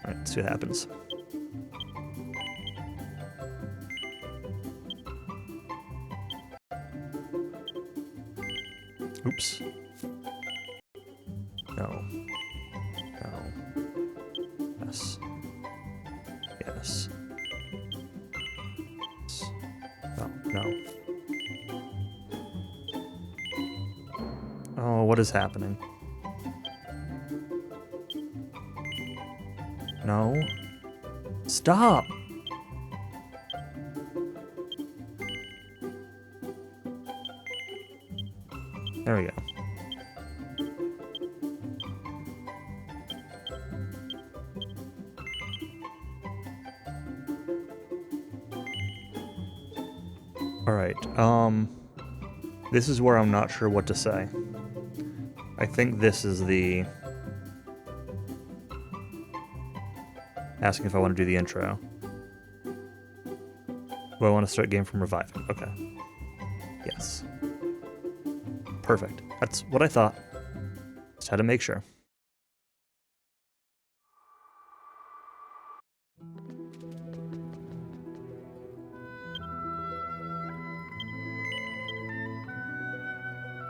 Alright, let's see what happens. Oops. No. No. Yes. Yes. No. No. Oh, what is happening? No. Stop! There we go. Alright, this is where I'm not sure what to say. I think this is the... asking if I want to do the intro. Do I want to start game from reviving? Okay. Yes. Perfect. That's what I thought. Just had to make sure.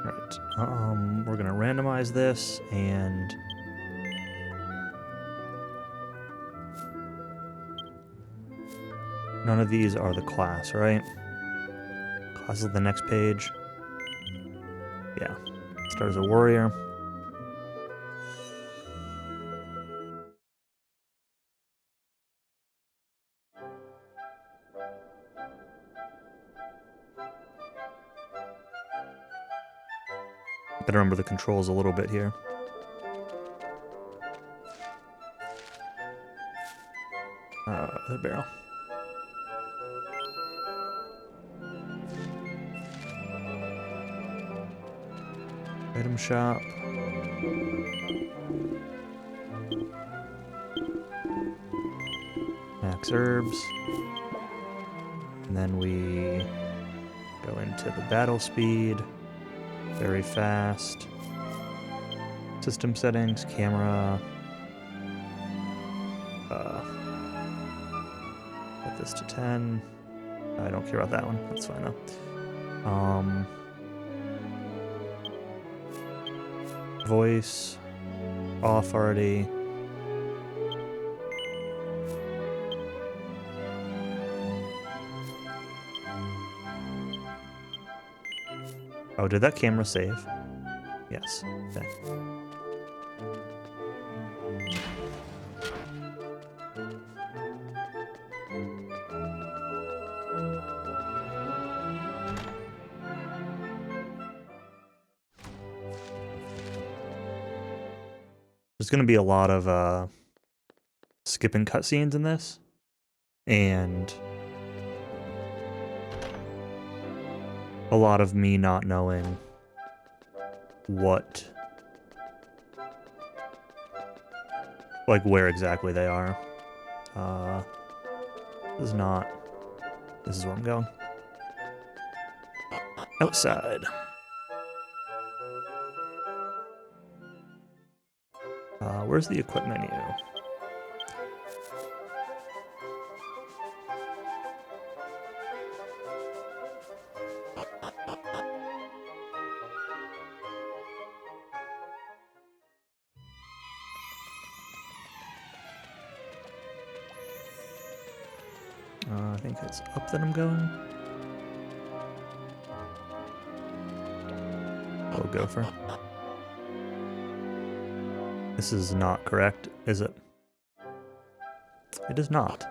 Right. We're gonna randomize this and none of these are the class, right? Class is the next page. Yeah. Start as a warrior. Better remember the controls a little bit here. The barrel. Item shop. Max herbs. And then we go into the battle speed. Very fast. System settings, camera. Set this to 10. I don't care about that one. That's fine though. Voice off already. Oh, did that camera save? Yes. Okay. There's going to be a lot of skipping cutscenes in this, and a lot of me not knowing what, like where exactly they are. This is not, this is where I'm going. Outside. Where's the equip menu? I think it's up that I'm going. Oh, gopher. This is not correct, is it? It is not.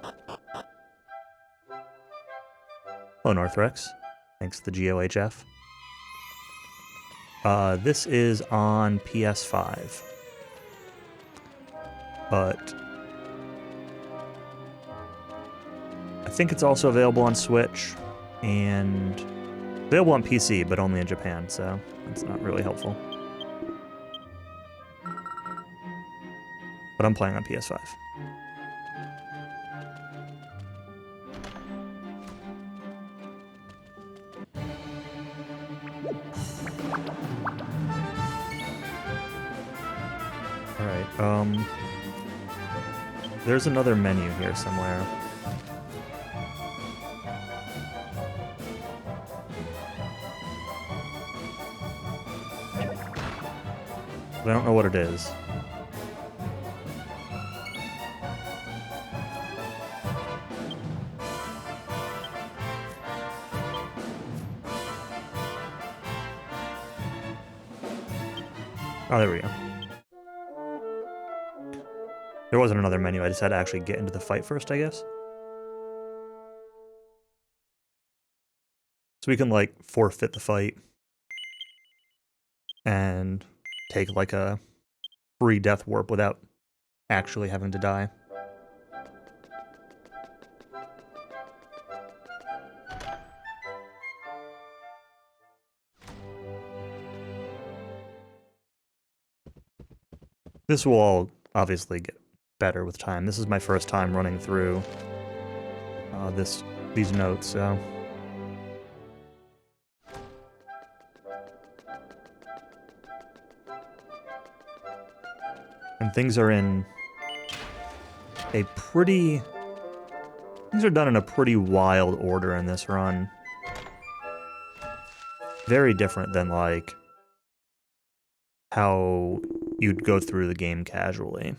Hello, Northrex. Thanks to the GOHF. This is on PS5. But I think it's also available on Switch and available on PC, but only in Japan, so that's not really helpful. But I'm playing on PS5. Alright, There's another menu here somewhere. But I don't know what it is. Oh, there we go. There wasn't another menu, I just had to actually get into the fight first, I guess. So we can, like, forfeit the fight. And take, like, a free death warp without actually having to die. This will all obviously get better with time. This is my first time running through these notes, so... And things are in a pretty... Things are done in a pretty wild order in this run. Very different than, like, how you'd go through the game casually.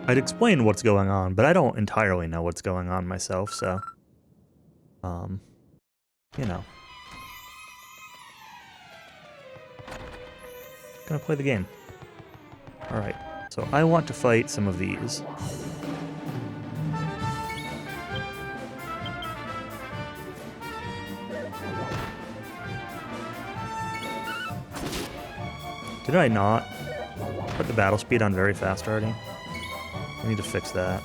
I'd explain what's going on, but I don't entirely know what's going on myself, so... you know. Gonna play the game. Alright, so I want to fight some of these. Did I not put the battle speed on very fast already? I need to fix that.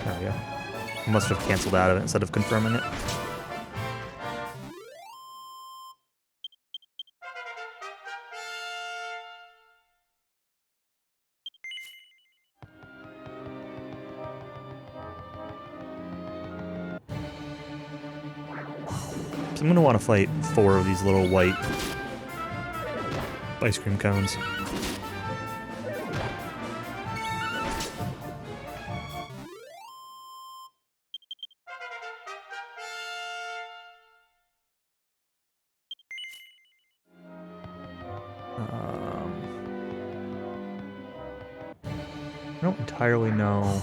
There we go. I must have canceled out of it instead of confirming it. So I'm going to want to fight 4 of these little white ice cream cones. I don't entirely know.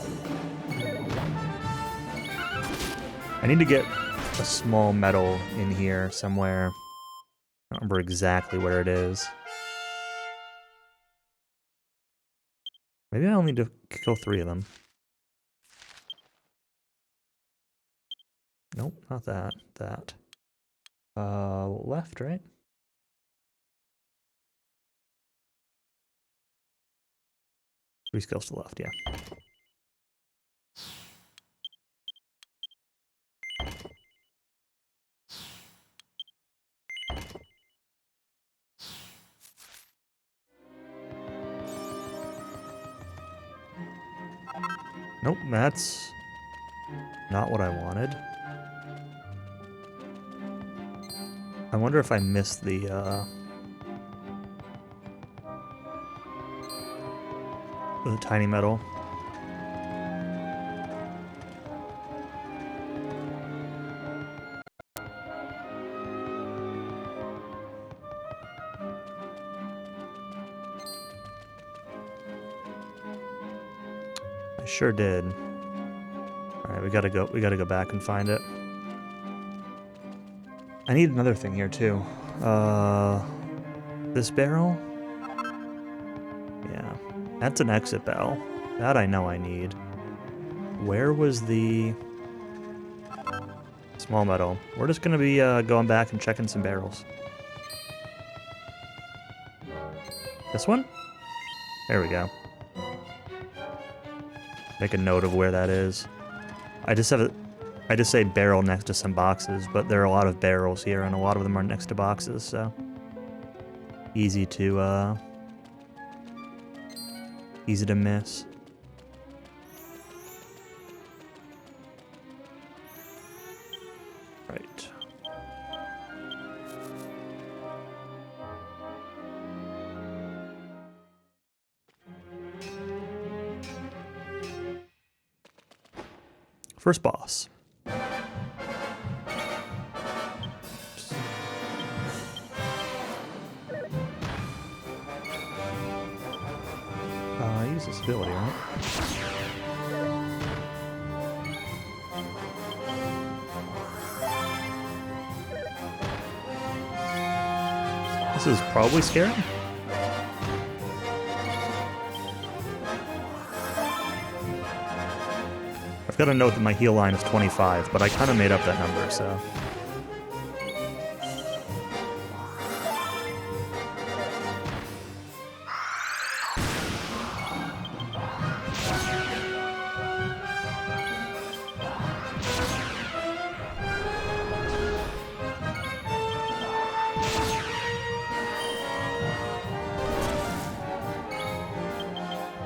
I need to get a small medal in here somewhere. I don't remember exactly where it is. Maybe I'll need to kill 3 of them. Nope, not that. That. Left, right? Three skills to the left, yeah. Nope, that's not what I wanted. I wonder if I missed the tiny metal. I sure did. Alright, we gotta go back and find it. I need another thing here too. This barrel? Yeah. That's an exit bell. That I know I need. Where was the small metal? We're just gonna be going back and checking some barrels. This one? There we go. Make a note of where that is. I just say barrel next to some boxes, but there are a lot of barrels here, and a lot of them are next to boxes, so easy to miss. Right. First boss. Use this ability, right? This is probably scary. I've got to note that my heal line is 25, but I kind of made up that number, so...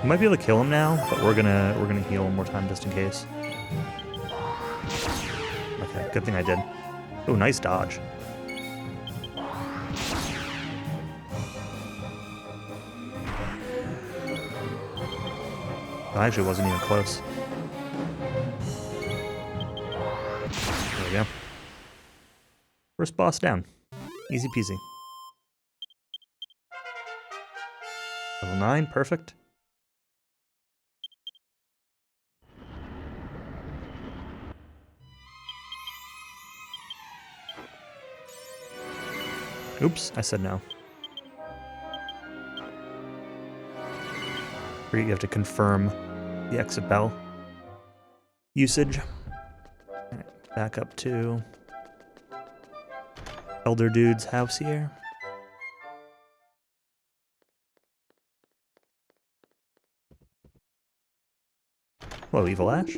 We might be able to kill him now, but we're gonna heal one more time just in case. Okay, good thing I did. Oh, nice dodge. I actually wasn't even close. There we go. First boss down. Easy peasy. Level 9, perfect. Oops, I said no. You have to confirm the exit bell usage. Right, back up to Elder Dude's house here. Hello, Evil Ash.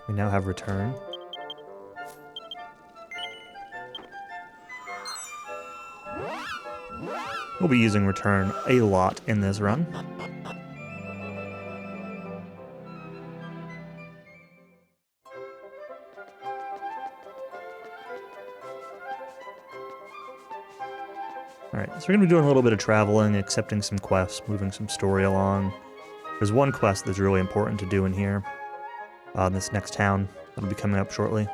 We now have return. We'll be using return a lot in this run. Alright, so we're going to be doing a little bit of traveling, accepting some quests, moving some story along. There's one quest that's really important to do in here. This next town that'll be coming up shortly,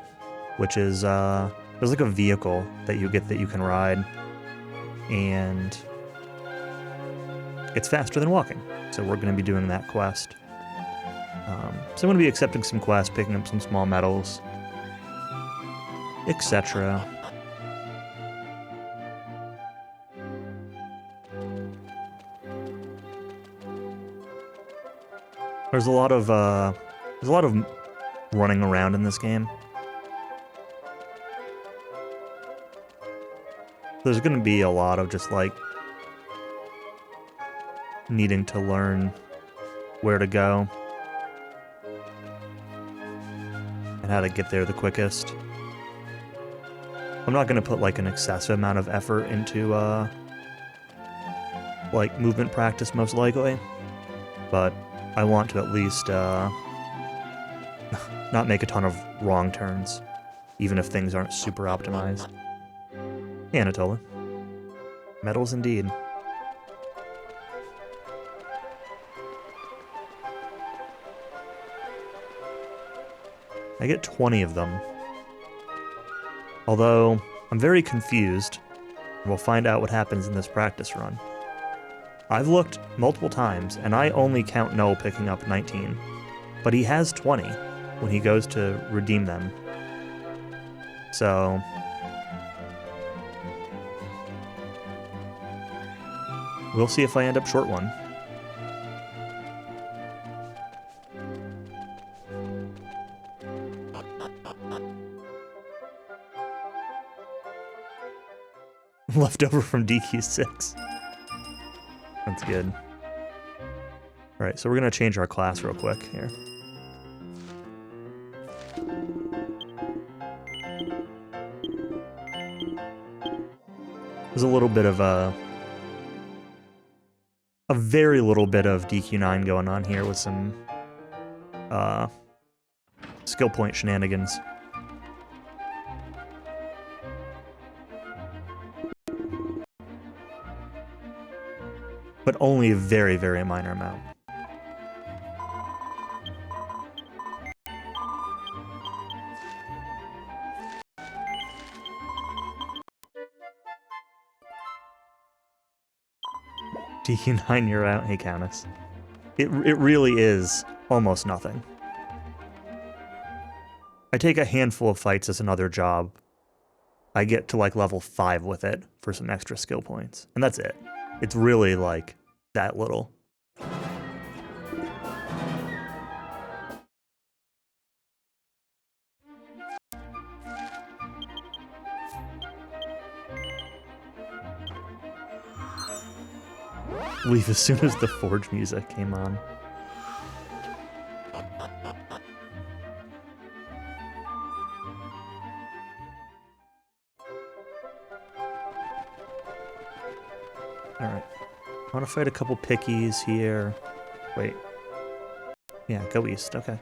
which is there's like a vehicle that you get that you can ride, and it's faster than walking. So we're going to be doing that quest. So I'm going to be accepting some quests, picking up some small medals, etc. There's a lot of running around in this game. There's going to be a lot of just like needing to learn where to go and how to get there the quickest. I'm not going to put like an excessive amount of effort into like movement practice most likely, but I want to at least not make a ton of wrong turns, even if things aren't super optimized. Hey, Anatola. Medals indeed. I get 20 of them. Although, I'm very confused, and we'll find out what happens in this practice run. I've looked multiple times, and I only count Null picking up 19, but he has 20 when he goes to redeem them. So we'll see if I end up short one. left over from DQ6. That's good. Alright, so we're going to change our class real quick here. There's a little bit of a very little bit of DQ9 going on here with some skill point shenanigans. But only a very, very minor amount. DQ9, you're out. Hey, Countess. It really is almost nothing. I take a handful of fights as another job. I get to like level 5 with it for some extra skill points. And that's it. It's really like that little. Leave as soon as the Forge music came on. Alright. I want to fight a couple pickies here. Wait. Yeah, go east. Okay.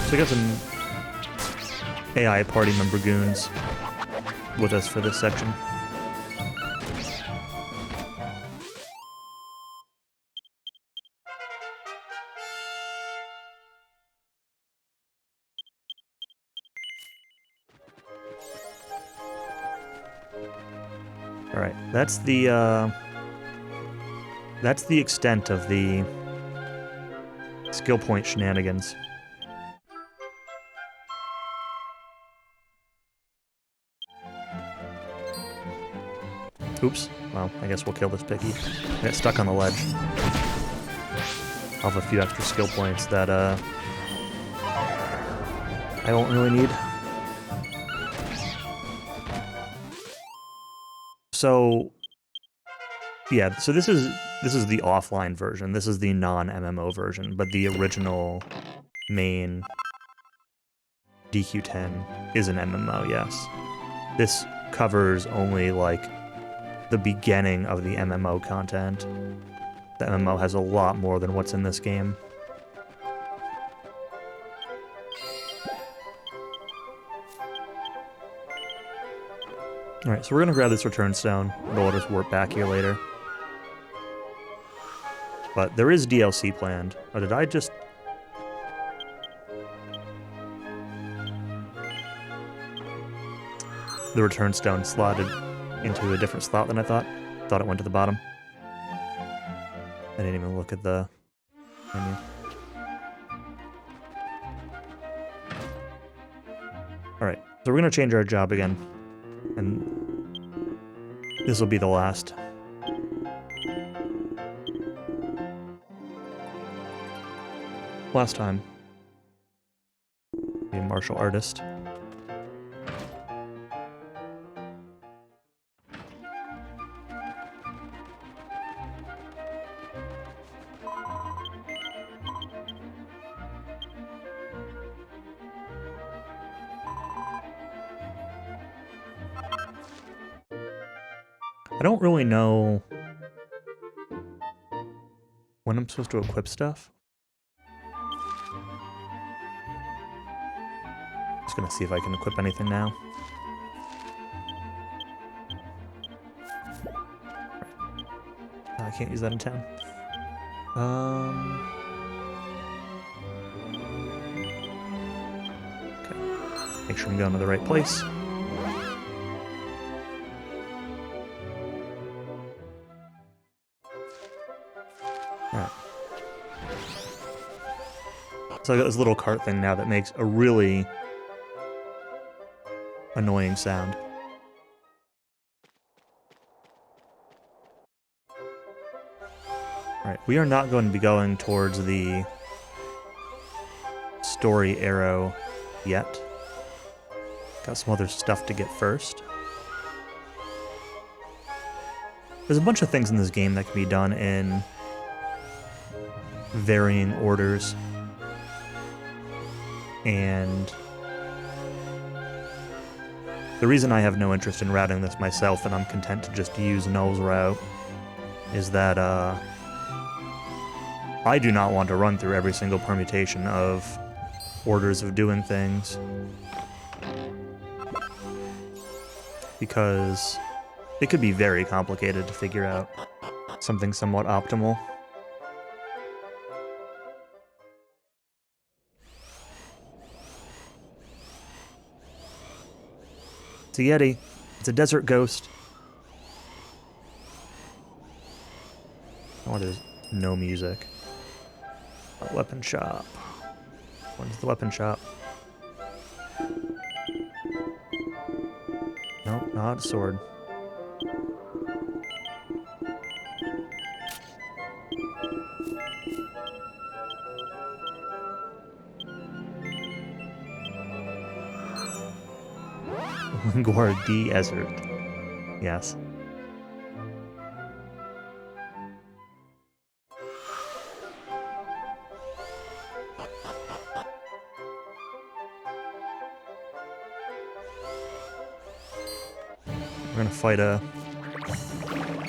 So I got some AI party member goons with us for this section. Alright, that's the extent of the skill point shenanigans. Oops. Well, I guess we'll kill this picky. I got stuck on the ledge. I'll have a few extra skill points that, I won't really need. So, yeah, so this is the offline version. This is the non-MMO version, but the original main DQ10 is an MMO, yes. This covers only, like, the beginning of the MMO content. The MMO has a lot more than what's in this game. Alright, so we're gonna grab this return stone. It'll let us warp back here later. But there is DLC planned. Oh, did I just... The return stone slotted into a different slot than I thought. Thought it went to the bottom. I didn't even look at the menu. Alright, so we're gonna change our job again. And this will be the last. Last time. Be a martial artist. I don't really know when I'm supposed to equip stuff. Just gonna see if I can equip anything now. I can't use that in town. Okay. Make sure I'm going to the right place. Alright. So I got this little cart thing now that makes a really annoying sound. Alright, we are not going to be going towards the story arrow yet. Got some other stuff to get first. There's a bunch of things in this game that can be done in varying orders. And the reason I have no interest in routing this myself and I'm content to just use null's route is that I do not want to run through every single permutation of orders of doing things, because it could be very complicated to figure out something somewhat optimal. It's a Yeti. It's a desert ghost. Oh, there's no music. A weapon shop. When's the weapon shop? No, not a sword. Guardi Desert. Yes. We're gonna fight a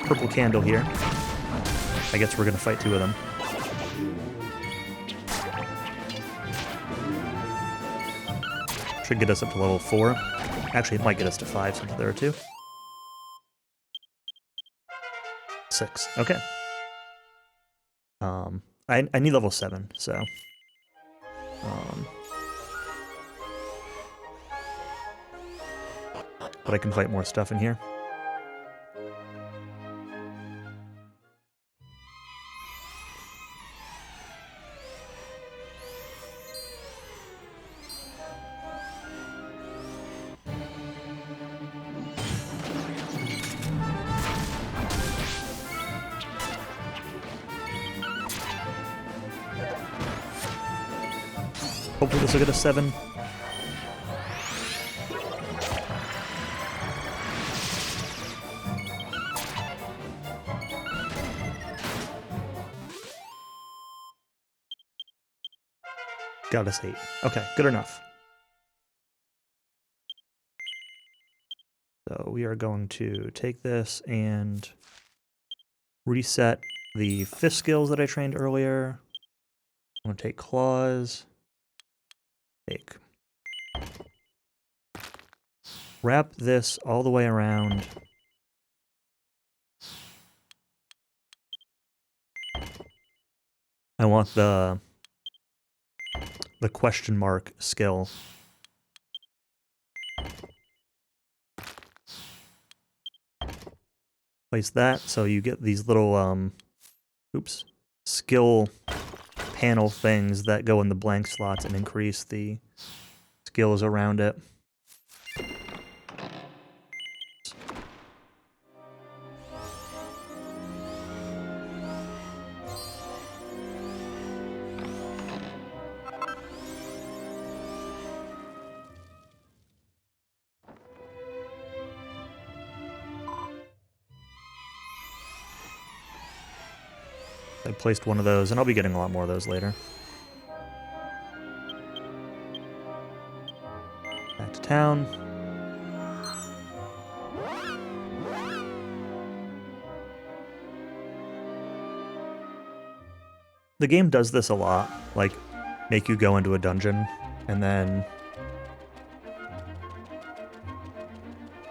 purple candle here. I guess we're gonna fight two of them. Should get us up to level 4. Actually, it might get us to 5 since there are 2. 6. Okay. I need level 7, so. But I can fight more stuff in here. Hopefully this will get a 7. Got us 8. Okay, good enough. So we are going to take this and reset the fist skills that I trained earlier. I'm going to take claws. Take. Wrap this all the way around. I want the question mark skill. Place that so you get these little skill panel things that go in the blank slots and increase the skills around it. I placed one of those, and I'll be getting a lot more of those later. Back to town. The game does this a lot, like, make you go into a dungeon, and then,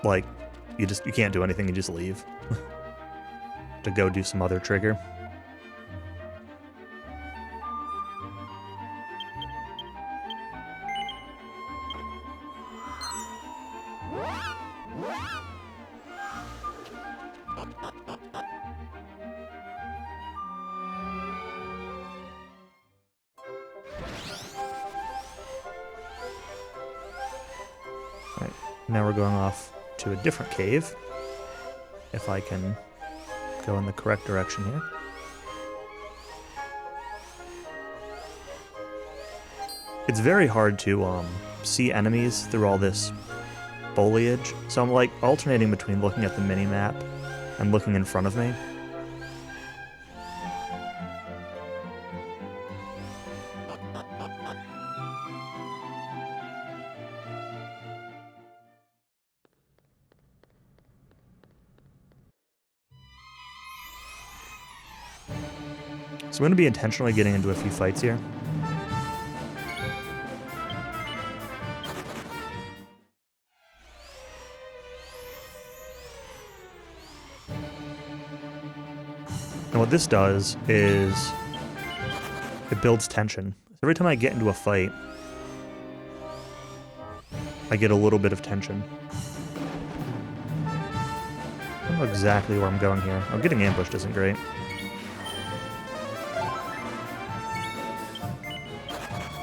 like, you can't do anything, you just leave. To go do some other trigger. Alright, now we're going off to a different cave. If I can go in the correct direction here. It's very hard to see enemies through all this foliage, so I'm like alternating between looking at the mini-map and looking in front of me. So I'm going to be intentionally getting into a few fights here. And what this does is it builds tension. Every time I get into a fight, I get a little bit of tension. I don't know exactly where I'm going here. Oh, getting ambushed isn't great.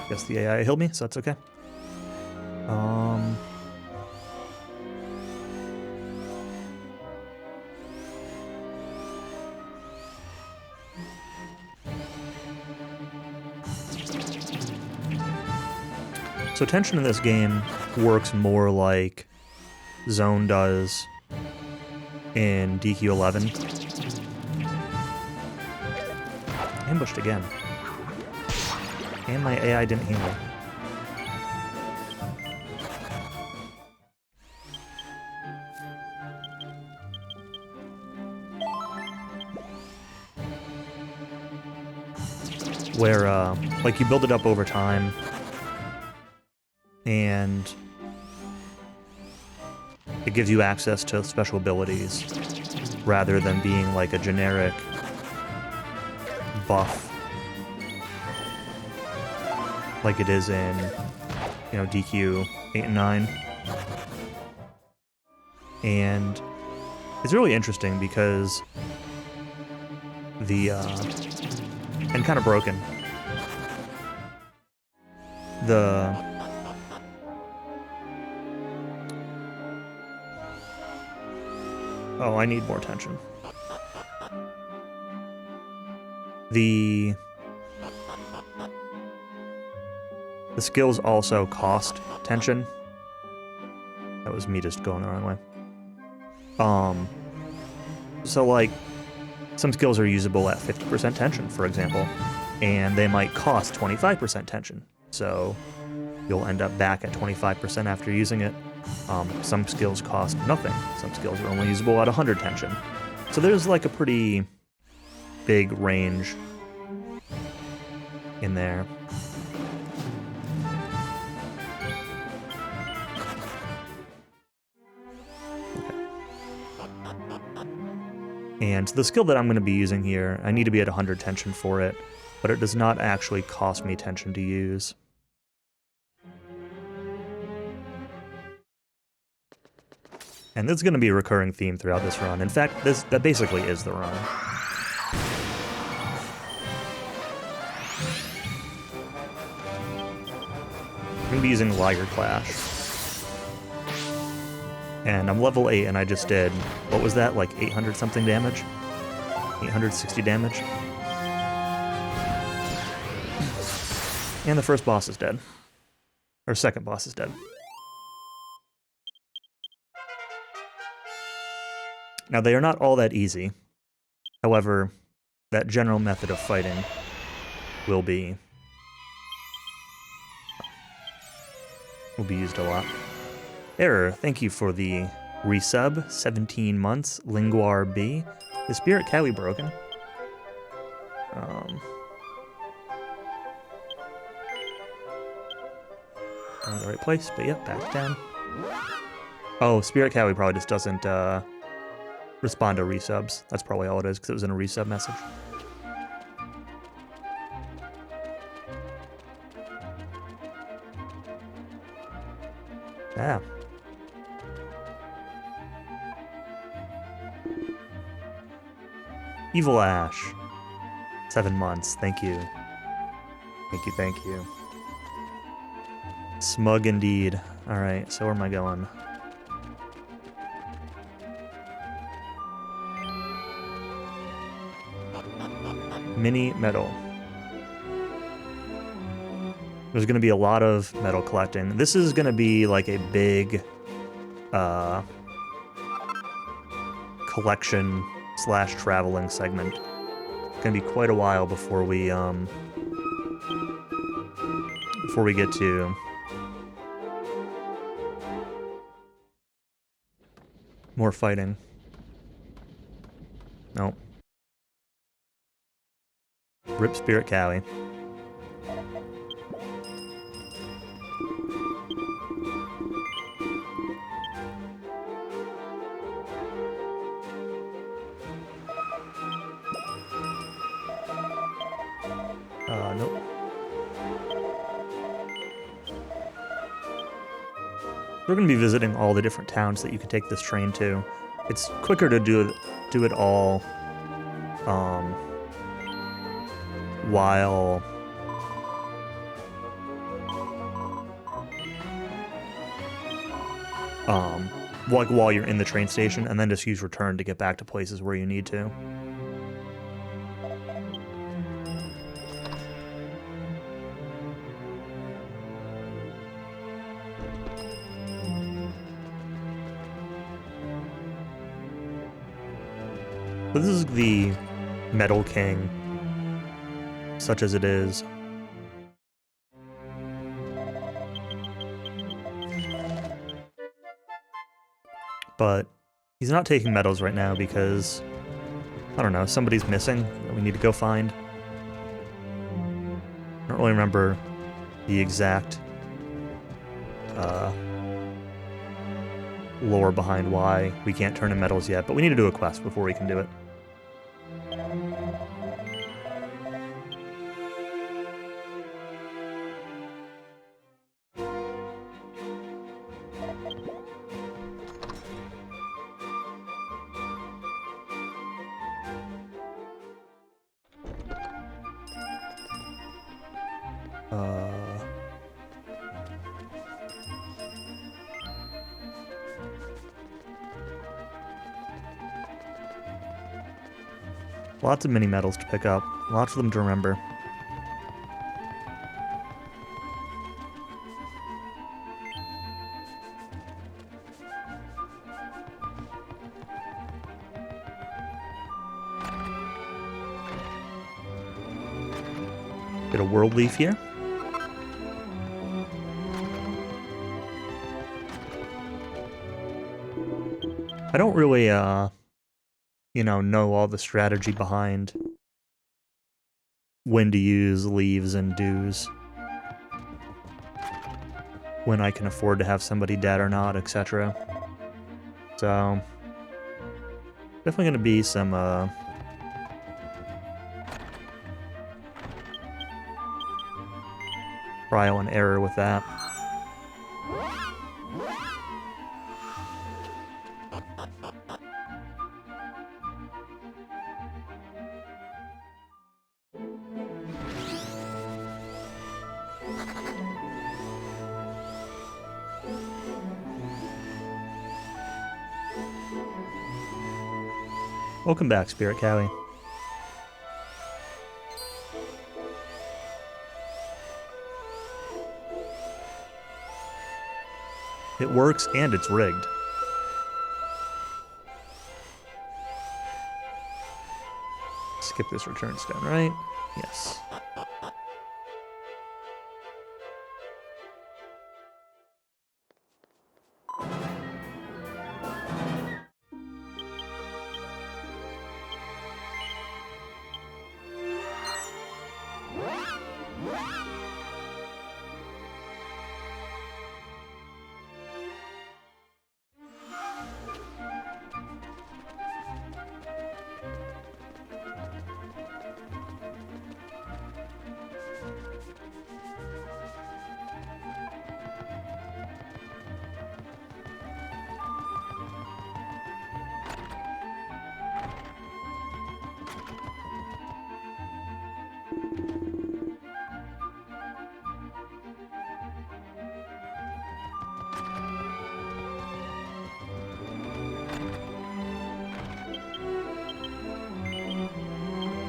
Guess the AI healed me, so that's okay. So tension in this game works more like Zone does in DQ11. Ambushed again. And my AI didn't heal me. Where, like, you build it up over time, and it gives you access to special abilities, rather than being like a generic buff like it is in, you know, DQ 8 and 9. And it's really interesting because the, and kind of broken. Oh, I need more tension. The skills also cost tension. That was me just going the wrong way. So like, some skills are usable at 50% tension, for example, and they might cost 25% tension. So you'll end up back at 25% after using it. Some skills cost nothing. Some skills are only usable at 100 tension. So there's like a pretty big range in there. And the skill that I'm going to be using here, I need to be at 100 tension for it, but it does not actually cost me tension to use. And this is going to be a recurring theme throughout this run. In fact, that basically is the run. I'm going to be using Liger Clash. And I'm level 8, and I just did, what was that, like 800 something damage? 860 damage? And the first boss is dead. Or second boss is dead. Now, they are not all that easy. However, that general method of fighting will be used a lot. Error, thank you for the resub, 17 months, Linguar B. Is Spirit Cowie broken? Not in the right place, but yep, back down. Oh, Spirit Cowie probably just doesn't respond to resubs. That's probably all it is, because it was in a resub message. Ah. Evil Ash. 7 months. Thank you. Thank you, thank you. Smug indeed. Alright, so where am I going? Mini Metal. There's going to be a lot of metal collecting. This is going to be like a big collection / traveling segment. It's going to be quite a while before we get to more fighting. Nope. Rip Spirit Cowie. Nope. We're going to be visiting all the different towns that you can take this train to. It's quicker to do it all while while you're in the train station, and then just use return to get back to places where you need to. But this is the Metal King, such as it is. But he's not taking medals right now because, I don't know, somebody's missing that we need to go find. I don't really remember the exact lore behind why we can't turn in medals yet, but we need to do a quest before we can do it. Lots of mini medals to pick up. Lots of them to remember. Get a world leaf here. I don't really, know all the strategy behind when to use leaves and dues, when I can afford to have somebody dead or not, etc. So, definitely going to be some, trial and error with that. Welcome back, Spirit Cowie. It works and it's rigged. Skip this return stone, right? Yes.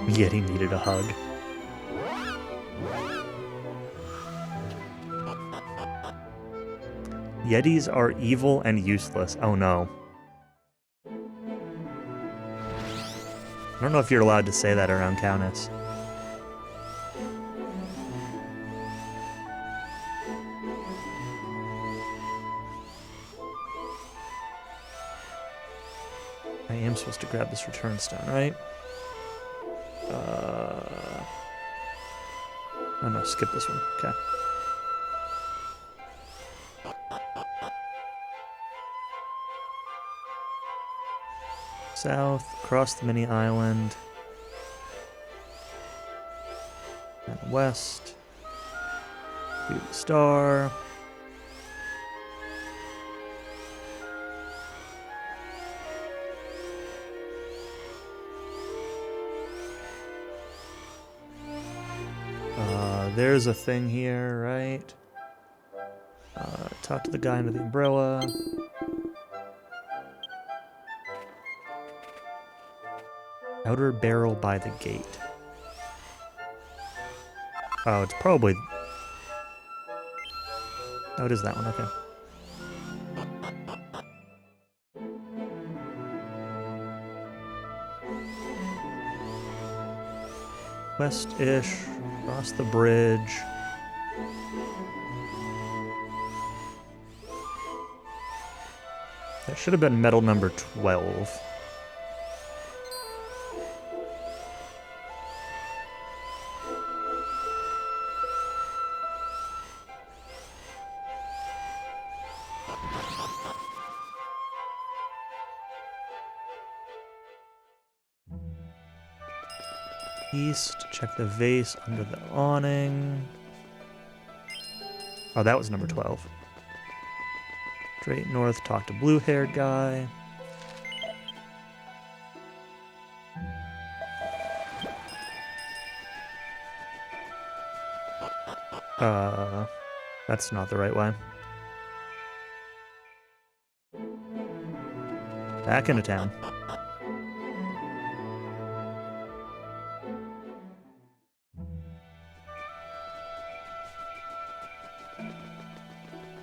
Yet he needed a hug. Yetis are evil and useless. Oh no. I don't know if you're allowed to say that around Countess. I am supposed to grab this return stone, right? Oh no, skip this one. Okay. South, across the mini island. And west. To the star. There's a thing here, right? Talk to the guy under the umbrella. Outer barrel by the gate. Oh, it's probably... Oh, it is that one, okay. West-ish, across the bridge. That should have been medal number 12. East, check the vase under the awning. Oh, that was number 12. Straight north, talk to blue-haired guy. That's not the right way. Back into town.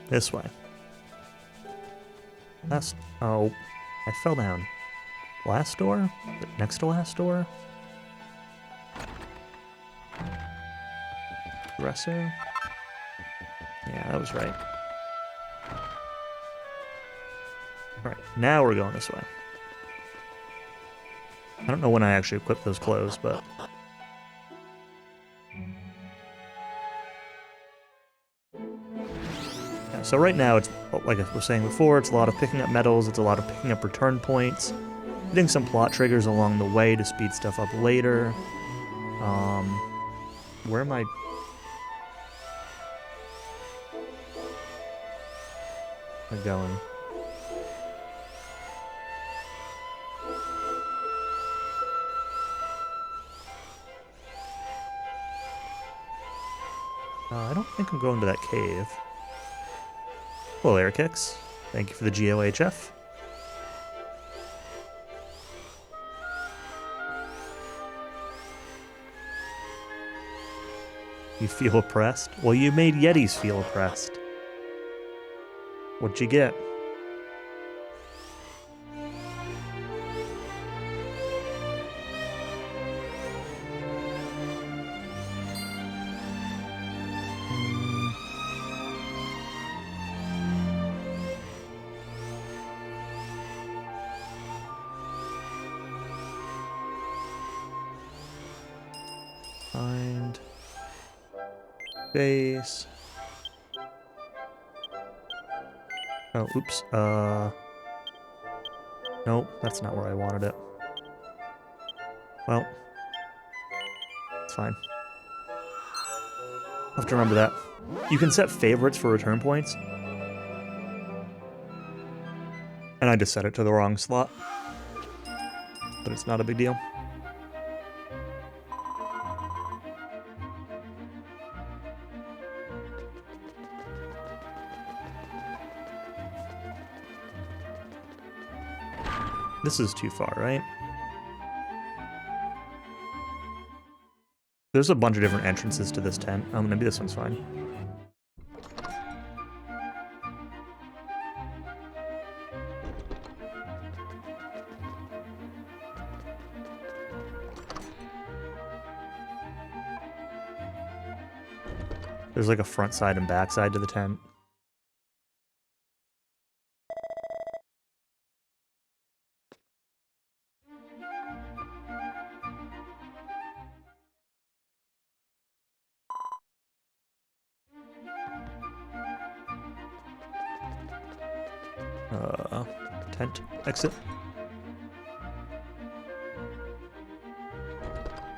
This way. Last... Oh, I fell down. Last door? Next to last door? Dresser? Yeah, that was right. Alright, now we're going this way. I don't know when I actually equipped those clothes, but... Yeah, so right now, it's like I was saying before, it's a lot of picking up medals, it's a lot of picking up return points, hitting some plot triggers along the way to speed stuff up later. Where am I... going? I don't think I'm going to that cave. Hello, Air Kicks. Thank you for the GOHF. You feel oppressed? Well, you made Yetis feel oppressed. What'd you get? Find base. Oh, oops. Nope, that's not where I wanted it. Well, it's fine. I'll have to remember that. You can set favorites for return points. And I just set it to the wrong slot. But it's not a big deal. This is too far, right? There's a bunch of different entrances to this tent. Maybe this one's fine. There's like a front side and back side to the tent. Tent exit.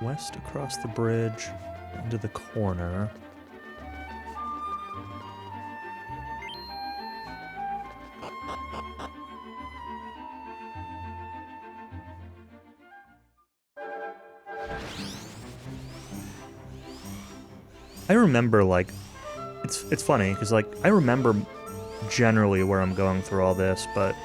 West across the bridge into the corner. I remember, like, it's funny because, like, I remember generally where I'm going through all this, but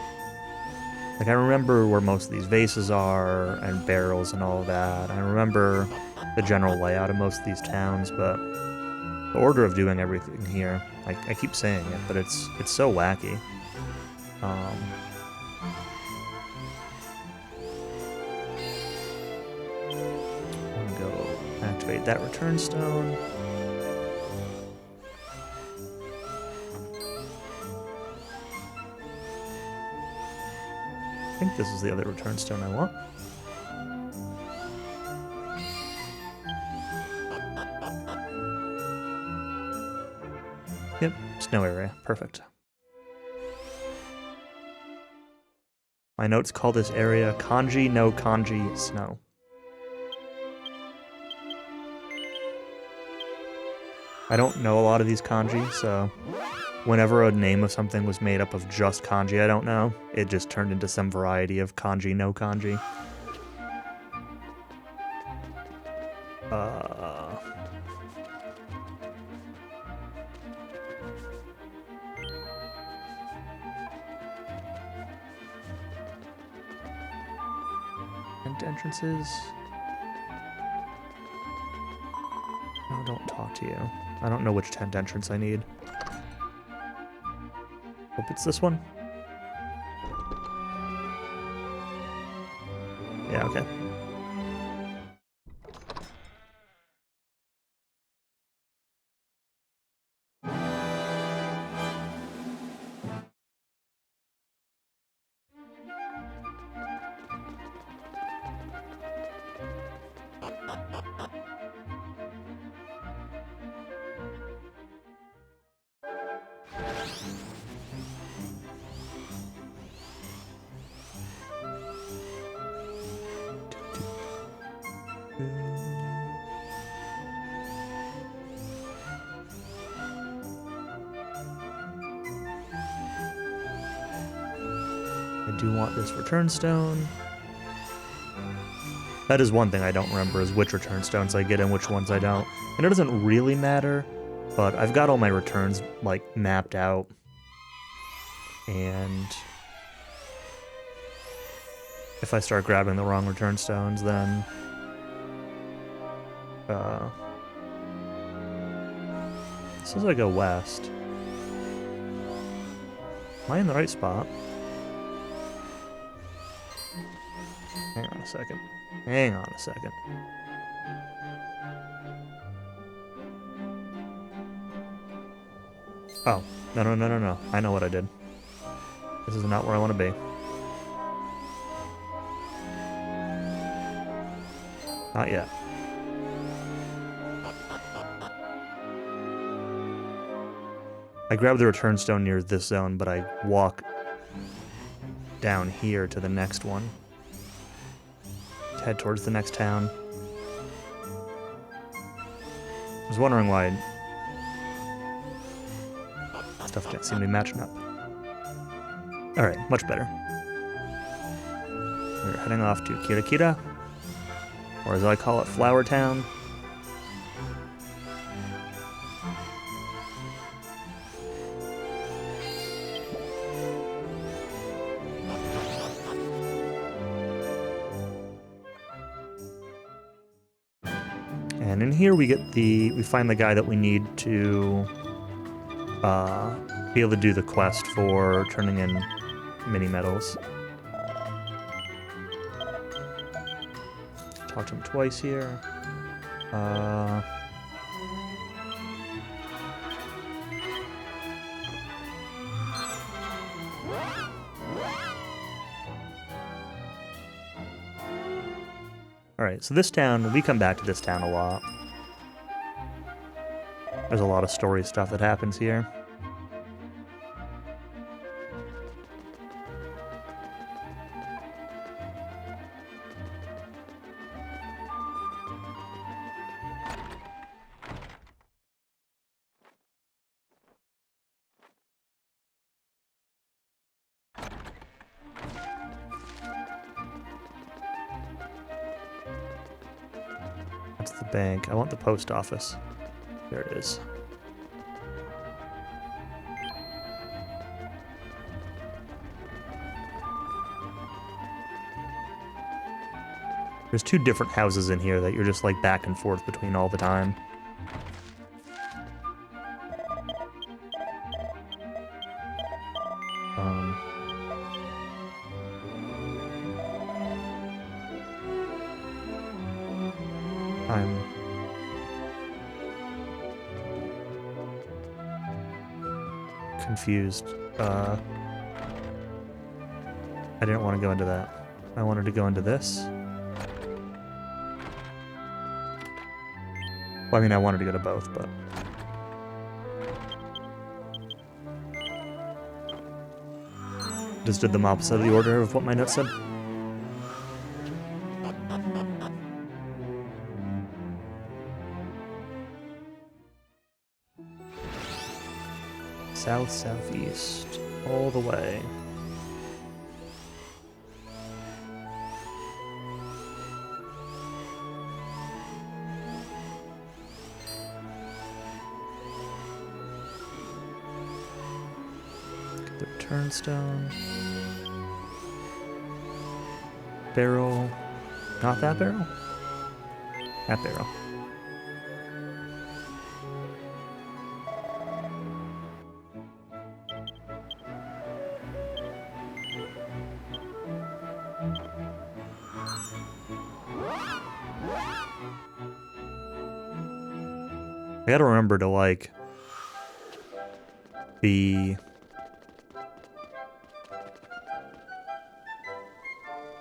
like I remember where most of these vases are and barrels and all of that. I remember the general layout of most of these towns, but the order of doing everything here, I keep saying it, but it's so wacky. I'm gonna go activate that return stone. I think this is the other return stone I want. Yep, snow area. Perfect. My notes call this area kanji no kanji snow. I don't know a lot of these kanji, so whenever a name of something was made up of just kanji I don't know, it just turned into some variety of kanji no kanji. Entrances. No, don't talk to you. I don't know which tent entrance I need. Hope it's this one. Yeah, okay. I do want this return stone. That is one thing I don't remember, is which return stones I get and which ones I don't. And it doesn't really matter, but I've got all my returns, like, mapped out. And if I start grabbing the wrong return stones, then this is I go west. Am I in the right spot? Hang on a second. Hang on a second. Oh, no. I know what I did. This is not where I want to be. Not yet. I grabbed the return stone near this zone, but I walk down here to the next one. Head towards the next town. I was wondering why stuff didn't seem to be matching up. Alright, much better. We're heading off to Kirakira, or as I call it, Flower Town. And in here we find the guy that we need to be able to do the quest for turning in mini medals. Talk to him twice here. Alright, so this town, we come back to this town a lot. There's a lot of story stuff that happens here. That's the bank. I want the post office. There it is. There's two different houses in here that you're just like back and forth between all the time. I'm confused. I didn't want to go into that. I wanted to go into this. Well, I mean, I wanted to go to both, but... just did them opposite of the order of what my notes said. South, southeast, all the way. Get the turnstone. Barrel. Not that barrel? That barrel. I gotta remember to, like, be... Is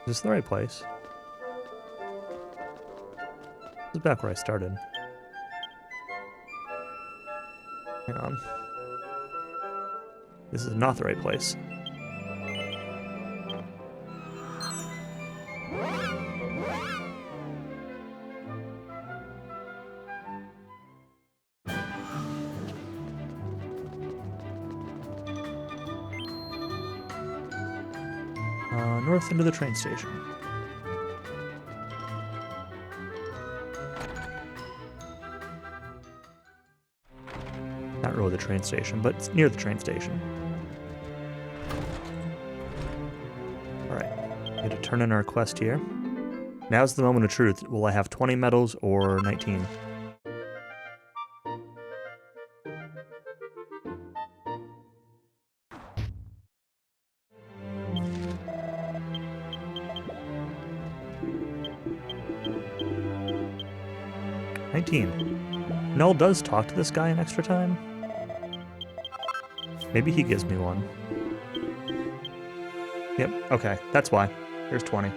this the right place? This is back where I started. Hang on. This is not the right place. North into the train station. Not really the train station, but it's near the train station. Alright, need to turn in our quest here. Now's the moment of truth. Will I have 20 medals or 19? Null does talk to this guy in extra time. Maybe he gives me one. Yep, okay, that's why. Here's 20.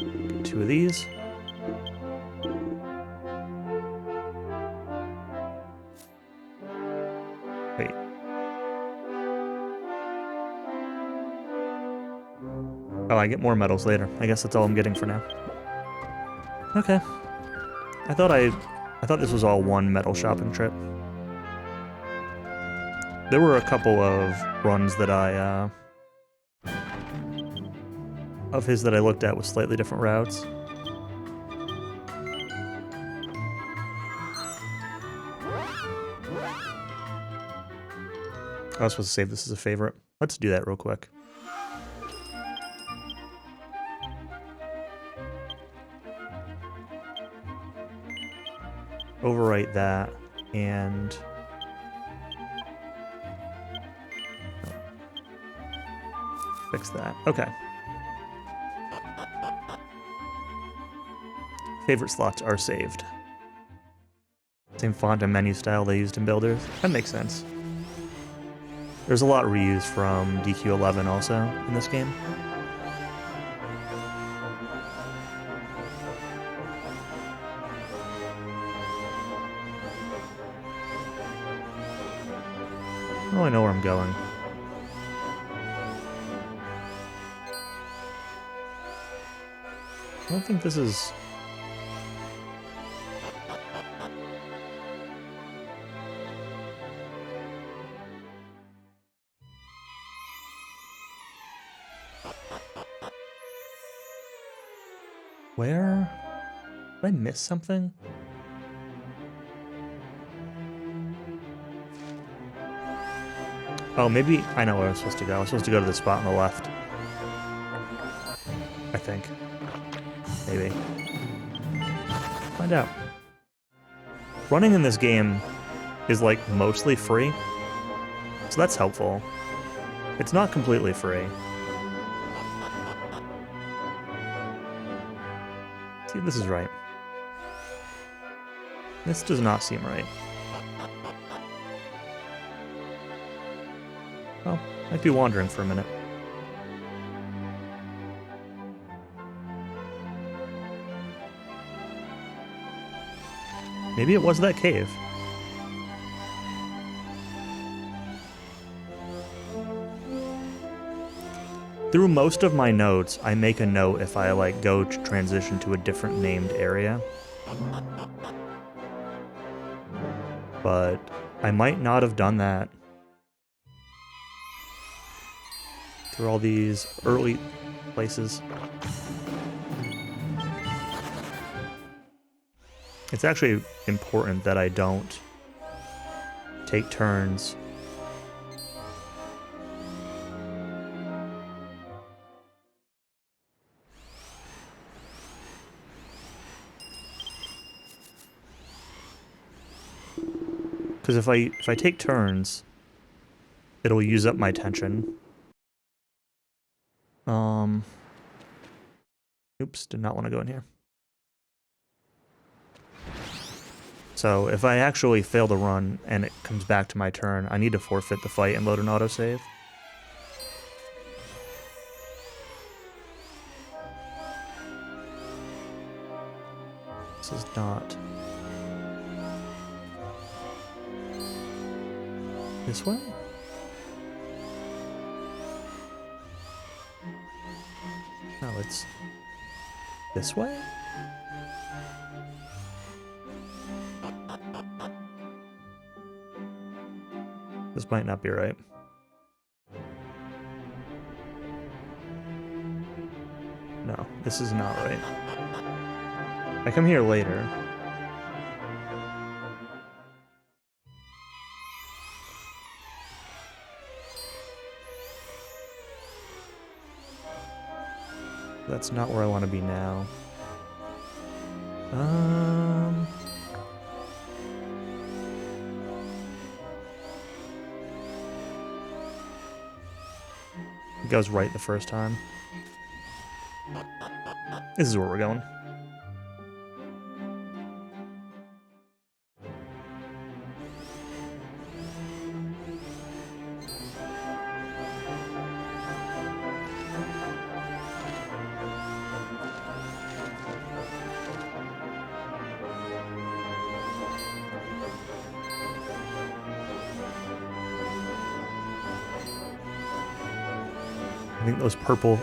Get 2 of these. Wait. Oh, I get more medals later. I guess that's all I'm getting for now. Okay. I thought this was all one medal shopping trip. There were a couple of runs that of his that I looked at with slightly different routes. I was supposed to save this as a favorite. Let's do that real quick. Overwrite that, and... fix that. Okay. Favorite slots are saved. Same font and menu style they used in Builders. That makes sense. There's a lot reused from DQ11 also in this game. Oh, I know where I'm going. I don't think this is... Where? Did I miss something? Oh, maybe I know where I was supposed to go. I was supposed to go to the spot on the left. I think. Maybe. Find out. Running in this game is like mostly free, so that's helpful. It's not completely free. See if this is right. This does not seem right. Well, might be wandering for a minute. Maybe it was that cave. Through most of my notes, I make a note if I like go to transition to a different named area. But I might not have done that. Through all these early places. It's actually important that I don't take turns. Because if I take turns, it'll use up my tension. Oops, did not want to go in here. So if I actually fail to run and it comes back to my turn, I need to forfeit the fight and load an autosave. This is not... This way? No, it's... This way? This might not be right. No, this is not right. I come here later. That's not where I want to be now. It goes right the first time. This is where we're going. I think those purple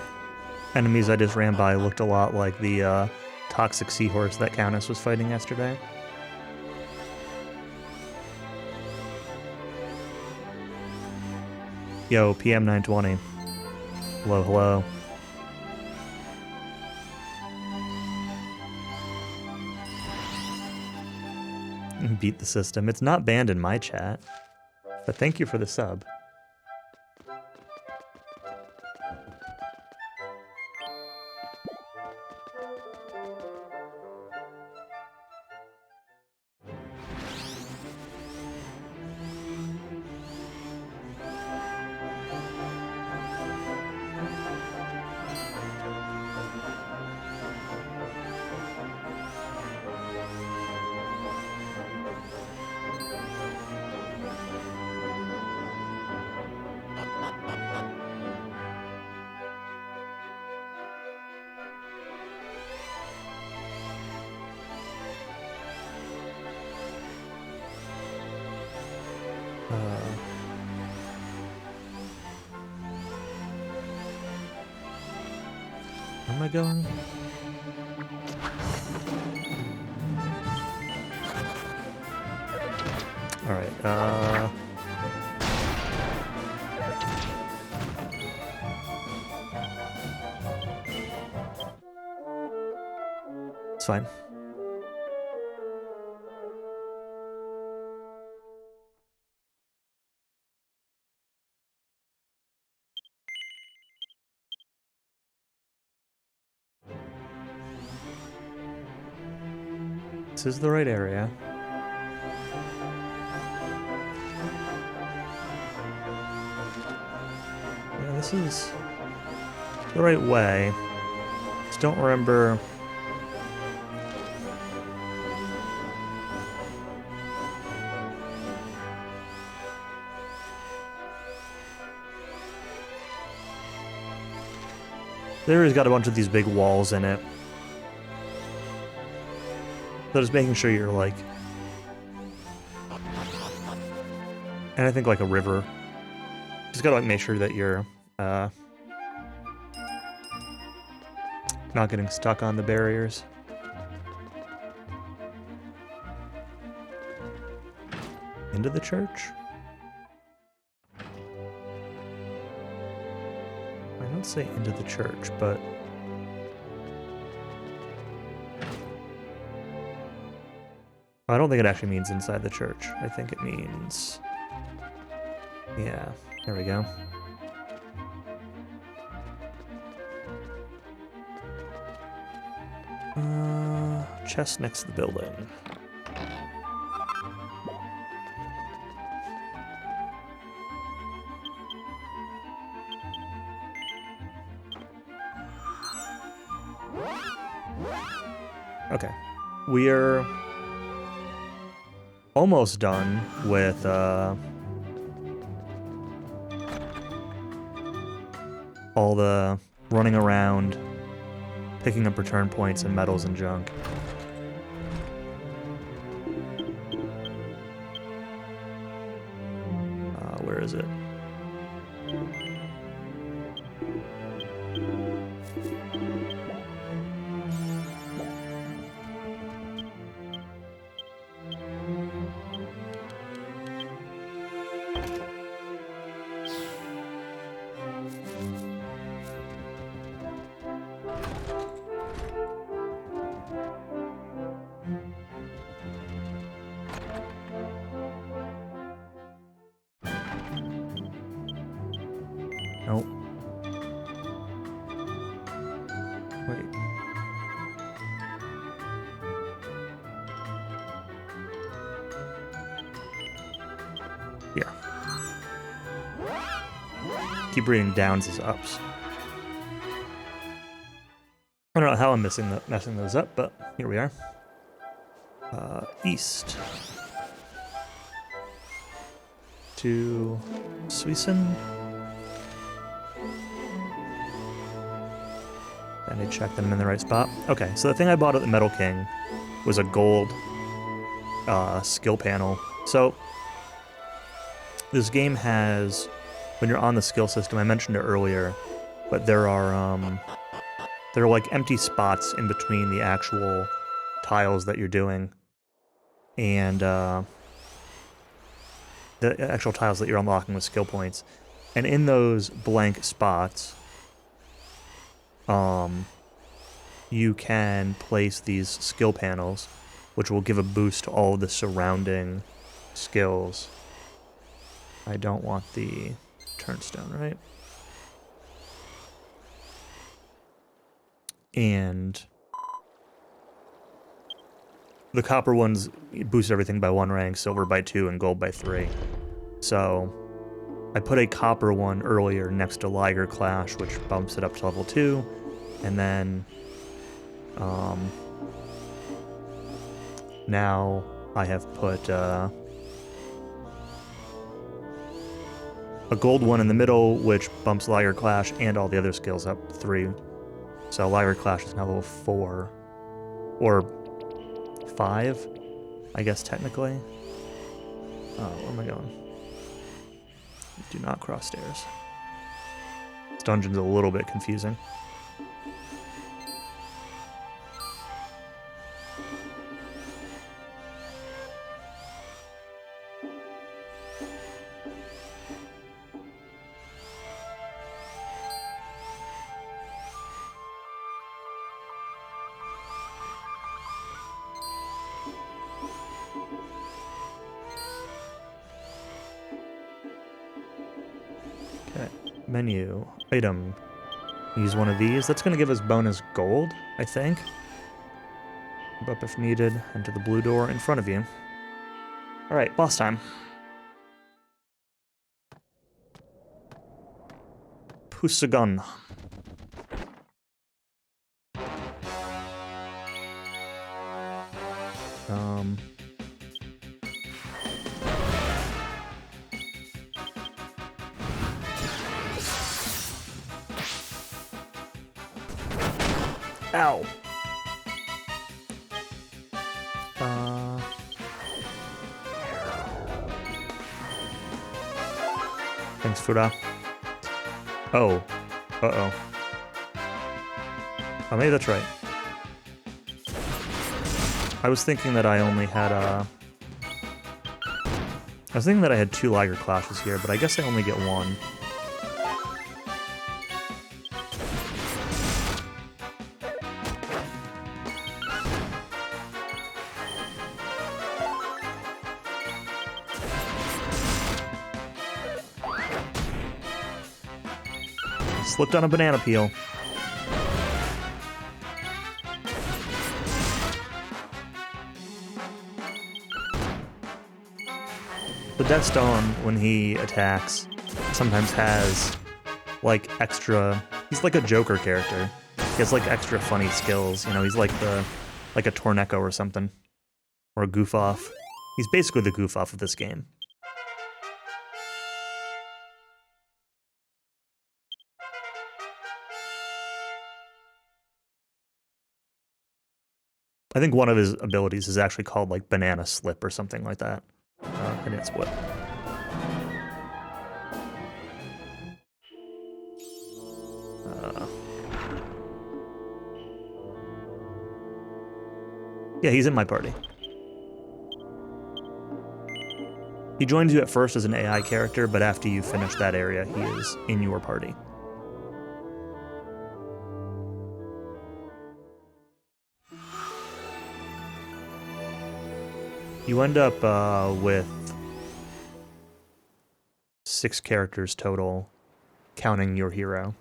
enemies I just ran by looked a lot like the toxic seahorse that Countess was fighting yesterday. Yo, PM 920. Hello, hello. Beat the system. It's not banned in my chat, but thank you for the sub. Where am I going? Alright, it's fine. This is the right area. Yeah, this is the right way. Just don't remember. There's got a bunch of these big walls in it. So just making sure you're like... And I think like a river. Just gotta like make sure that you're not getting stuck on the barriers. Into the church? I don't say into the church, but... I don't think it actually means inside the church. I think it means... Yeah, there we go. Chest next to the building. Okay, we're almost done with all the running around, picking up return points and medals and junk. Where is it? Nope. Wait. Yeah. Keep reading downs as ups. I don't know how I'm messing those up, but here we are. East. To Suisen. I need to check that I'm in the right spot. Okay, so the thing I bought at the Metal King was a gold skill panel. So this game has, when you're on the skill system, I mentioned it earlier, but there are like empty spots in between the actual tiles that you're doing and the actual tiles that you're unlocking with skill points. And in those blank spots, you can place these skill panels, which will give a boost to all of the surrounding skills. I don't want the turnstone, right? And the copper ones boost everything by 1 rank, silver by 2, and gold by 3. So I put a copper one earlier next to Liger Clash, which bumps it up to level 2, and then now I have put a gold one in the middle, which bumps Liger Clash and all the other skills up 3. So Liger Clash is now level 4. Or 5, I guess technically. Oh, where am I going? Do not cross stairs. This dungeon's a little bit confusing. Menu, item, use one of these. That's going to give us bonus gold, I think. Move up if needed, enter the blue door in front of you. Alright, boss time. Pusagun. Ow. Thanks, Fuda. Oh. Uh-oh. Oh, maybe that's right. I was thinking that I only had, I was thinking that I had 2 Liger Clashes here, but I guess I only get 1. Slipped on a banana peel. The Death Stone, when he attacks, sometimes has, like, extra... He's like a Joker character. He has, like, extra funny skills. You know, he's like a Torneko or something. Or a Goof-Off. He's basically the Goof-Off of this game. I think one of his abilities is actually called, like, Banana Slip or something like that. And it's what? Yeah, he's in my party. He joins you at first as an AI character, but after you finish that area, he is in your party. You end up with 6 characters total, counting your hero.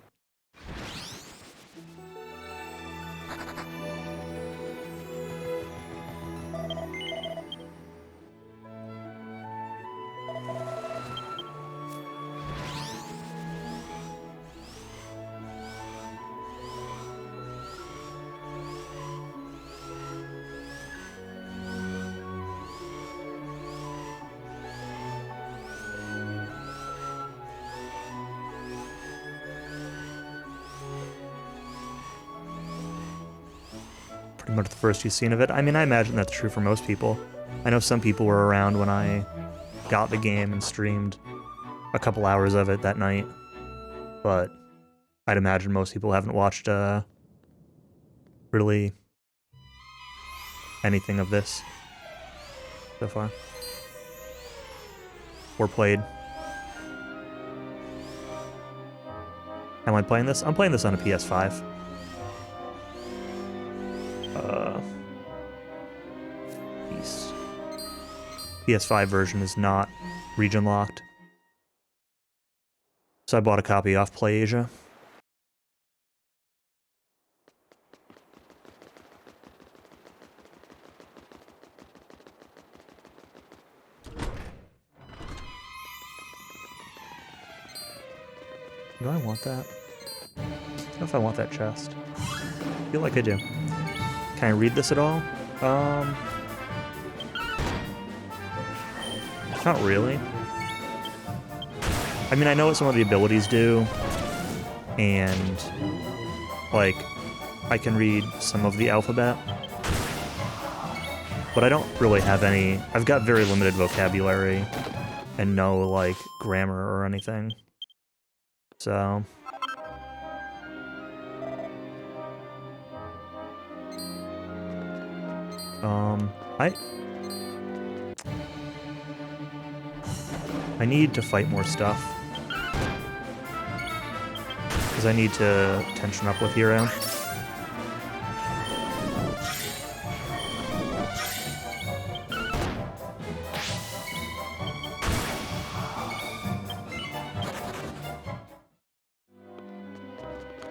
Pretty much the first you've seen of it. I mean, I imagine that's true for most people. I know some people were around when I got the game and streamed a couple hours of it that night, but I'd imagine most people haven't watched really anything of this so far. Or played. Am I playing this? I'm playing this on a PS5. East. PS5 version is not region locked. So I bought a copy off PlayAsia. Do I want that? I don't know if I want that chest. I feel like I do. Can I read this at all? Not really. I mean, I know what some of the abilities do, and, like, I can read some of the alphabet, but I don't really have any... I've got very limited vocabulary and no, like, grammar or anything. So... I need to fight more stuff. Because I need to tension up with Hero.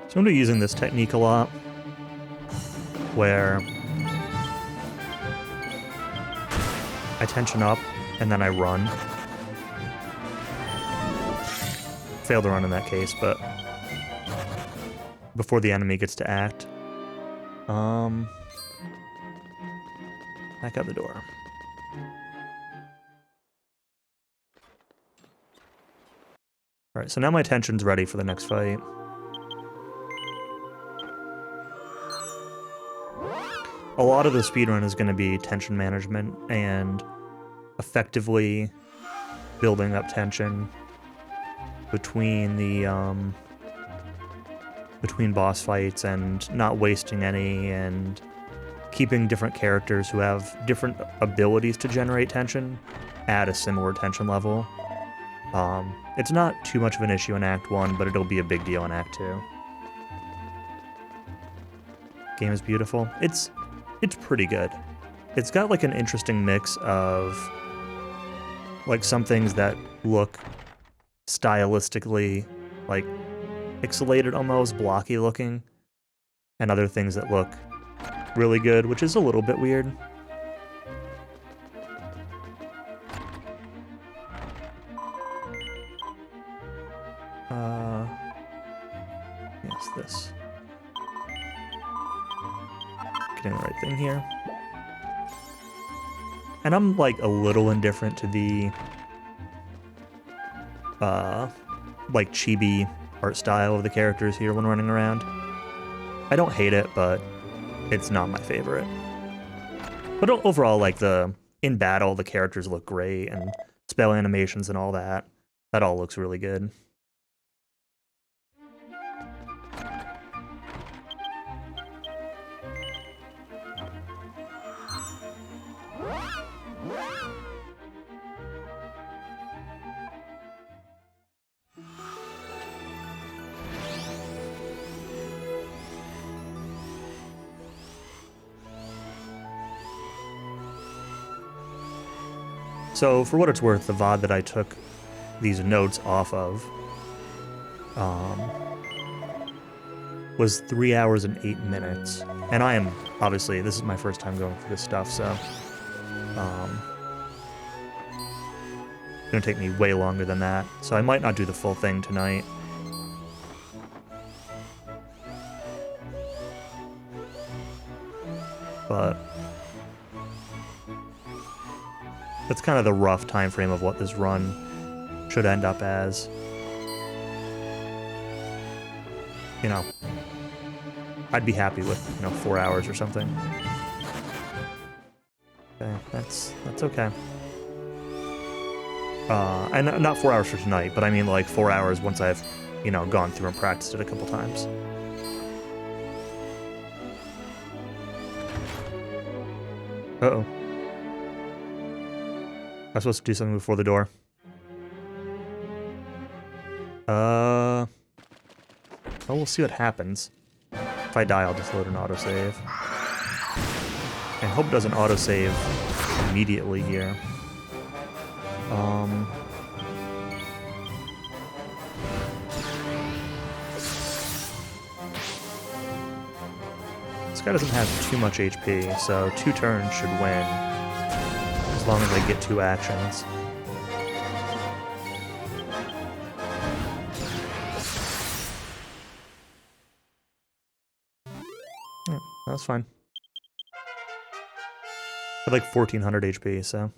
So I'm going to be using this technique a lot, where I tension up and then I run. Failed to run in that case, but before the enemy gets to act. Back out the door. Alright, so now my tension's ready for the next fight. A lot of the speedrun is going to be tension management and effectively building up tension between the between boss fights and not wasting any, and keeping different characters who have different abilities to generate tension at a similar tension level. It's not too much of an issue in Act 1, but it'll be a big deal in Act 2. Game is beautiful. It's pretty good. It's got like an interesting mix of like some things that look stylistically like pixelated, almost blocky looking, and other things that look really good, which is a little bit weird. Yes, this. Getting the right thing here. And I'm like a little indifferent to the like chibi art style of the characters here when running around. I don't hate it, but it's not my favorite. But overall, like in battle, the characters look great, and spell animations and all that. That all looks really good. So, for what it's worth, the VOD that I took these notes off of was 3 hours and 8 minutes. And I am, obviously, this is my first time going through this stuff, so it's going to take me way longer than that. So I might not do the full thing tonight. But that's kind of the rough time frame of what this run should end up as. You know, I'd be happy with, 4 hours or something. Okay, that's okay. And not 4 hours for tonight, but I mean like 4 hours once I've, gone through and practiced it a couple times. Uh-oh. I'm supposed to do something before the door. Oh, we'll see what happens. If I die, I'll just load an autosave. And hope it doesn't autosave immediately here. This guy doesn't have too much HP, so 2 turns should win. As long as I get 2 actions. Yeah, that's fine. I had like 1400 HP, so.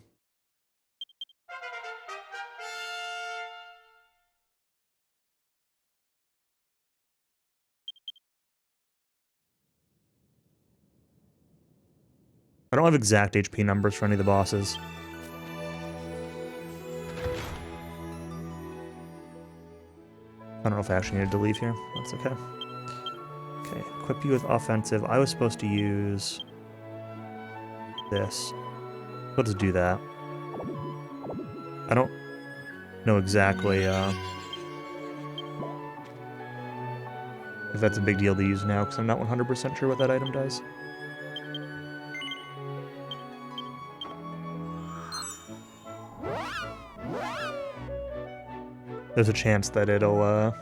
I don't have exact HP numbers for any of the bosses. don't know if I actually needed to leave here. That's okay. Okay, equip you with offensive. I was supposed to use this. We'll just do that. I don't know exactly if that's a big deal to use now, because I'm not 100% sure what that item does. There's a chance that it'll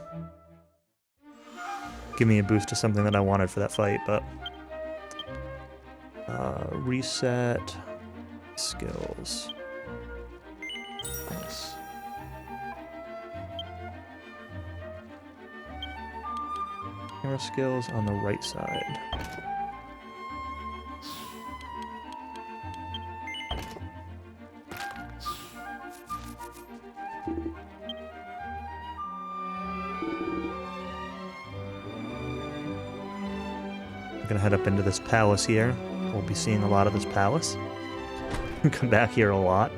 give me a boost to something that I wanted for that fight, but reset skills. Nice. Camera skills on the right side. I'm gonna head up into this palace here. We'll be seeing a lot of this palace. Come back here a lot.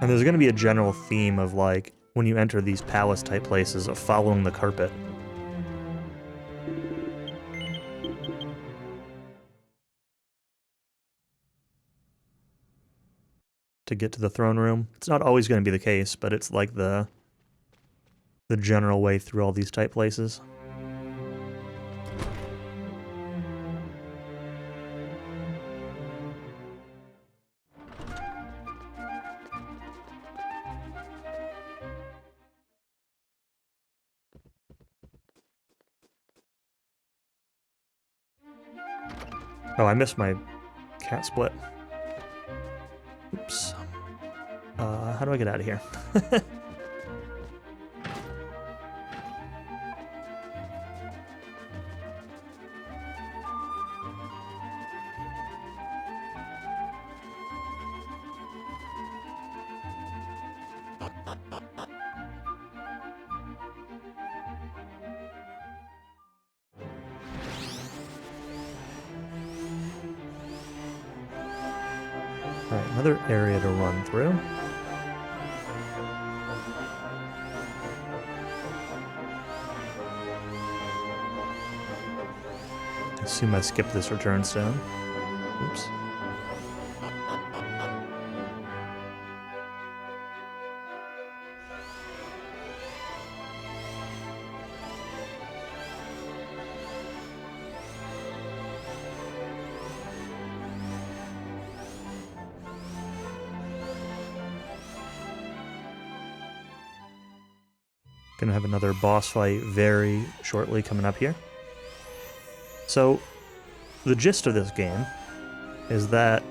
And there's gonna be a general theme of, like, when you enter these palace-type places, of following the carpet. To get to the throne room. It's not always gonna be the case, but it's like the general way through all these type places. Oh, I missed my cat split. Oops. How do I get out of here? Alright, another area to run through. I assume I skipped this return stone. Oops. Gonna have another boss fight very shortly coming up here. So, the gist of this game is that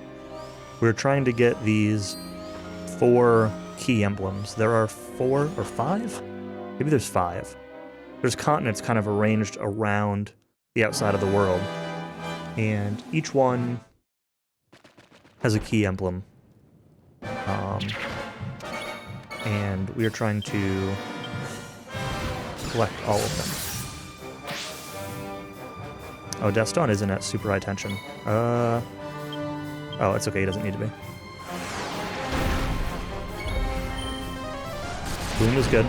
we're trying to get these 4 key emblems. There are 4 or 5? Maybe there's 5. There's continents kind of arranged around the outside of the world, and each one has a key emblem. And we are trying to collect all of them. Oh, Death's Dawn isn't at super high tension. Oh, it's okay, he doesn't need to be. Boom is good.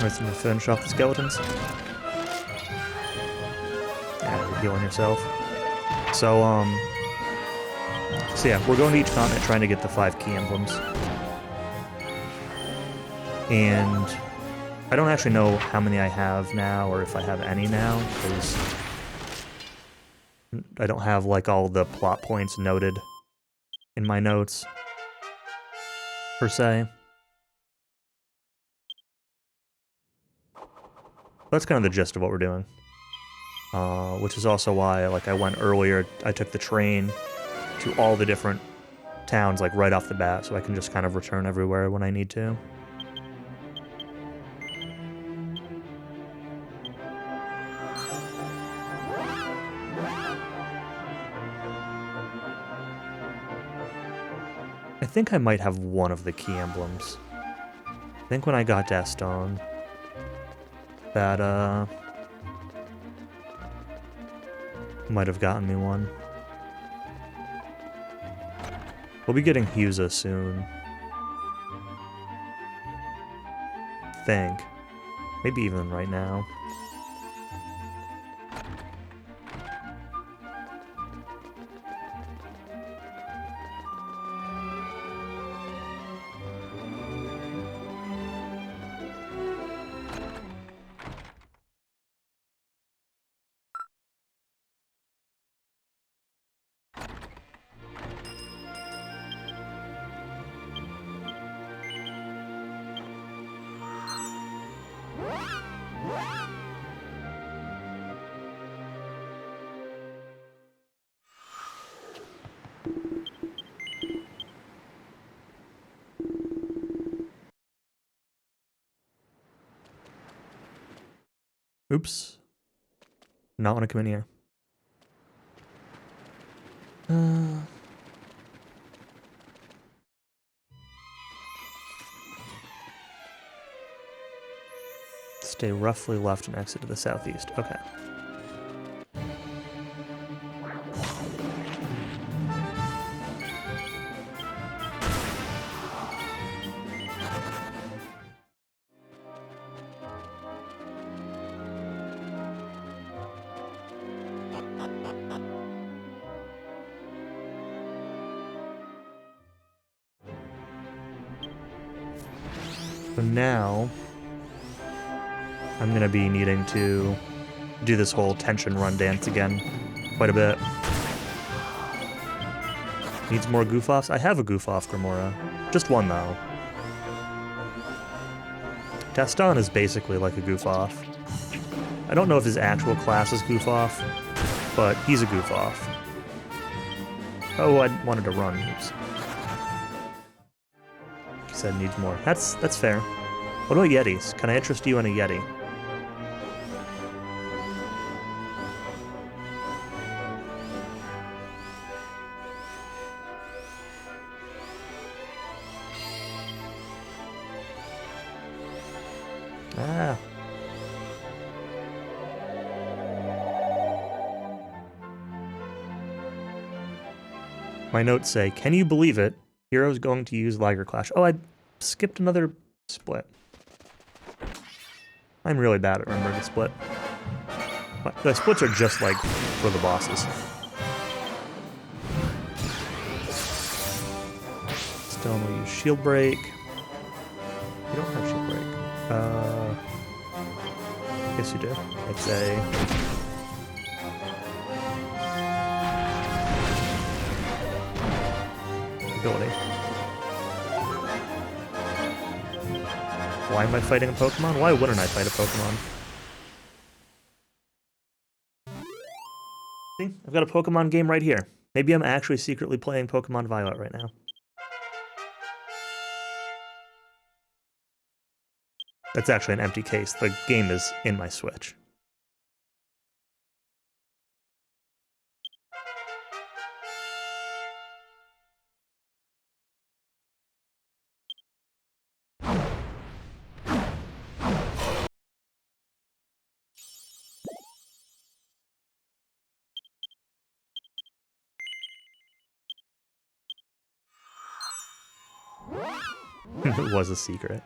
Nice to finish off the skeletons. Yeah, you're healing yourself. So yeah, we're going to each continent trying to get the 5 key emblems. And I don't actually know how many I have now, or if I have any now, because I don't have, like, all the plot points noted in my notes, per se. That's kind of the gist of what we're doing. Which is also why, like, I went earlier, I took the train to all the different towns, like, right off the bat, so I can just kind of return everywhere when I need to. I think I might have one of the key emblems. I think when I got Daston, that, might have gotten me one. We'll be getting Husa soon. Think. Maybe even right now. Oops. Not want to come in here. Stay roughly left and exit to the southeast. Okay. So now, I'm gonna be needing to do this whole tension run dance again quite a bit. Needs more goof-offs? I have a goof-off Grimora. Just one, though. Daston is basically like a goof-off. I don't know if his actual class is goof-off, but he's a goof-off. Oh, I wanted to run. Oops. He said needs more. That's fair. What about Yetis? Can I interest you in a Yeti? Ah. My notes say, can you believe it? Hero's going to use Liger Clash. Oh, I skipped another split. I'm really bad at remembering to split. But the splits are just like for the bosses. Stone will use Shield Break. You don't have Shield Break. Yes you do. It's a... ability. Why am I fighting a Pokemon? Why wouldn't I fight a Pokemon? See? I've got a Pokemon game right here. Maybe I'm actually secretly playing Pokemon Violet right now. That's actually an empty case. The game is in my Switch. It was a secret.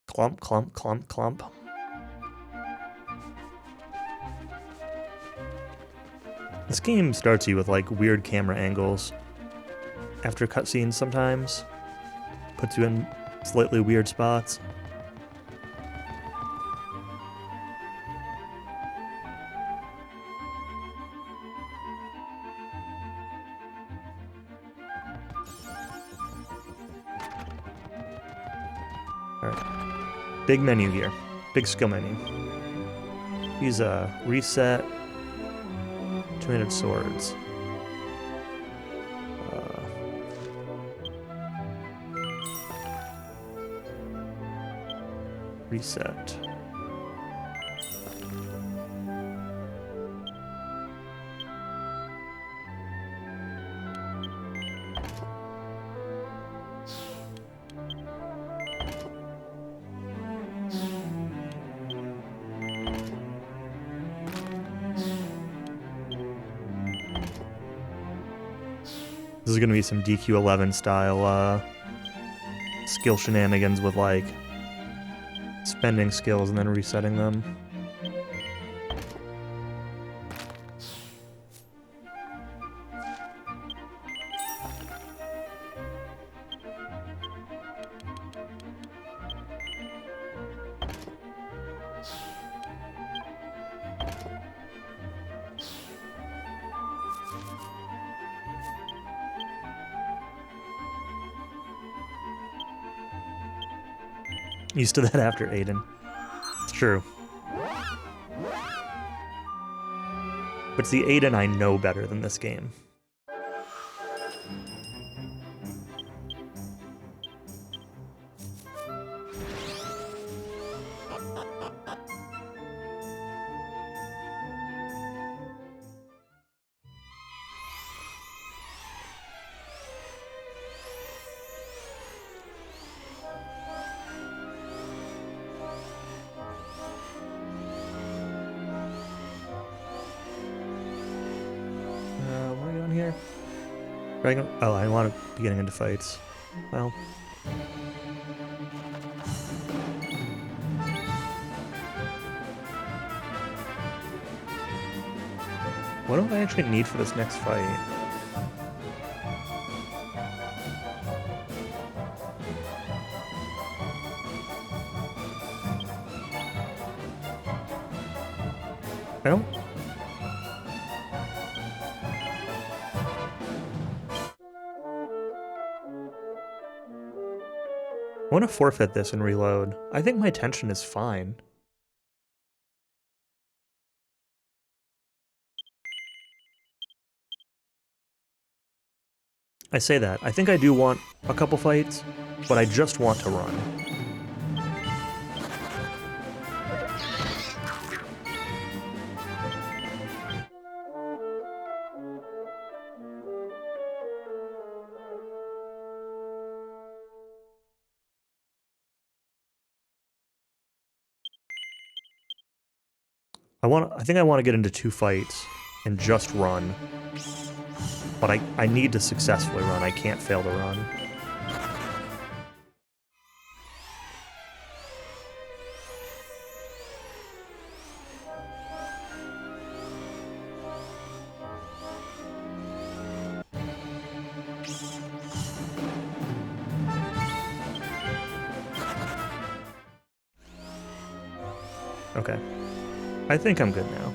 Clump, clump, clump, clump. This game starts you with like weird camera angles after cutscenes sometimes. Puts you in slightly weird spots. Alright. Big menu here. Big skill menu. Use a reset. Two-handed swords. Reset. This is going to be some DQ11 style skill shenanigans with, like, spending skills and then resetting them. Used to that after Aiden. It's true. But it's the Aiden I know better than this game. Here. Oh, I want to be getting into fights. Well. What do I actually need for this next fight? I don't... I want to forfeit this and reload. I think my tension is fine. I say that. I think I do want a couple fights, but I just want to run. I think I want to get into 2 fights and just run. But I need to successfully run. I can't fail to run. Okay. I think I'm good now.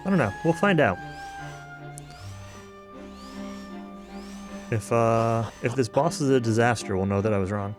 I don't know. We'll find out. If this boss is a disaster, we'll know that I was wrong.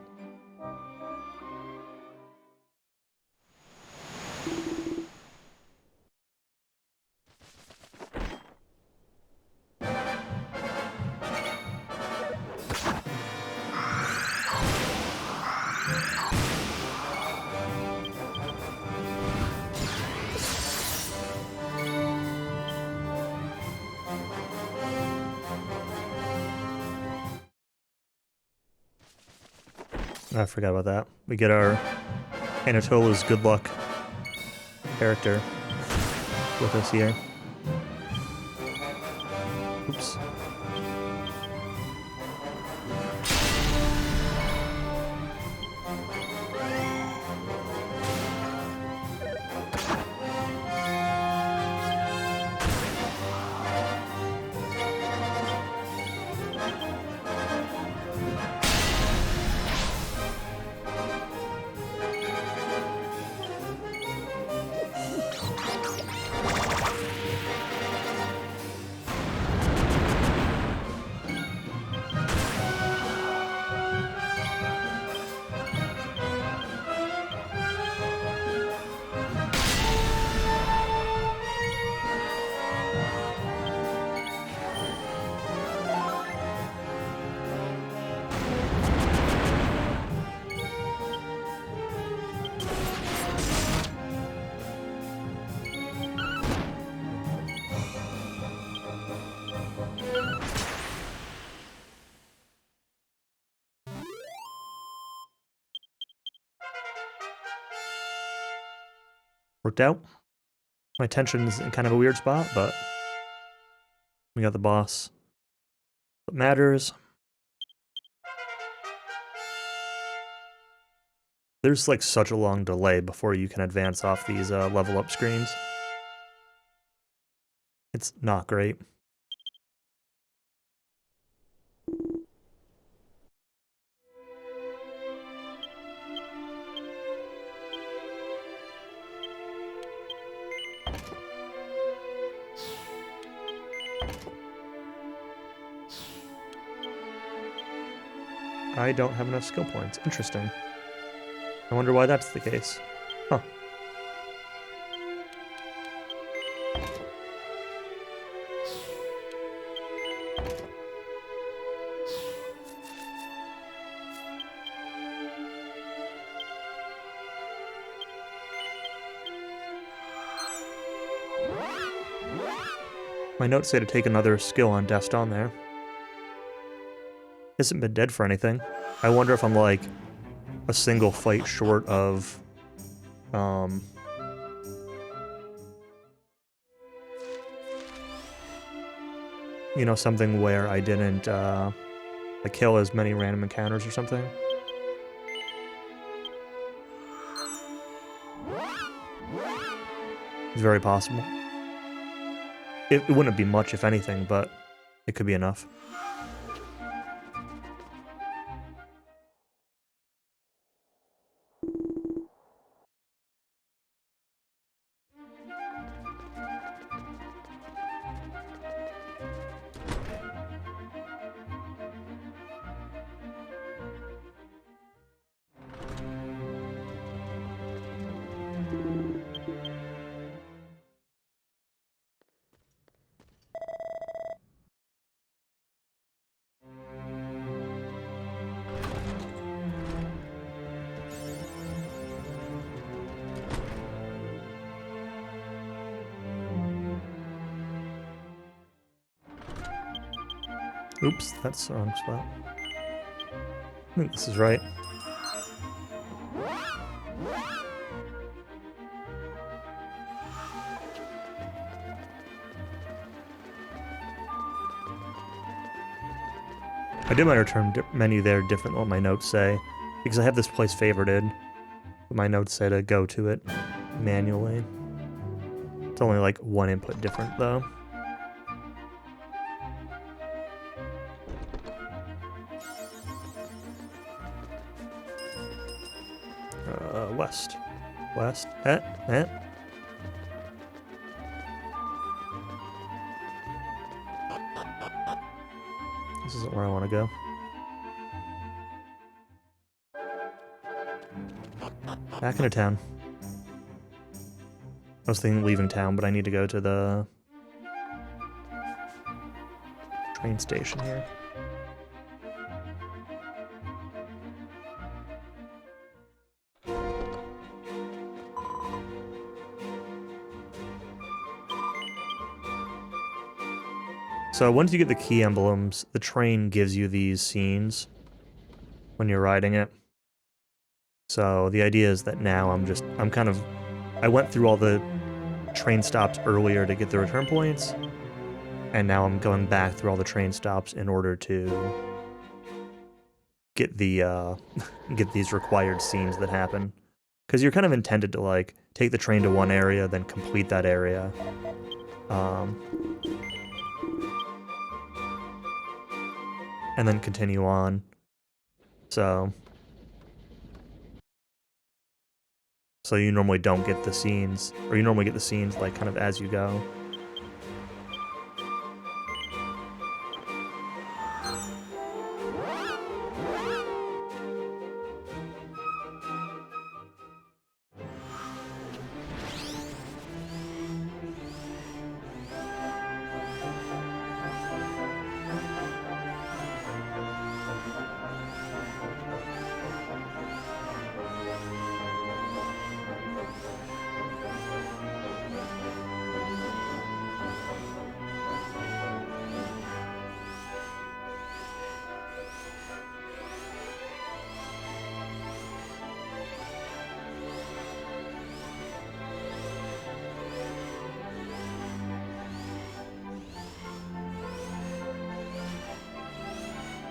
I forgot about that. We get our Anatola's good luck character with us here. Oops. Worked out. My tension's in kind of a weird spot, but we got the boss. What matters. There's like such a long delay before you can advance off these level up screens. It's not great. I don't have enough skill points. Interesting. I wonder why that's the case. Huh. My notes say to take another skill on Deston there. Hasn't been dead for anything. I wonder if I'm like a single fight short of you know, something where I didn't like kill as many random encounters or something. It's very possible. It wouldn't be much, if anything, but it could be enough. Oops, that's the wrong spot. I think this is right. I did my return menu there different than what my notes say, because I have this place favorited, but my notes say to go to it manually. It's only like one input different, though. West. West. This isn't where I want to go. Back into town. I was thinking leaving town, but I need to go to the train station here. So once you get the key emblems, the train gives you these scenes when you're riding it. So the idea is that now I went through all the train stops earlier to get the return points, and now I'm going back through all the train stops in order to get the get these required scenes that happen. Because you're kind of intended to like take the train to one area, then complete that area. And then continue on. So you normally don't get the scenes, or you normally get the scenes like kind of as you go.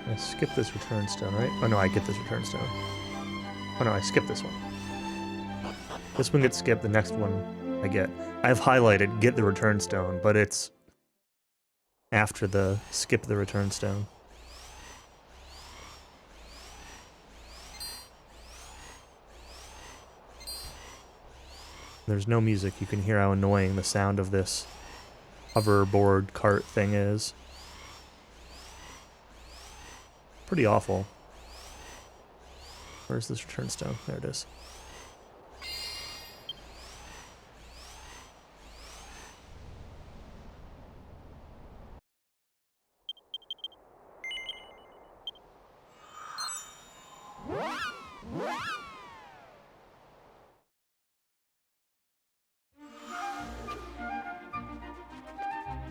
I skip this return stone, right? Oh no, I get this return stone. Oh no, I skipped this one. This one gets skipped, the next one I get. I've highlighted get the return stone, but it's after the skip the return stone. There's no music. You can hear how annoying the sound of this hoverboard cart thing is. Pretty awful. Where's this return stone? There it is.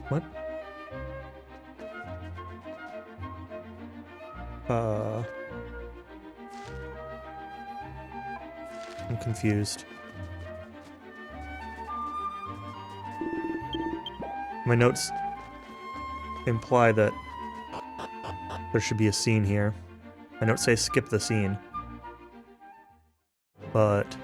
What? I'm confused. My notes imply that there should be a scene here. My notes say skip the scene. But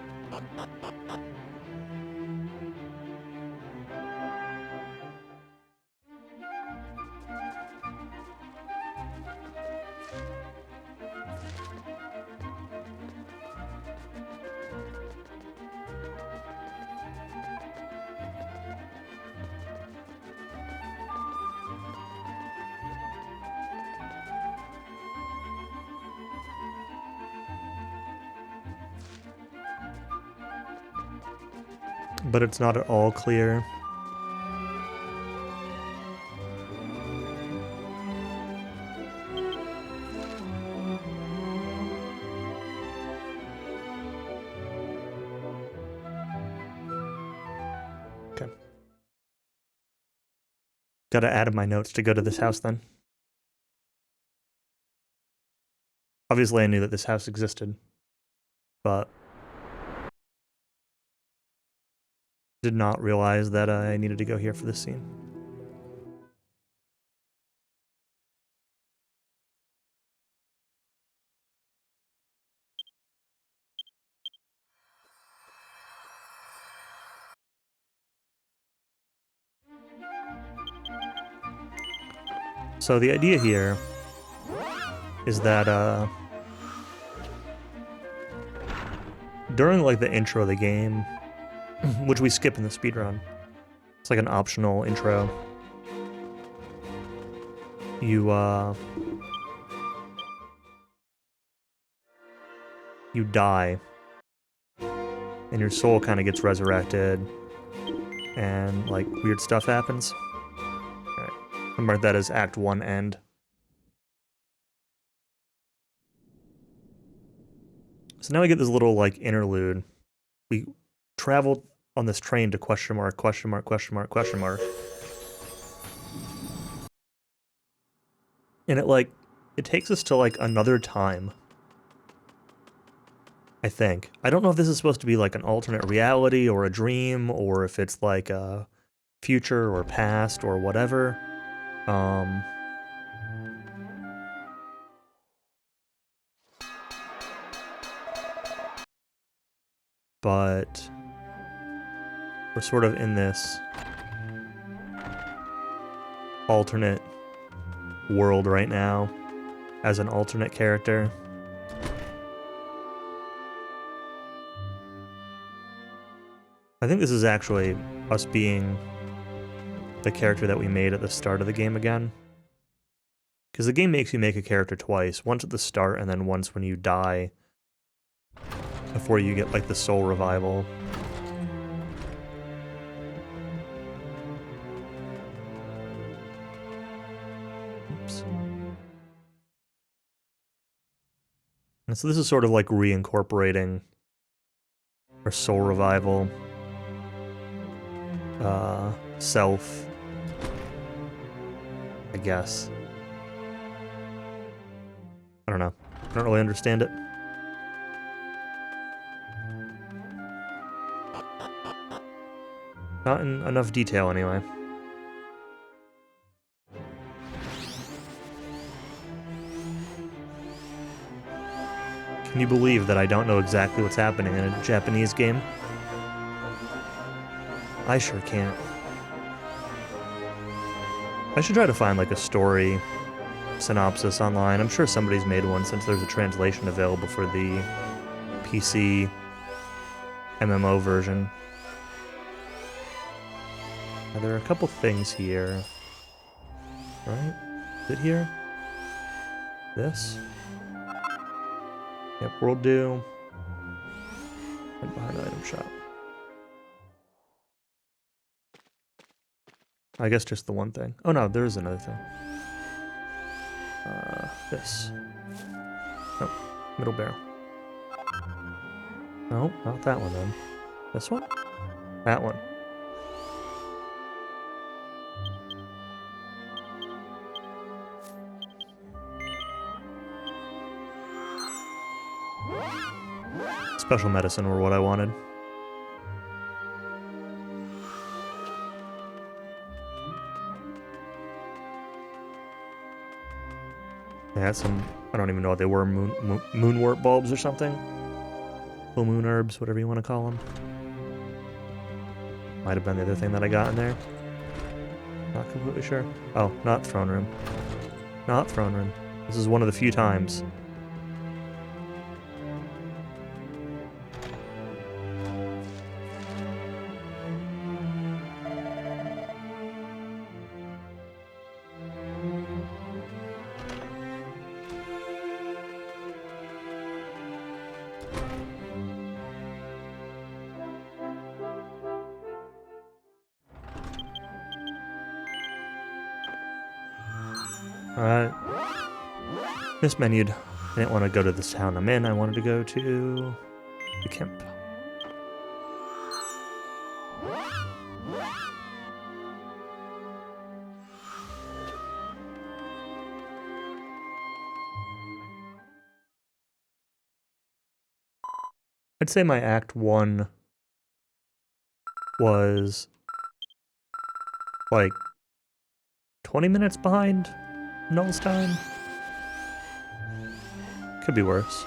it's not at all clear. Okay. Gotta add in my notes to go to this house then. Obviously I knew that this house existed, but did not realize that I needed to go here for this scene. So the idea here is that during like the intro of the game, which we skip in the speedrun, it's like an optional intro. You die, and your soul kind of gets resurrected, and like weird stuff happens. Alright, I'll mark that as Act 1 end. So now we get this little like interlude. We traveled on this train to question mark, question mark, question mark, question mark. And it takes us to like another time. I think. I don't know if this is supposed to be like an alternate reality or a dream, or if it's like a future or past or whatever. But we're sort of in this alternate world right now as an alternate character. I think this is actually us being the character that we made at the start of the game again. Because the game makes you make a character twice, once at the start and then once when you die before you get like the soul revival. Oops. And so this is sort of like reincorporating our soul revival self, I guess. I don't know. I don't really understand it. Not in enough detail, anyway. Can you believe that I don't know exactly what's happening in a Japanese game? I sure can't. I should try to find like a story synopsis online. I'm sure somebody's made one since there's a translation available for the PC MMO version. Now, there are a couple things here. Right? Is it here? This? Yep, world do. And behind the item shop. I guess just the one thing. Oh no, there is another thing. This. Nope, middle barrel. No, not that one then. This one? That one. Special medicine were what I wanted. They had some, I don't even know what they were, moonwort bulbs or something? Full moon herbs, whatever you want to call them. Might have been the other thing that I got in there. Not completely sure. Oh, not throne room. Not throne room. This is one of the few times. Alright. Mismenued. I didn't want to go to this town I'm in. I wanted to go to the camp. I'd say my Act 1 was like 20 minutes behind Null's time. Could be worse.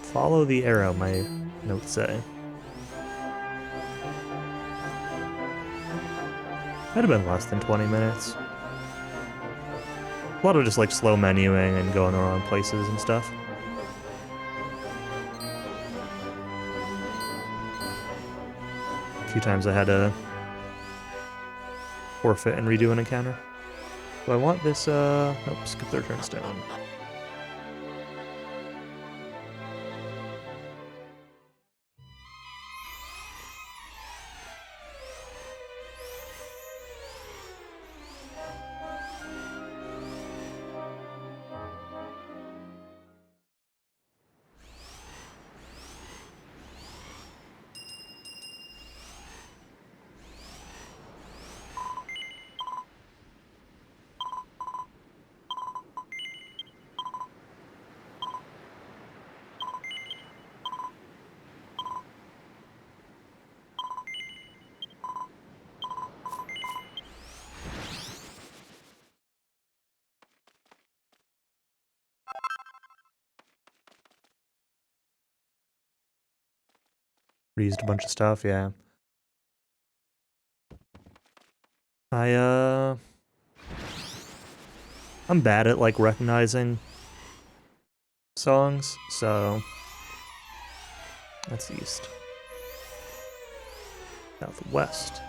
Follow the arrow, my notes say. Might have been less than 20 minutes. A lot of just like slow menuing and going around places and stuff. A few times I had to forfeit and redo an encounter. Do I want this, nope, skip their turnstone. Reused a bunch of stuff, yeah. I'm bad at, like, recognizing songs, so that's east. Southwest.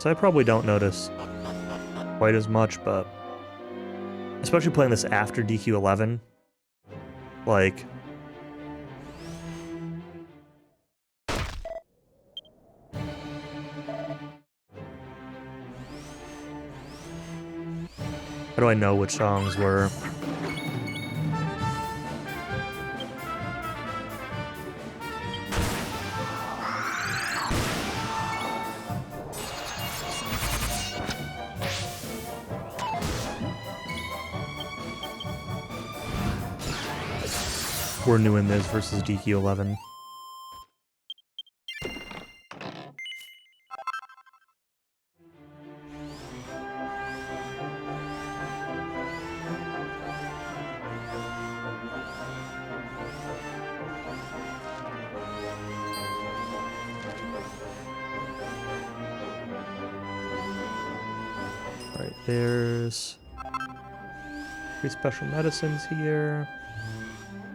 So I probably don't notice quite as much, but especially playing this after DQ11, like, how do I know which songs were? We're new in this versus DQ11. Alright, there's 3 special medicines here.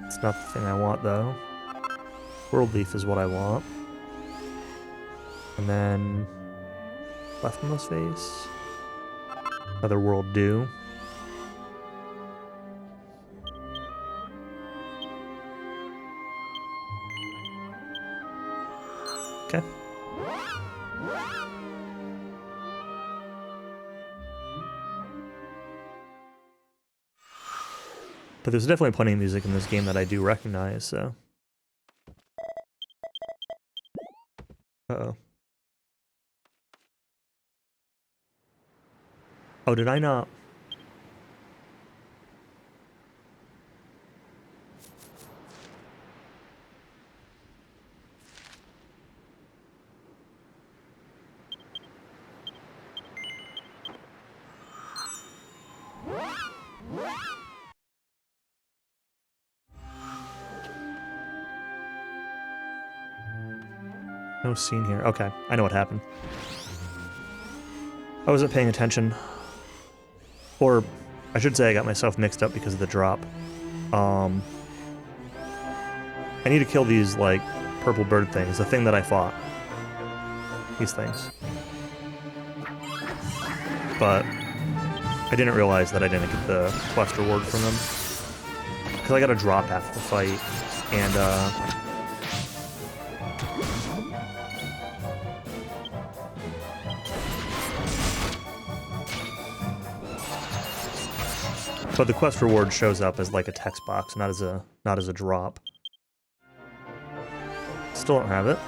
It's not the thing I want, though. World Leaf is what I want. And then leftmost face. Another World Dew. Okay. But there's definitely plenty of music in this game that I do recognize, so... Uh-oh. Oh, did I not? No scene here. Okay, I know what happened. I wasn't paying attention. Or, I should say I got myself mixed up because of the drop. I need to kill these, like, purple bird things. The thing that I fought. These things. But I didn't realize that I didn't get the quest reward from them. Because I got a drop after the fight. And, but the quest reward shows up as like a text box, not as a drop. Still don't have it.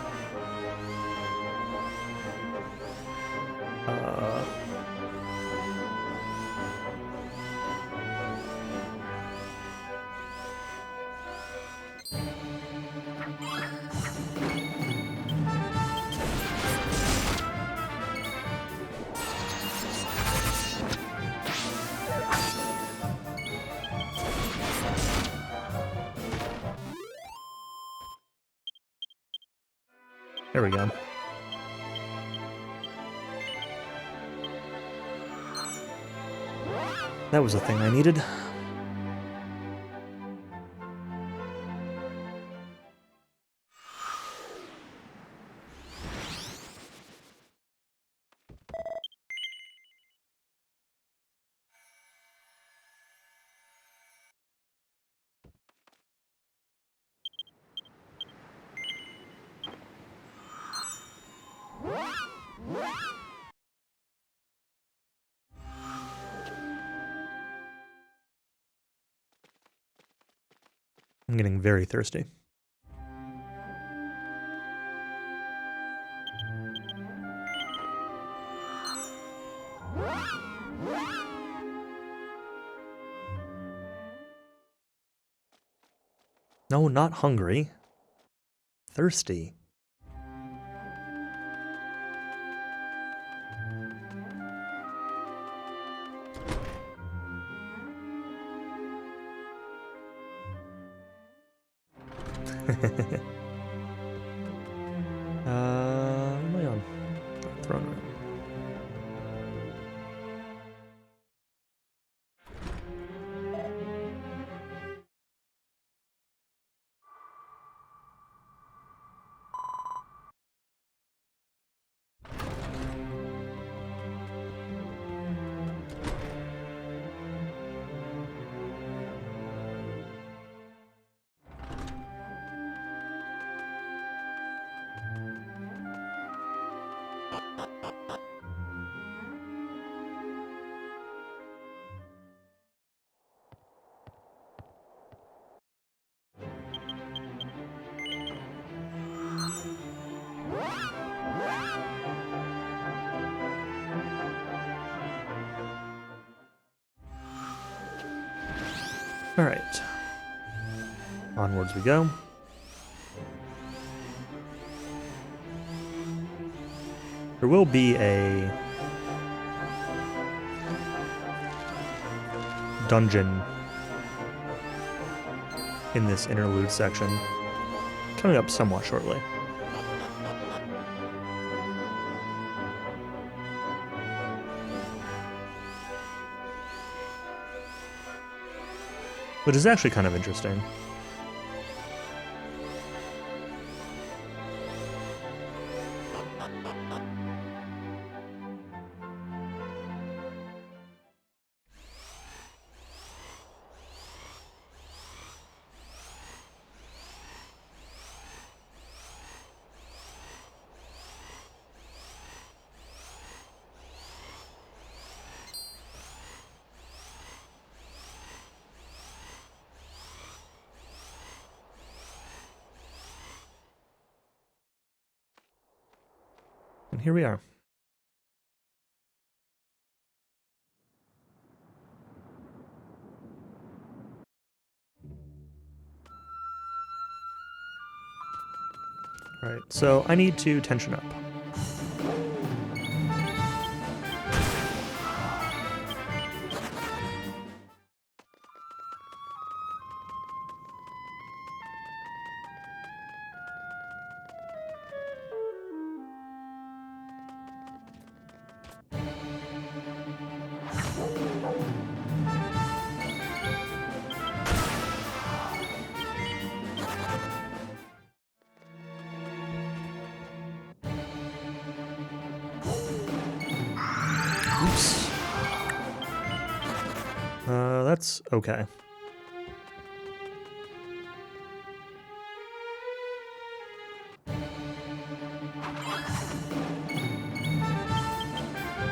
There we go. That was the thing I needed. I'm getting very thirsty. No, not hungry. Thirsty. What am I on? Throne room. All right. Onwards we go. There will be a dungeon in this interlude section coming up somewhat shortly. which is actually kind of interesting. And here we are. All right, so I need to tension up. Oops. That's okay.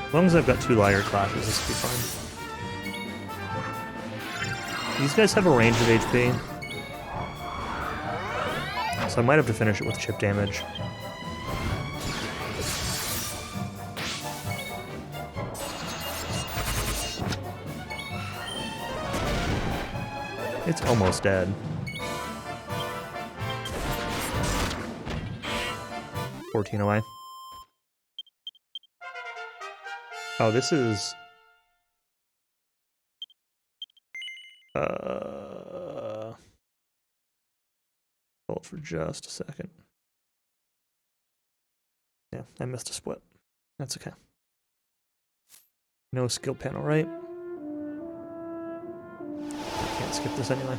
As long as I've got 2 liar clashes, this will be fine. These guys have a range of HP, so I might have to finish it with chip damage. It's almost dead. 14 away. Oh, this is... Hold for just a second. Yeah, I missed a split. That's okay. No skill panel, right? Can't skip this anyway.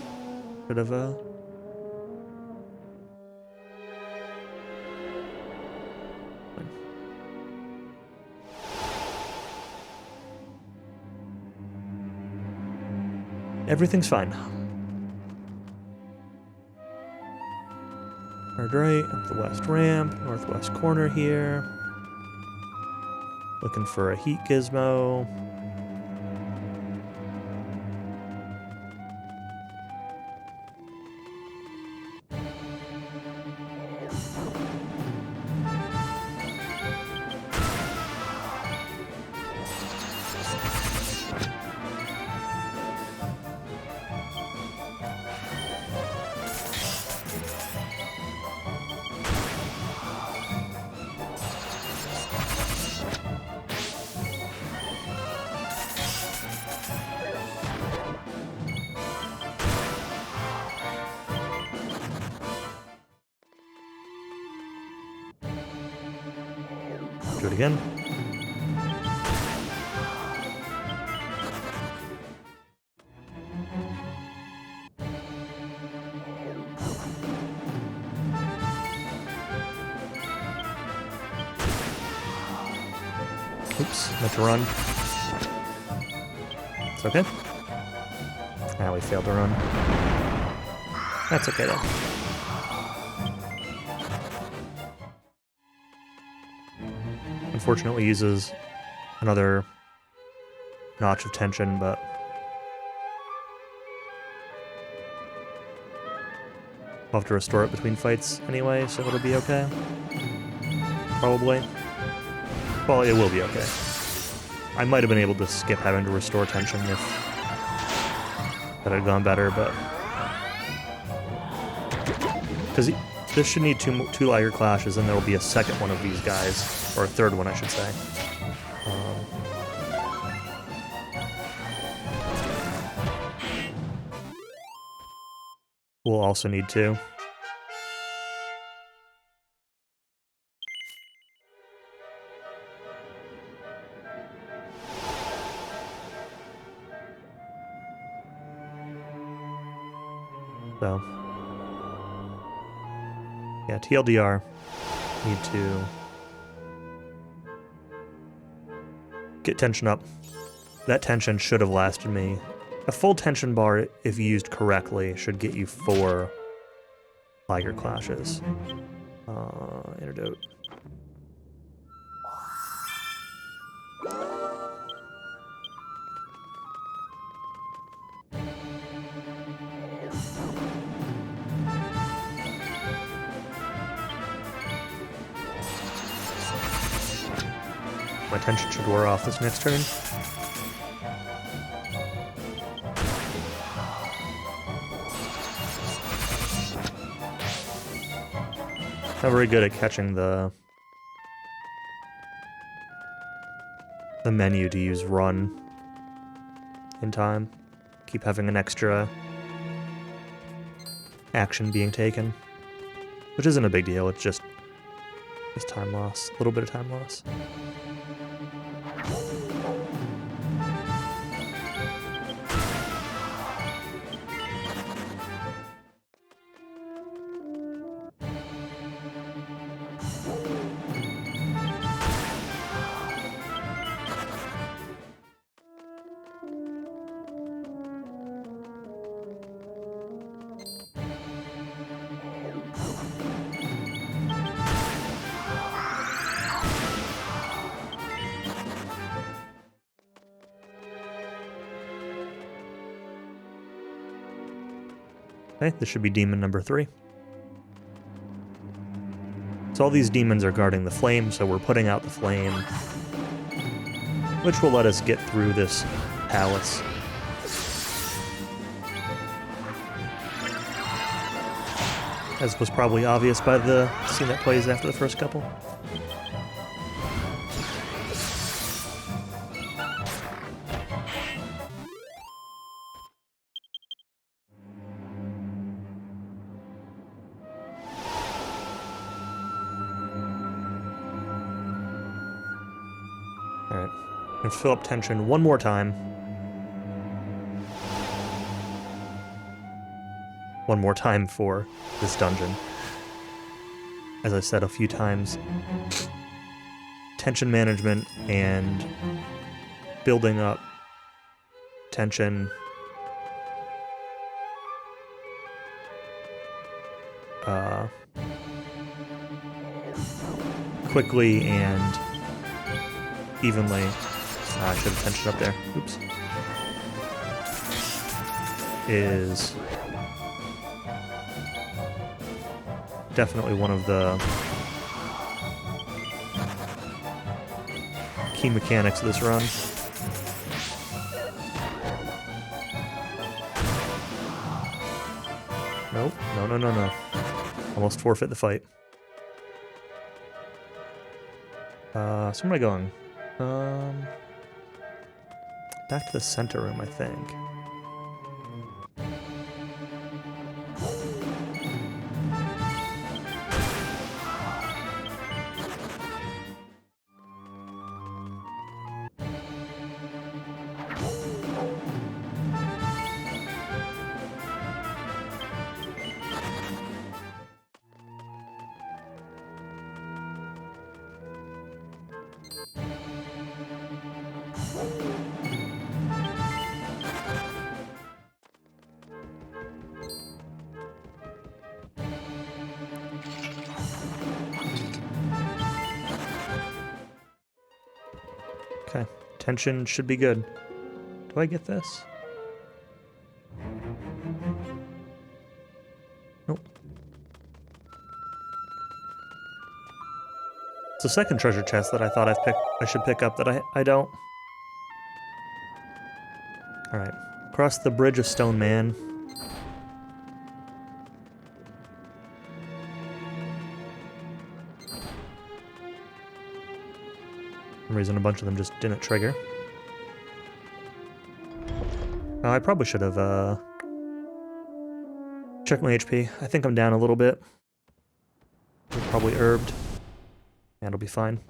Should have, Everything's fine. Hard right, up the west ramp, northwest corner here. Looking for a heat gizmo. Do it again. Oops, meant to run. It's okay. Now we failed to run. That's okay though. Unfortunately uses another notch of tension, but I'll have to restore it between fights anyway, so it'll be okay. Probably. Well, it will be okay. I might have been able to skip having to restore tension if that had gone better, but... Because this should need two lighter clashes, and there will be a second one of these guys. Or a third one, I should say. We'll also need 2. So, yeah, TLDR, need to get tension up. That tension should have lasted me. A full tension bar, if used correctly, should get you 4 Liger clashes. Antidote. My tension should wear off this next turn. Not very good at catching the menu to use run in time. Keep having an extra action being taken, which isn't a big deal. It's just time loss, a little bit of time loss. Okay, this should be demon number 3. So all these demons are guarding the flame, so we're putting out the flame, which will let us get through this palace. As was probably obvious by the scene that plays after the first couple. Alright, and fill up tension one more time. One more time for this dungeon. As I said a few times, tension management and building up tension quickly and evenly. I should have tensioned up there. Oops. Is definitely one of the key mechanics of this run. Nope. No. Almost forfeit the fight. So where am I going? Back to the center room, I think. Okay, tension should be good. Do I get this? Nope. It's the second treasure chest that I thought I should pick up that I don't. Alright, across the bridge of Stone Man. For some reason a bunch of them just didn't trigger. Oh, I probably should have checked my HP. I think I'm down a little bit. I'm probably herbed. Yeah, it'll be fine.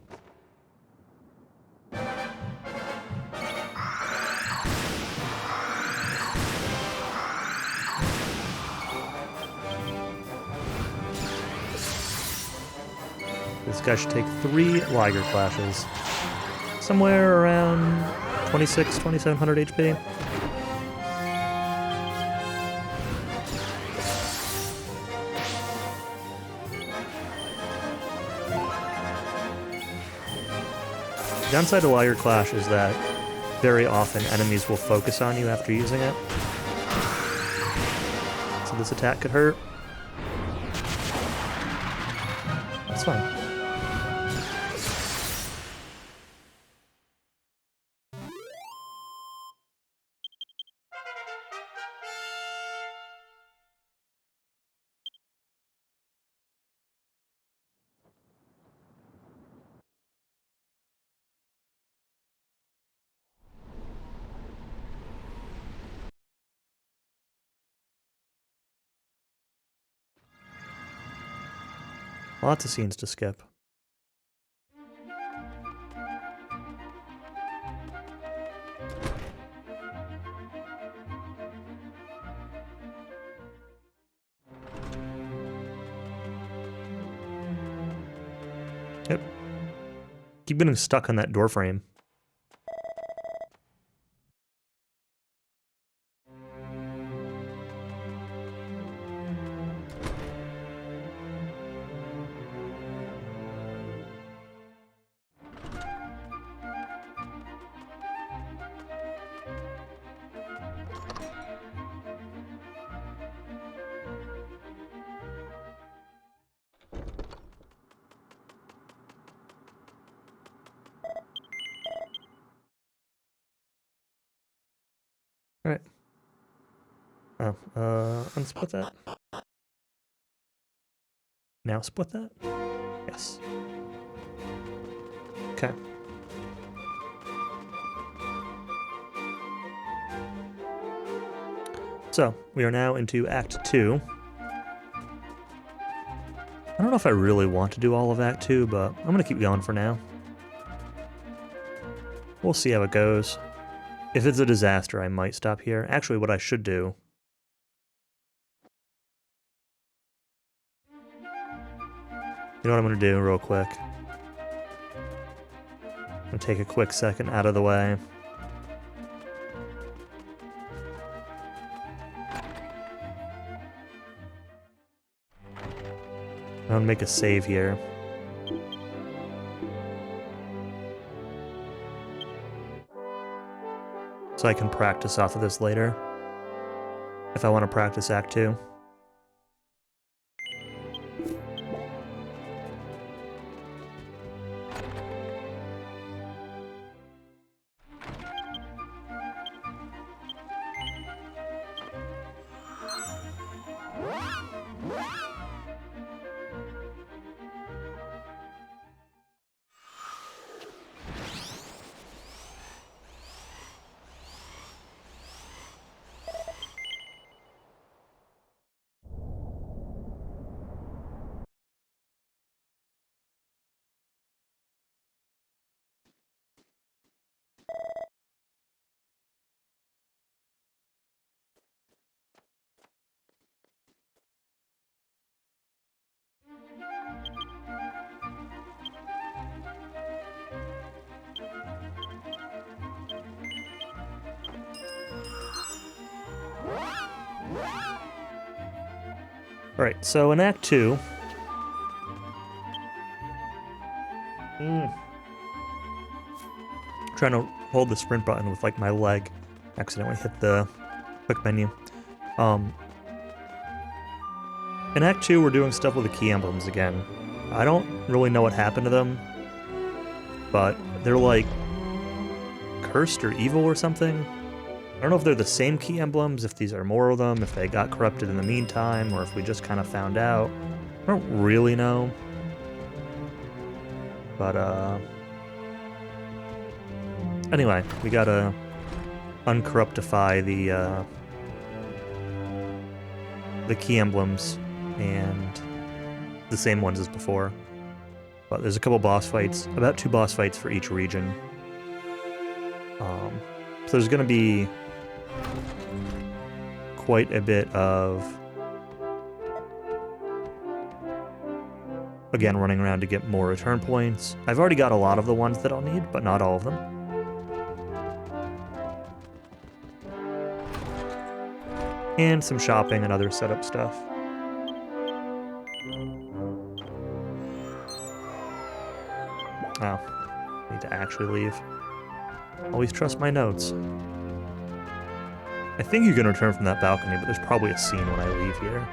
guy should take 3 Liger clashes. Somewhere around 2700 HP. The downside to Liger Clash is that very often enemies will focus on you after using it. So this attack could hurt. That's fine. Lots of scenes to skip. Yep. Keep getting stuck on that door frame. Alright. Oh, unsplit that. Now split that? Yes. Okay. So, we are now into Act 2. I don't know if I really want to do all of Act 2, but I'm going to keep going for now. We'll see how it goes. If it's a disaster, I might stop here. Actually, what I should do... You know what I'm going to do real quick? I'm going to take a quick second out of the way. I'm going to make a save here. So I can practice off of this later. If I want to practice Act 2. Alright, so in Act 2... Trying to hold the sprint button with, like, my leg. Accidentally hit the quick menu. In Act 2, we're doing stuff with the key emblems again. I don't really know what happened to them, but they're, like, cursed or evil or something. I don't know if they're the same key emblems, if these are more of them, if they got corrupted in the meantime, or if we just kind of found out. I don't really know. But, anyway, we gotta uncorruptify the key emblems, and the same ones as before. But there's a couple boss fights, about 2 boss fights for each region. So there's gonna be quite a bit of Again, running around to get more return points. I've already got a lot of the ones that I'll need, but not all of them. And some shopping and other setup stuff. Oh, I need to actually leave. Always trust my notes. I think you can return from that balcony, but there's probably a scene when I leave here.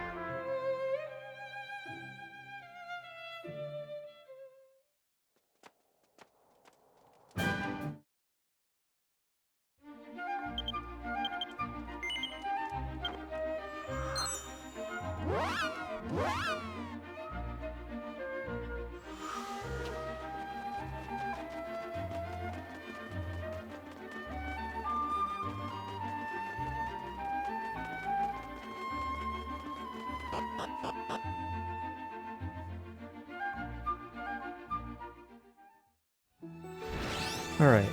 Alright,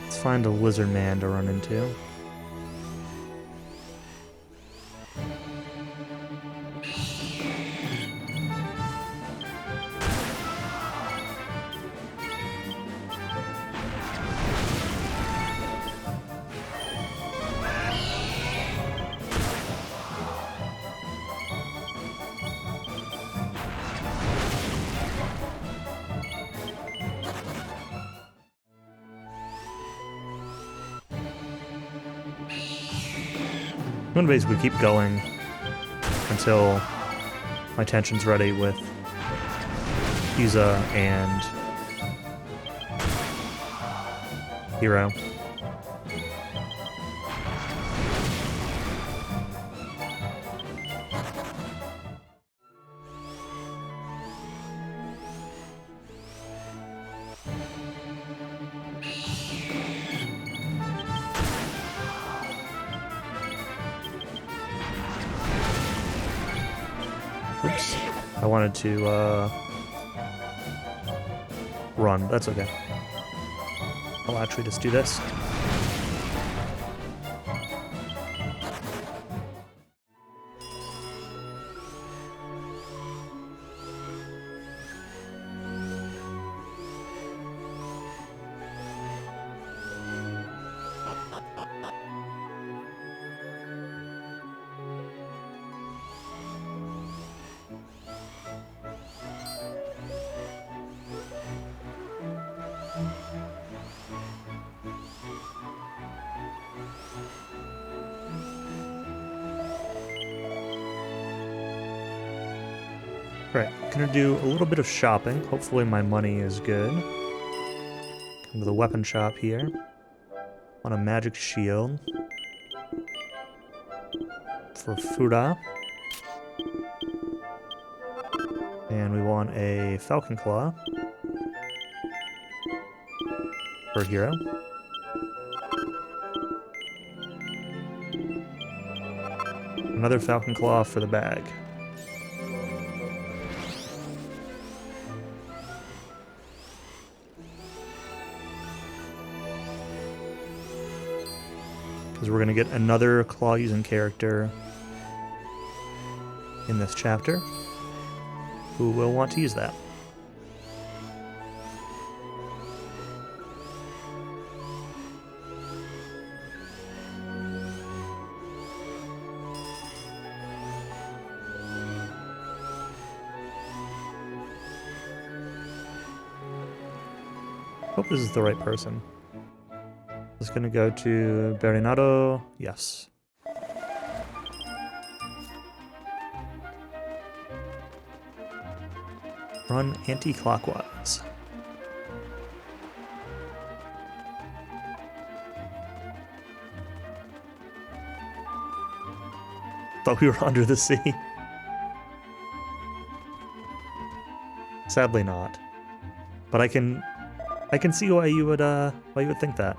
let's find a lizard man to run into. I'm gonna basically keep going until my tension's ready with Isa and Hero. Oops. I wanted to, run. That's okay. I'll actually just do this. Right, gonna do a little bit of shopping. Hopefully my money is good. Come to the weapon shop here. Want a magic shield. For Fuda. And we want a Falcon Claw. For Hero. Another Falcon Claw for the bag. Because we're going to get another claw-using character in this chapter who will want to use that. Hope this is the right person. Just gonna go to Berinado. Yes. Run anti-clockwise. Thought we were under the sea. Sadly not. But I can see why you would think that.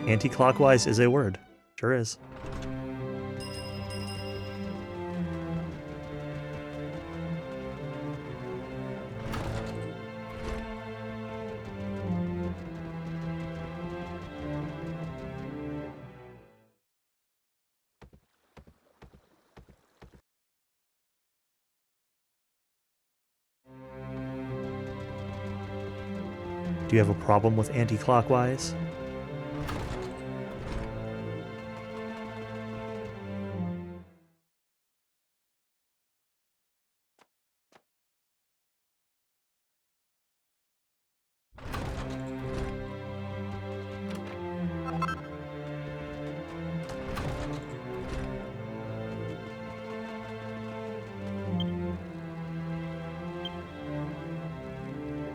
Anti-clockwise is a word. Sure is. Do you have a problem with anti-clockwise?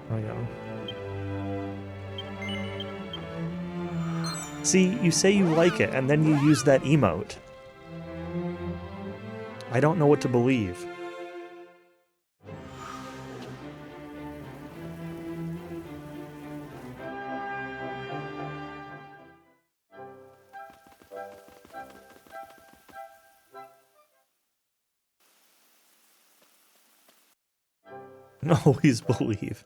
Oh, yeah. See, you say you like it, and then you use that emote. I don't know what to believe. Always believe.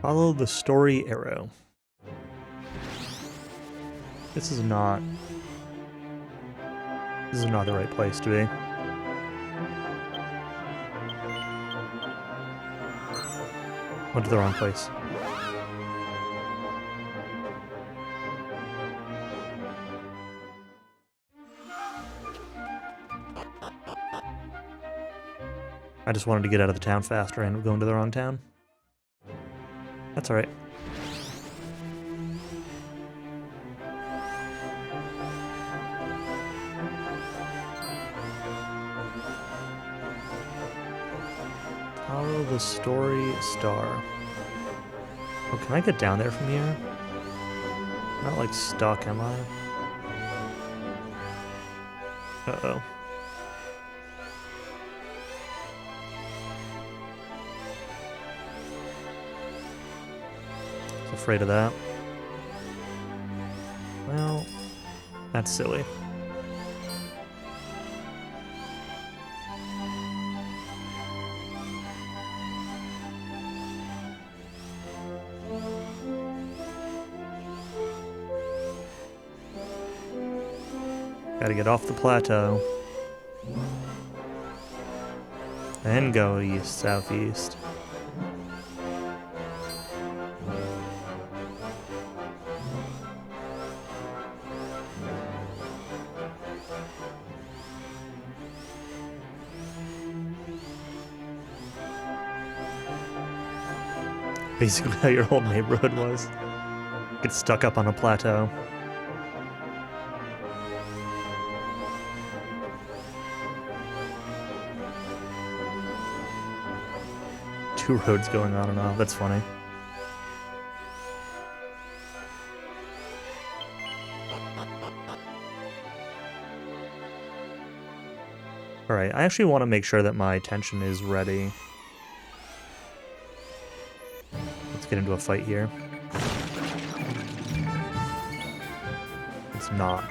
Follow the story arrow. This is not the right place to be. Went to the wrong place. I just wanted to get out of the town faster and going to the wrong town. That's alright. Follow the story star. Oh, can I get down there from here? I'm not like stuck, am I? Uh-oh. Afraid of that. Well, that's silly. Gotta get off the plateau. And go east, southeast. Basically how your whole neighborhood was. Get stuck up on a plateau. Two roads going on and off, that's funny. Alright, I actually want to make sure that my tension is ready. Let's get into a fight here. It's not.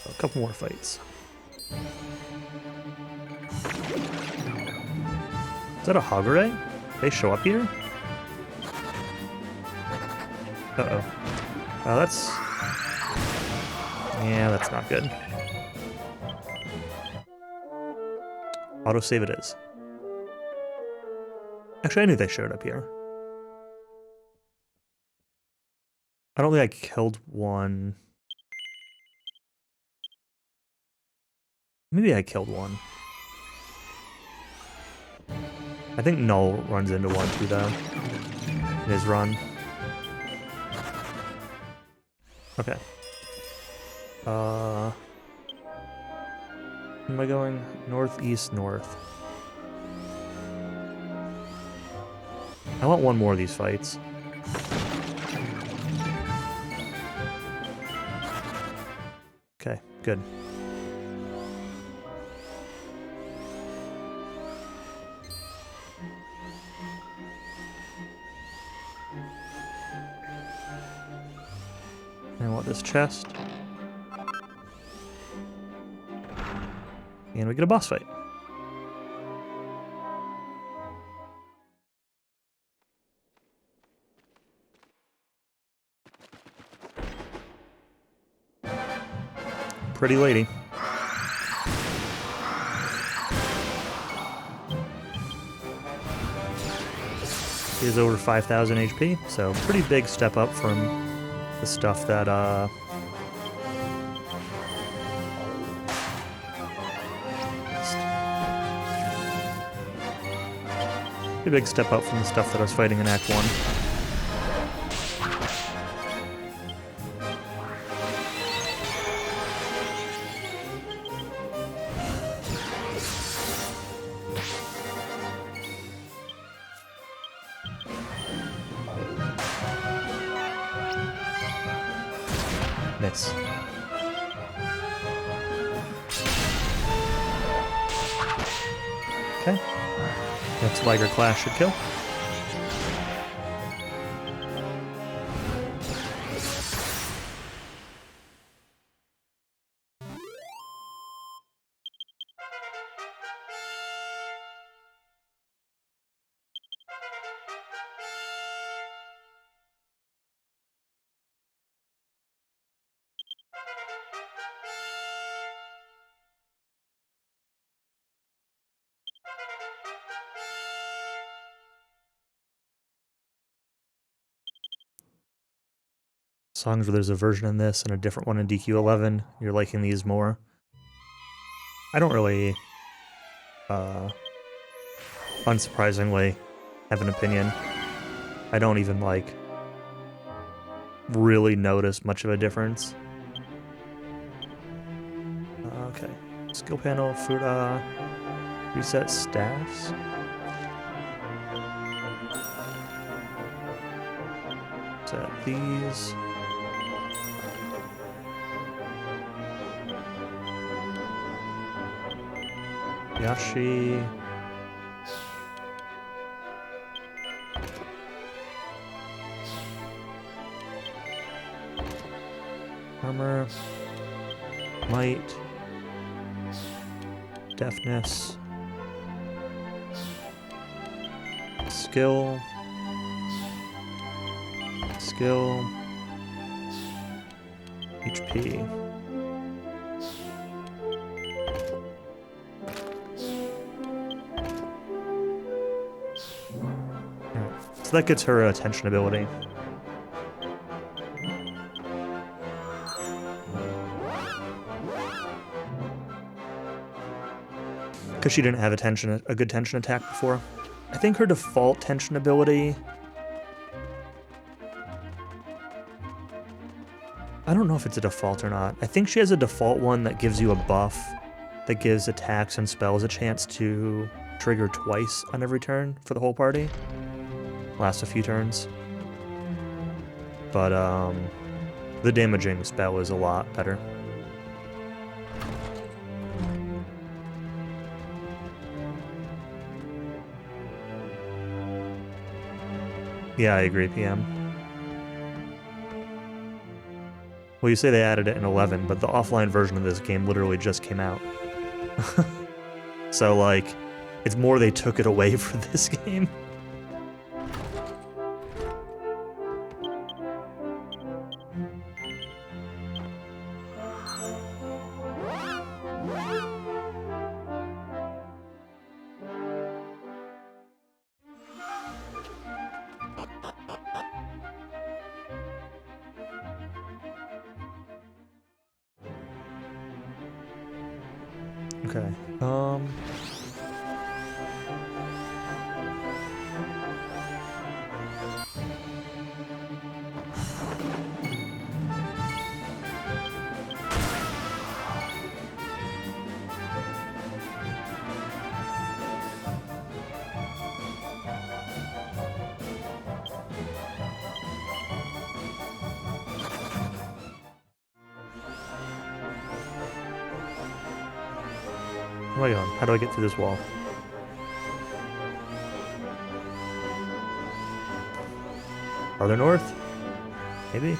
A couple more fights. Is that a Hogure? They show up here? Uh-oh. Oh, that's... Yeah, that's not good. Autosave it is. Actually, I knew they showed up here. I don't think I killed one. Maybe I killed one. I think Null runs into one too, though. In his run. Okay. Am I going northeast, north? I want one more of these fights. Okay, good. I want this chest. And we get a boss fight. Pretty lady. She is over 5,000 HP, so pretty big step up from the stuff that, pretty big step up from the stuff that I was fighting in Act 1. Miss. Okay. Next Liger Clash should kill. Songs where there's a version in this and a different one in DQ11. You're liking these more. I don't really, unsurprisingly, have an opinion. I don't even, like, really notice much of a difference. Okay. Skill panel, food, reset staffs. Set these. Yashi. Armor. Might. Deafness. Skill. Skill. HP. So that gets her attention ability. Because she didn't have a good tension attack before. I think her default tension ability... I don't know if it's a default or not. I think she has a default one that gives you a buff that gives attacks and spells a chance to trigger twice on every turn for the whole party. Lasts a few turns. But, the damaging spell is a lot better. Yeah, I agree, PM. Well, you say they added it in 11, but the offline version of this game literally just came out. So, like, it's more they took it away for this game. Okay. Where am I going? How do I get through this wall? Farther north? Maybe?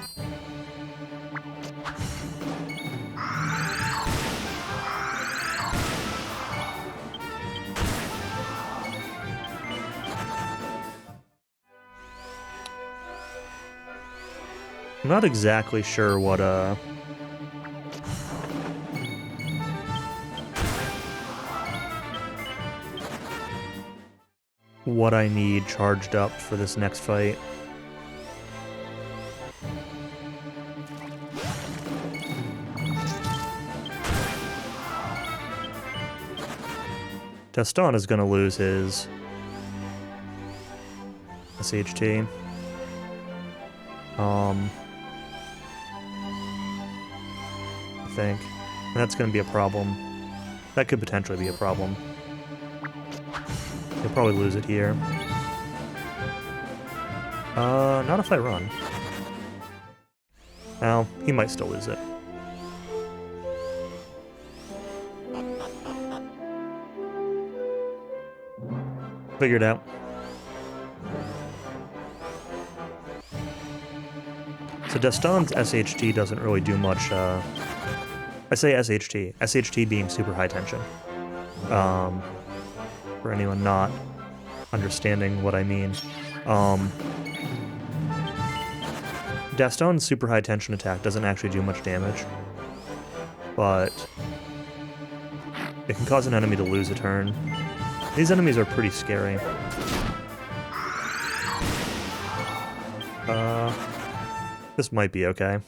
I'm not exactly sure what I need charged up for this next fight. Deston is going to lose his SHT. I think. And that's going to be a problem. That could potentially be a problem. He'll probably lose it here. Not if I run. Well, he might still lose it. Figured out. So Deston's SHT doesn't really do much, I say SHT. SHT being super high tension. For anyone not understanding what I mean. Deston's super high tension attack doesn't actually do much damage. But it can cause an enemy to lose a turn. These enemies are pretty scary. This might be okay.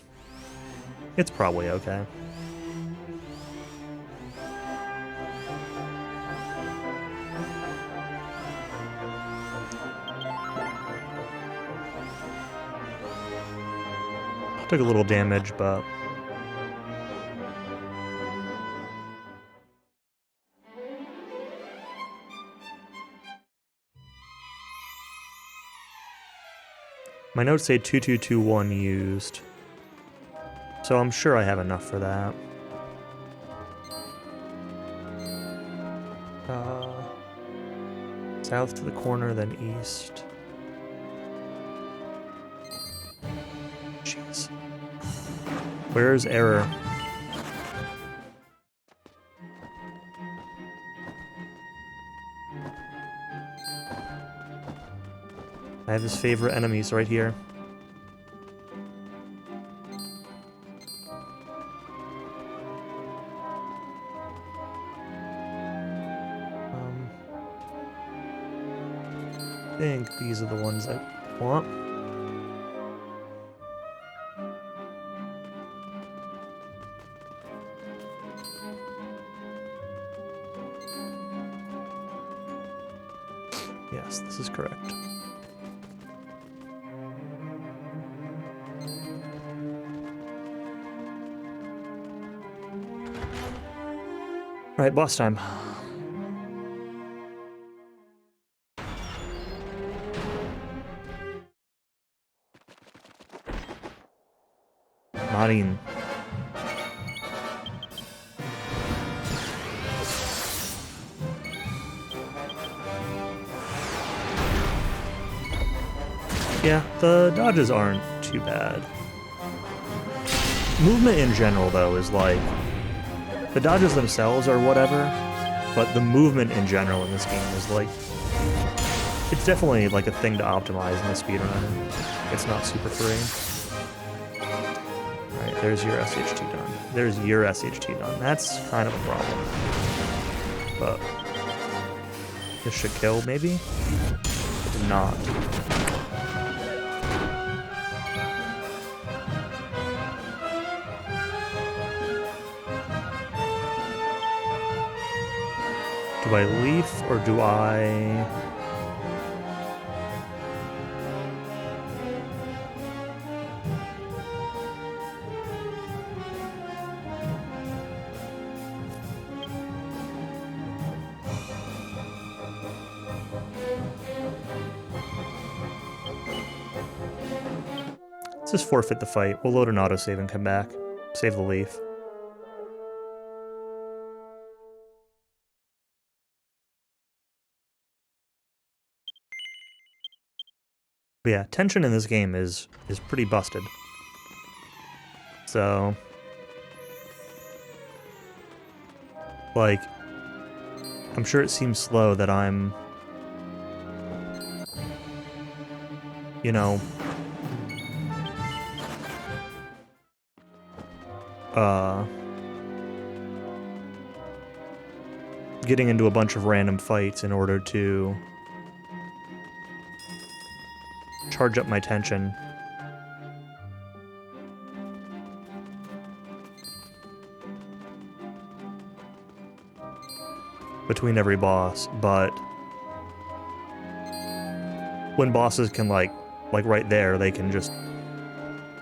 It's probably okay. Took a little damage, but... My notes say 2221 used. So I'm sure I have enough for that. South to the corner, then east. Jeez. Where's error? I have his favorite enemies right here. I think these are the ones I want. Yes, this is correct. Alright, boss time. Marin. Yeah, the dodges aren't too bad. Movement in general, though, is like... The dodges themselves are whatever, but the movement in general in this game is like... It's definitely like a thing to optimize in the speedrun. It's not super free. Alright, there's your SHT done. There's your SHT done. That's kind of a problem. But... This should kill, maybe? Did not. Do I leaf or do I... Let's just forfeit the fight. We'll load an autosave and come back. Save the leaf. But yeah, tension in this game is pretty busted. So... like... I'm sure it seems slow that I'm... you know... getting into a bunch of random fights in order to charge up my tension. Between every boss, but when bosses can like right there, they can just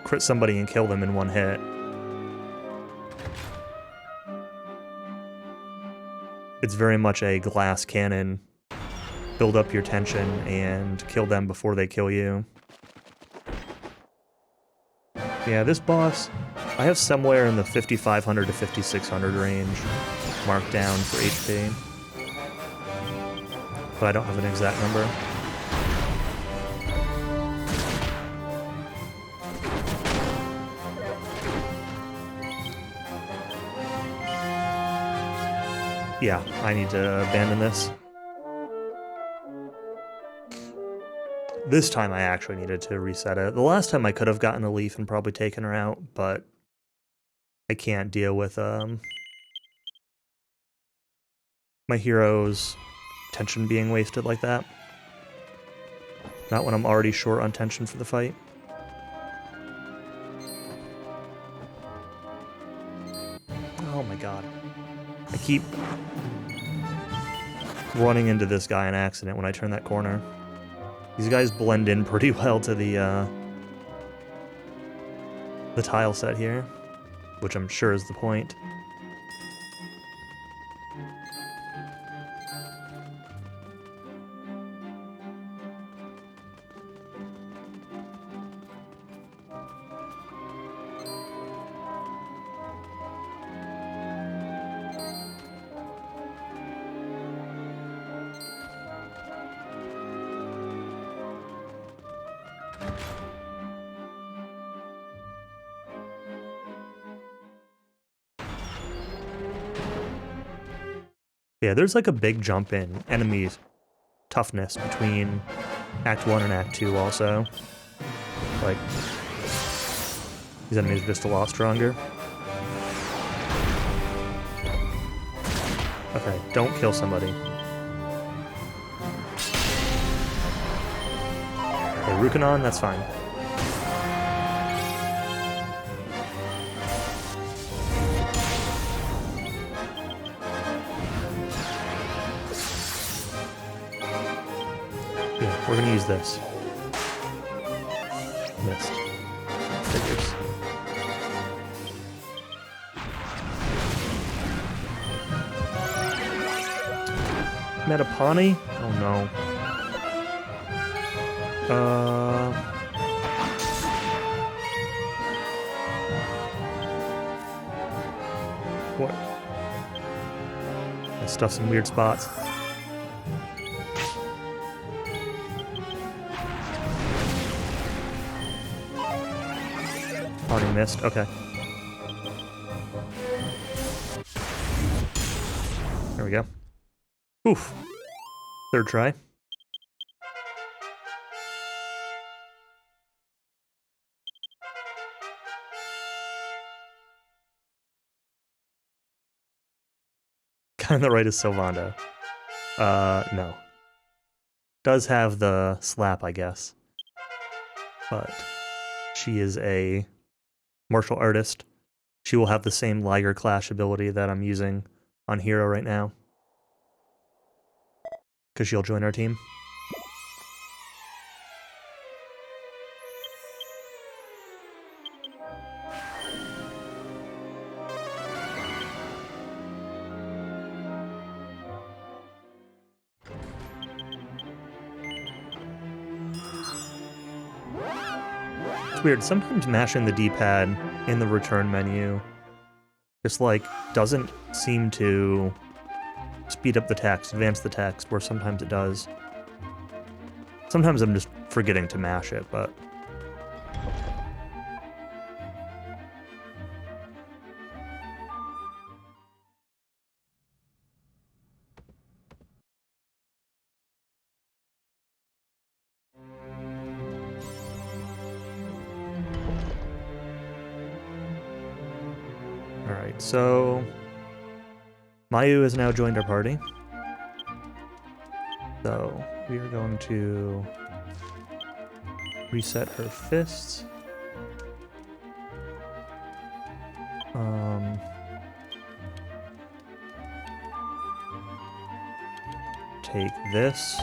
crit somebody and kill them in one hit. It's very much a glass cannon. Build up your tension and kill them before they kill you. Yeah, this boss, I have somewhere in the 5,500 to 5,600 range marked down for HP. But I don't have an exact number. Yeah, I need to abandon this. This time I actually needed to reset it. The last time I could have gotten a leaf and probably taken her out, but I can't deal with my hero's tension being wasted like that. Not when I'm already short on tension for the fight. Oh my god. I keep running into this guy in accident when I turn that corner. These guys blend in pretty well to the tile set here, which I'm sure is the point. Yeah, there's like a big jump in enemies' toughness between Act 1 and Act 2 also. Like, these enemies are just a lot stronger. Okay, don't kill somebody. Okay, Rukanon, that's fine. We're gonna use this. Missed. Figures. Metapani? Oh no. What? I stuffed some weird spots. Already missed. Okay. There we go. Oof. Third try. Guy on the right is Sylvanda. No. Does have the slap, I guess. But she is a martial artist. She will have the same Liger Clash ability that I'm using on Hero right now. because she'll join our team. It's weird, sometimes mashing the D-pad in the return menu just, like, doesn't seem to speed up the text, advance the text, where sometimes it does. Sometimes I'm just forgetting to mash it, but... Alright, so... Mayu has now joined our party. So, we are going to reset her fists. Take this.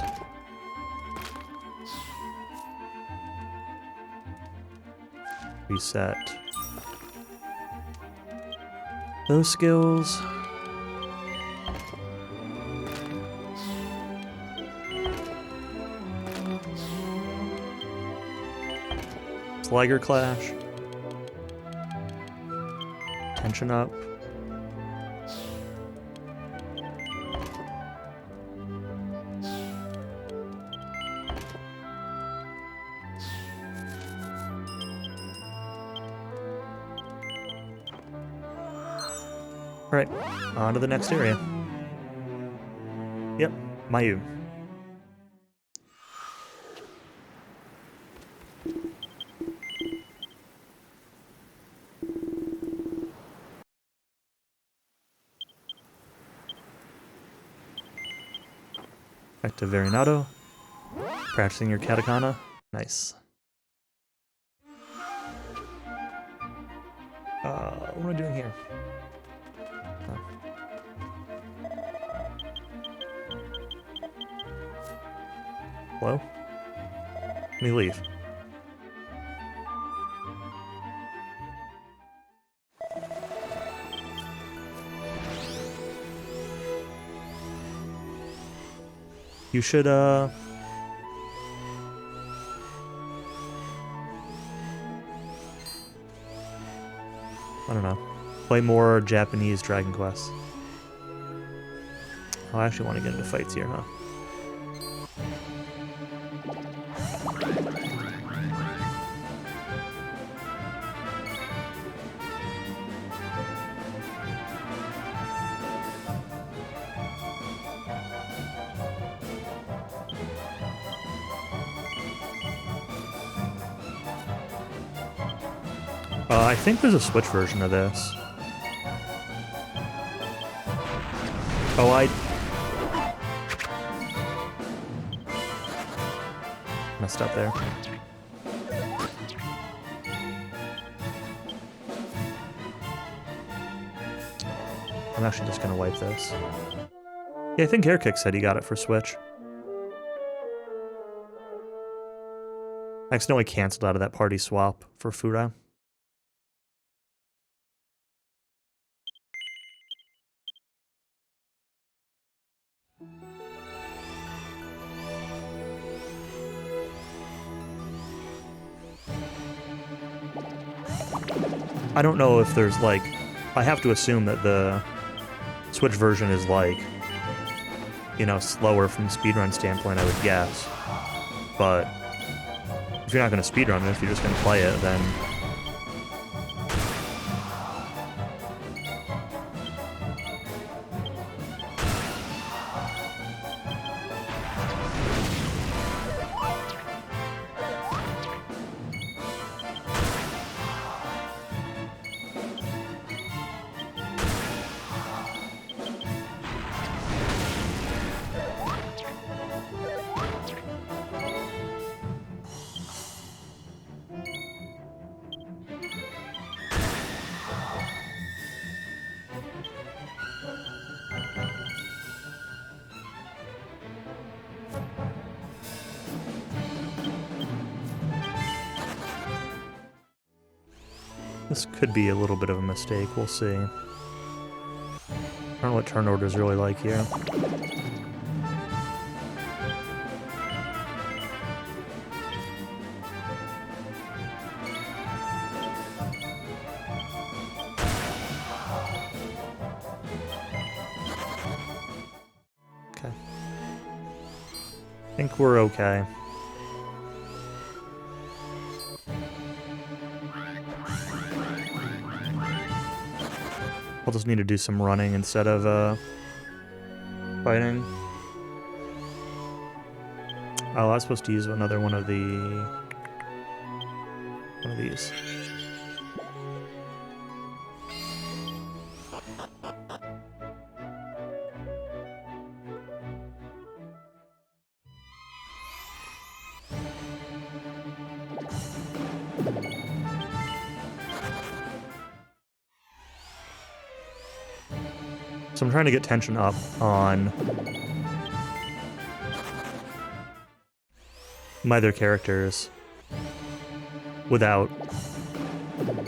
Reset those skills. Sliger Clash. Tension up. Alright, on to the next area. Yep, Mayu. Back to Verinato. Practicing your katakana. Nice. What am I doing here? Hello? Let me leave. You should, I don't know. Play more Japanese Dragon Quest. Oh, I actually want to get into fights here, huh? I think there's a Switch version of this. Oh, I messed up there. I'm actually just gonna wipe this. Yeah, I think Airkick said he got it for Switch. I accidentally canceled out of that party swap for Fura. I don't know if there's, like... I have to assume that the Switch version is, like, you know, slower from a speedrun standpoint, I would guess. But if you're not going to speedrun it, if you're just going to play it, then... This could be a little bit of a mistake, we'll see. I don't know what turn order is really like here. Okay. I think we're okay. I'll just need to do some running instead of fighting. Oh, I was supposed to use another one of these. So I'm trying to get tension up on my other characters without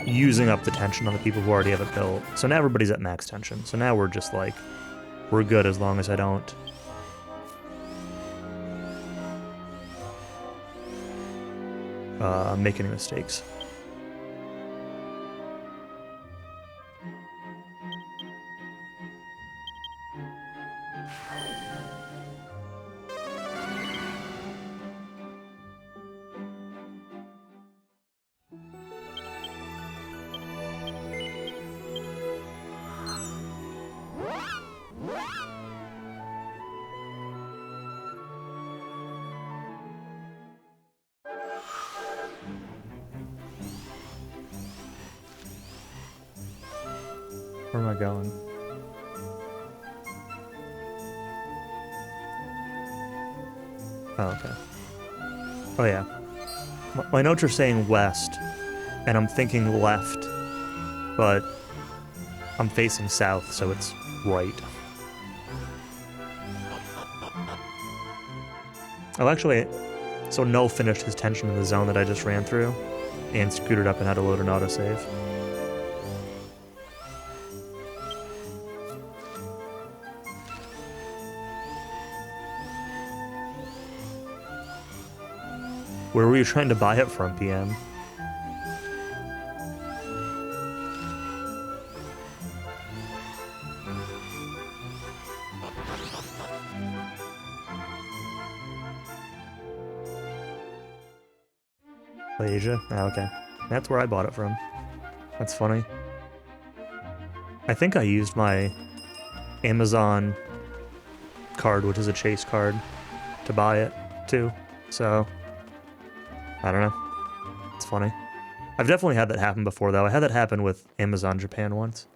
using up the tension on the people who already have it built. So now everybody's at max tension. So now we're just like, we're good as long as I don't make any mistakes. Where am I going? Oh, okay. Oh, yeah. My notes are saying west, and I'm thinking left, but I'm facing south, so it's right. Oh, actually, so Null finished his tension in the zone that I just ran through, and scooted up and had to load an autosave. Where were you trying to buy it from, PM? Asia? Oh, okay. That's where I bought it from. That's funny. I think I used my Amazon card, which is a Chase card, to buy it, too. So, I don't know. It's funny. I've definitely had that happen before, though. I had that happen with Amazon Japan once.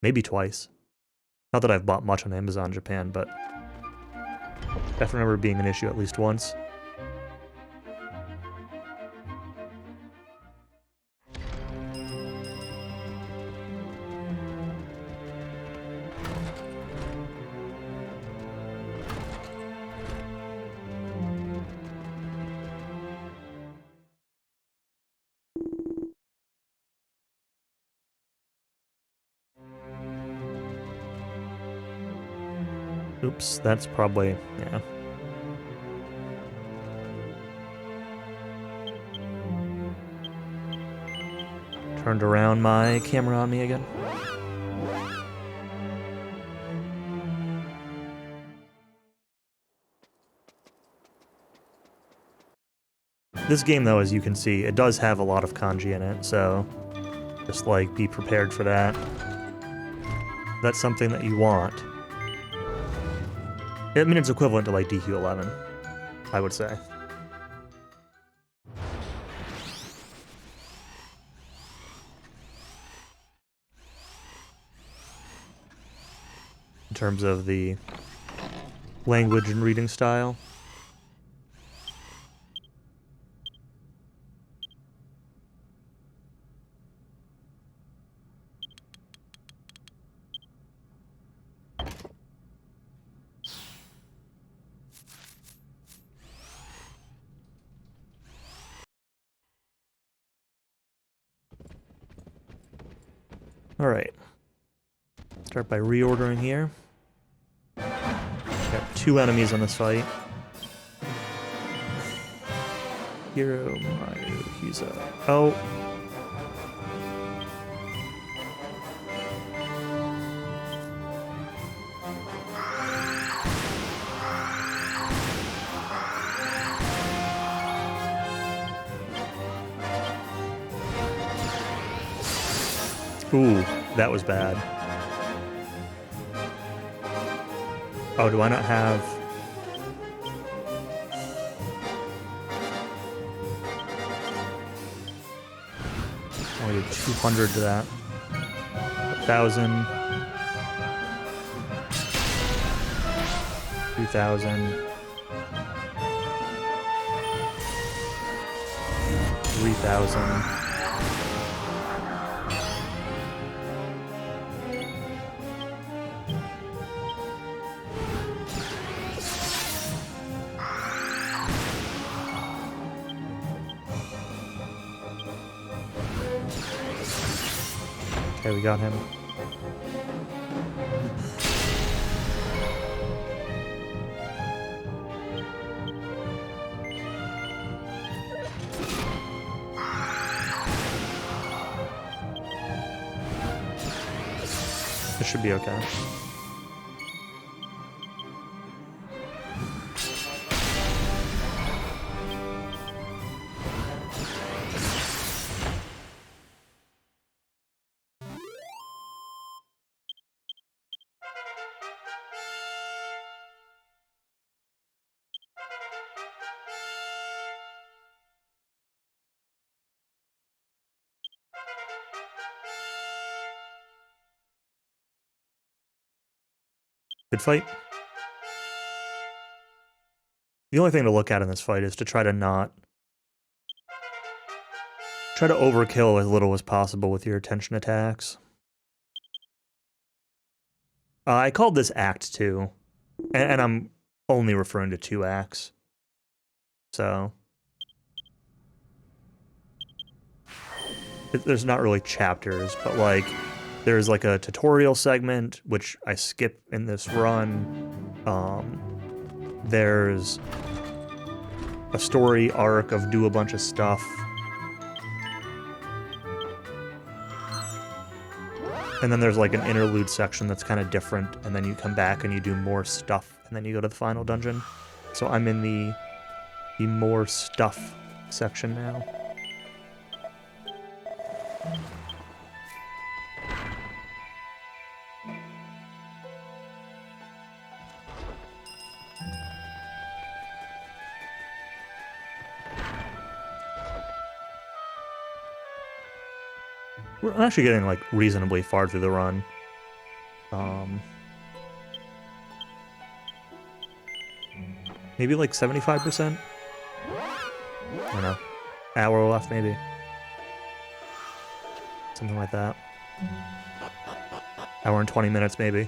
Maybe twice. Not that I've bought much on Amazon Japan, but definitely remember being an issue at least once. Oops, that's probably, yeah. Turned around my camera on me again. This game, though, as you can see, it does have a lot of kanji in it, so just, like, be prepared for that. That's something that you want. I mean, it's equivalent to, like, DQ11, I would say. In terms of the language and reading style. Alright. Start by reordering here. Got 2 enemies on this fight. Hiro, Mayu, Hyuza. Oh. Ooh, that was bad. Oh, do I not have... Only did 200 to that. 1,000. 2,000. 3,000. Okay, we got him. This should be okay. Good fight. The only thing to look at in this fight is to try to overkill as little as possible with your attention attacks. I called this Act 2, and I'm only referring to 2 acts. So... there's not really chapters, but like... there's like a tutorial segment, which I skip in this run. There's a story arc of do a bunch of stuff. And then there's like an interlude section that's kind of different, and then you come back and you do more stuff, and then you go to the final dungeon. So I'm in the more stuff section now. We're actually getting, like, reasonably far through the run. Maybe, like, 75%? I don't know. Hour left, maybe. Something like that. Hour and 20 minutes, maybe.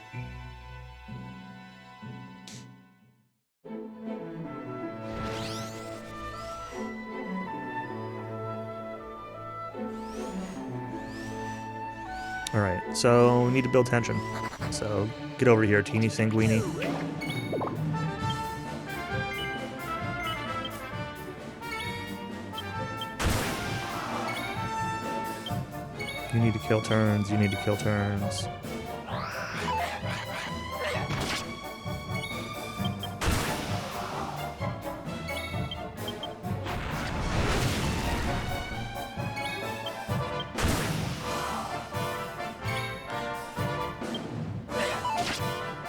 Alright, so we need to build tension. So get over here, teeny sanguini. You need to kill turns, you need to kill turns.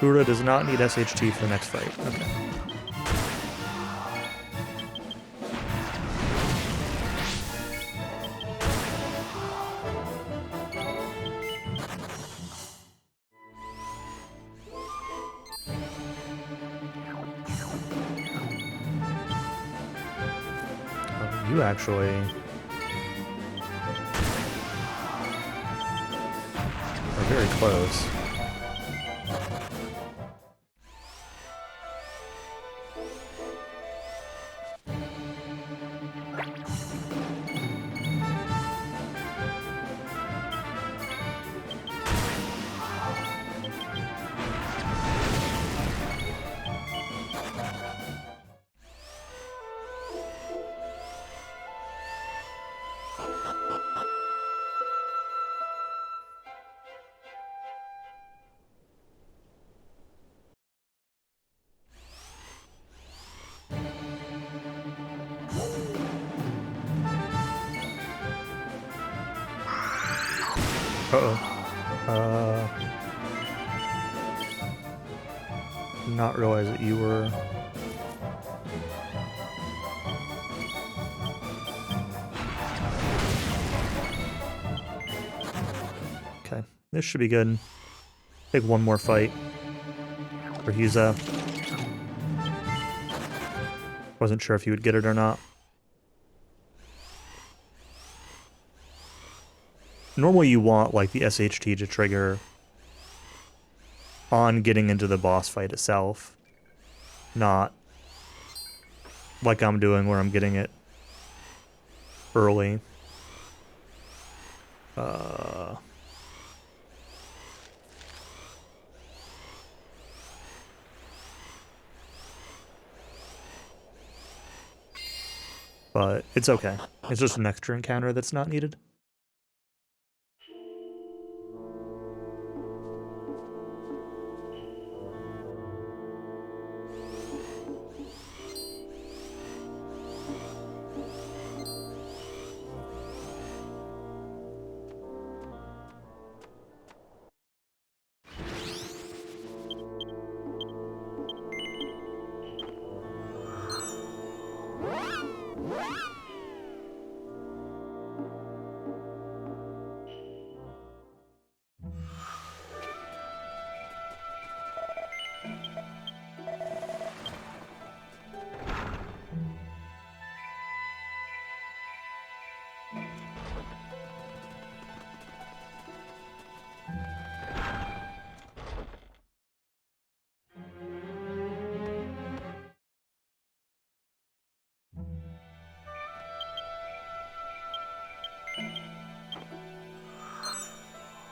Ura does not need SHT for the next fight. Okay. Oh, you actually... are very close. Not realize that you were... Okay, this should be good. Take one more fight. For Huza. Wasn't sure if he would get it or not. Normally you want, like, the SHT to trigger on getting into the boss fight itself. Not like I'm doing where I'm getting it early. But it's okay. It's just an extra encounter that's not needed.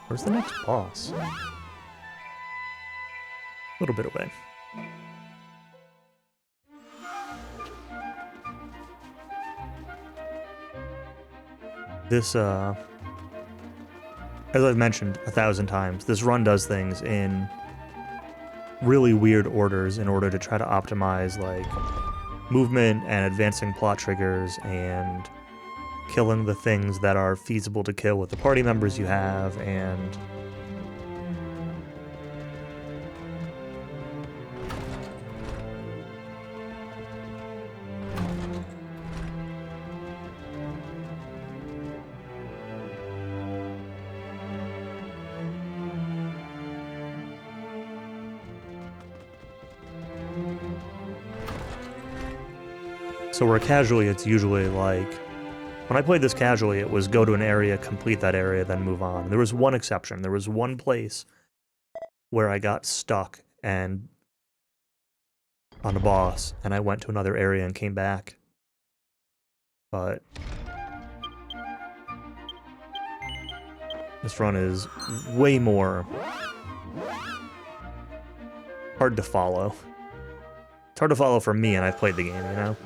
Where's the next boss? A little bit away. This, as I've mentioned 1,000 times, this run does things in really weird orders in order to try to optimize, like, movement and advancing plot triggers and killing the things that are feasible to kill with the party members you have, and so where casually it's usually like, when I played this casually, it was go to an area, complete that area, then move on. There was one exception. There was one place where I got stuck and on a boss, and I went to another area and came back. But this run is way more hard to follow. It's hard to follow for me, and I've played the game, you know?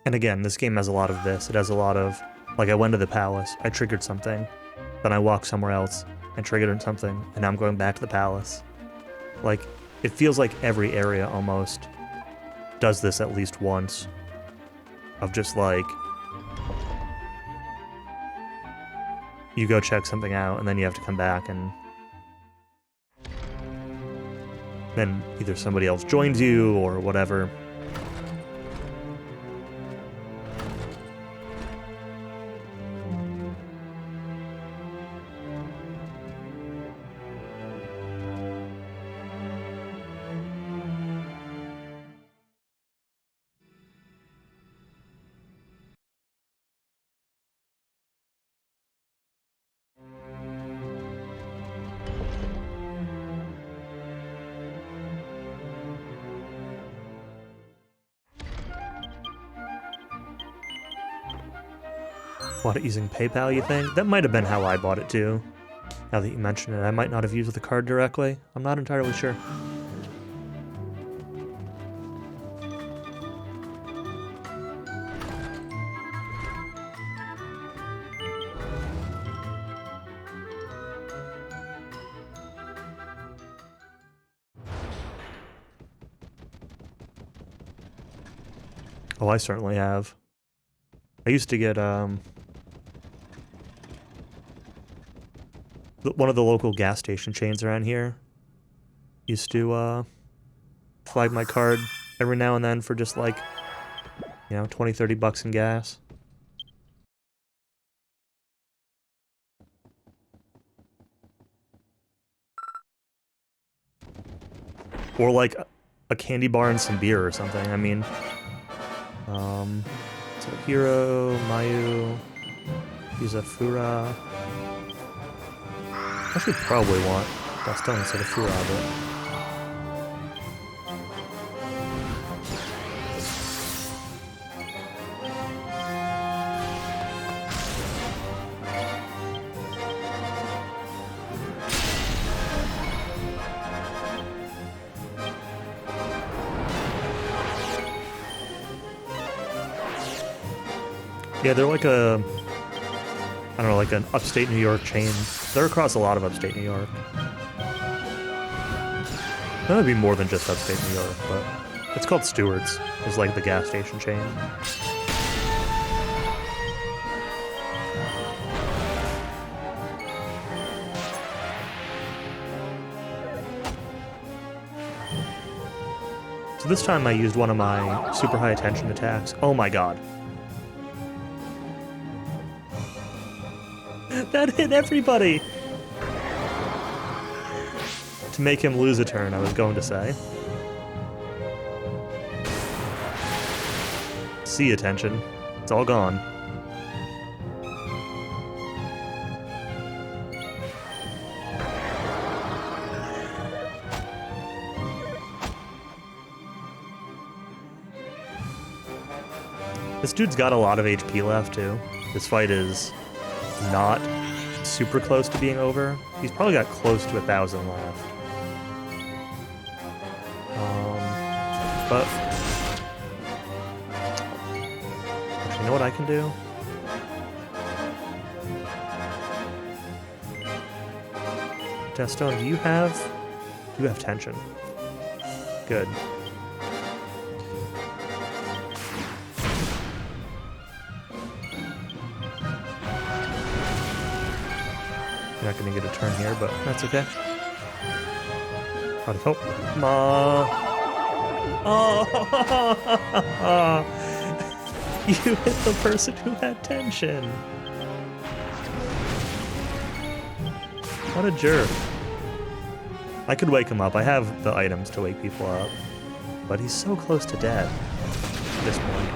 And again, this game has a lot of this. It has a lot of, like, I went to the palace, I triggered something, then I walked somewhere else, and triggered something, and now I'm going back to the palace. Like, it feels like every area almost does this at least once. Of just like, you go check something out, and then you have to come back, and then either somebody else joins you, or whatever. Bought it using PayPal, you think? That might have been how I bought it too. Now that you mention it, I might not have used the card directly. I'm not entirely sure. Oh, I certainly have. I used to get, one of the local gas station chains around here used to, flag my card every now and then for just like, 20, 30 bucks in gas. Or like a candy bar and some beer or something. I mean, so Hiro, Mayu, Yuzafura. I should probably want Gaston instead of Fura, but... Yeah, they're like a... I don't know, like an upstate New York chain. They're across a lot of upstate New York. That would be more than just upstate New York, but... It's called Stewart's. It's like the gas station chain. So this time I used one of my super high attention attacks. Oh my god. That hit everybody! To make him lose a turn, I was going to say. C attention. It's all gone. This dude's got a lot of HP left, too. This fight is not super close to being over. He's probably got close to 1,000 left. But... Actually, you know what I can do? Deathstone, do you have... You have tension. Good. You're not gonna get a turn here, but that's okay. Out of hope. Oh! You hit the person who had tension! What a jerk. I could wake him up. I have the items to wake people up. But he's so close to death at this point.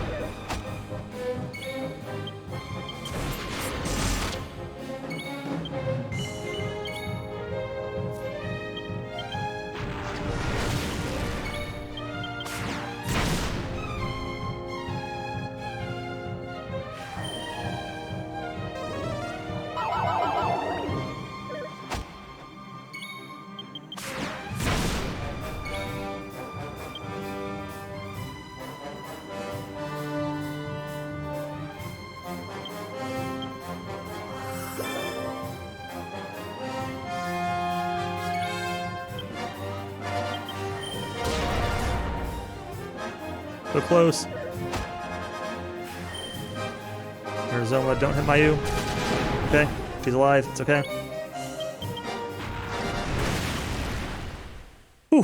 So close. Arizona, don't hit Mayu. Okay, she's alive. It's okay. Whew.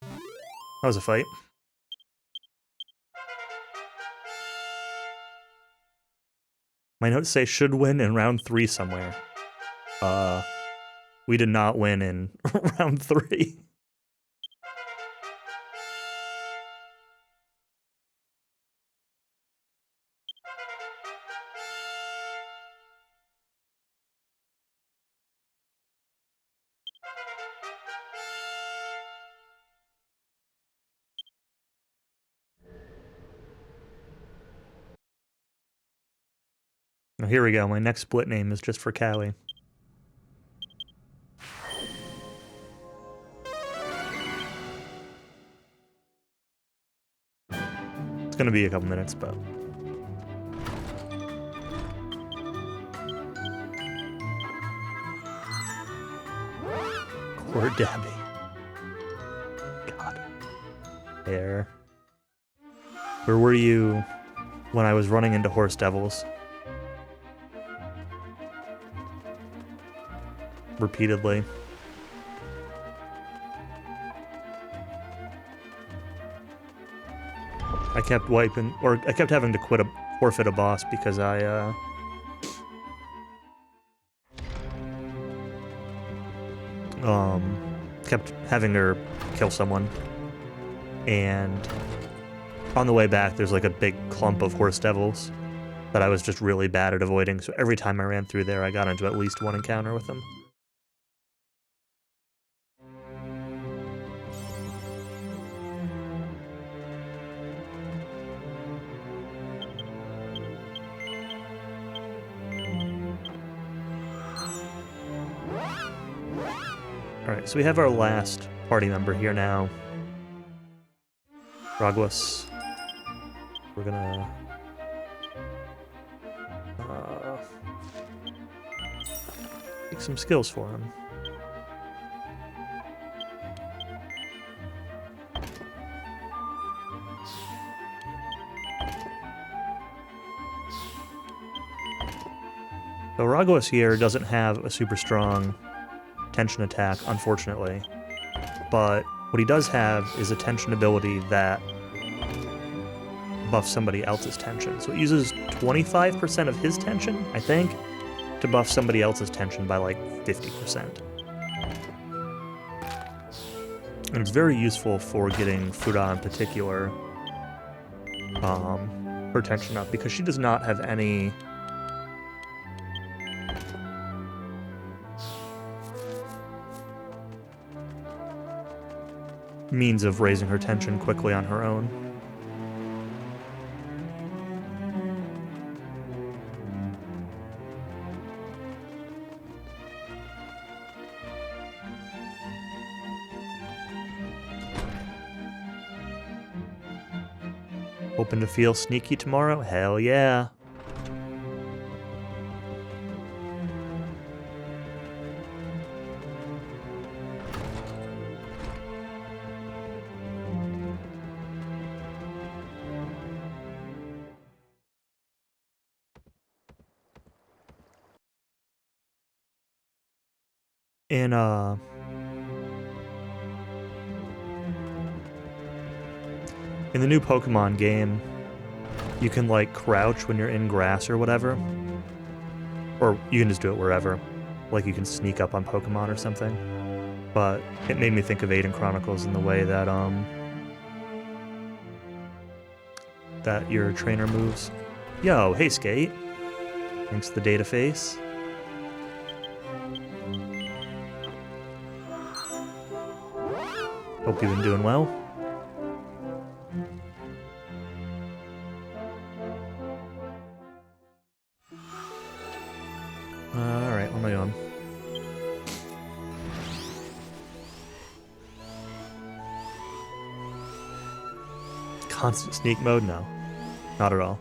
That was a fight. My notes say should win in round 3 somewhere. We did not win in round 3. Oh, here we go. My next split name is just for Cowie. It's gonna be a couple minutes, but... Poor Debbie. God. There. Where were you when I was running into Horse Devils? Repeatedly. I kept wiping, or I kept having to forfeit a boss because I, kept having her kill someone. And on the way back, there's like a big clump of Horse Devils that I was just really bad at avoiding, so every time I ran through there, I got into at least one encounter with them. Alright, so we have our last party member here now. Ragwas. We're gonna... take some skills for him. So Ragwas here doesn't have a super strong tension attack, unfortunately. But what he does have is a tension ability that buffs somebody else's tension. So it uses 25% of his tension, I think, to buff somebody else's tension by like 50%. And it's very useful for getting Fuda in particular her tension up, because she does not have any means of raising her tension quickly on her own. Hoping to feel sneaky tomorrow? Hell yeah. In the new Pokemon game, you can, like, crouch when you're in grass or whatever. Or you can just do it wherever. Like, you can sneak up on Pokemon or something. But it made me think of Aiden Chronicles in the way that, that your trainer moves. Yo, hey, Skate. Thanks to the data face. Hope you've been doing well. Alright, where am I going? Constant sneak mode? No. Not at all.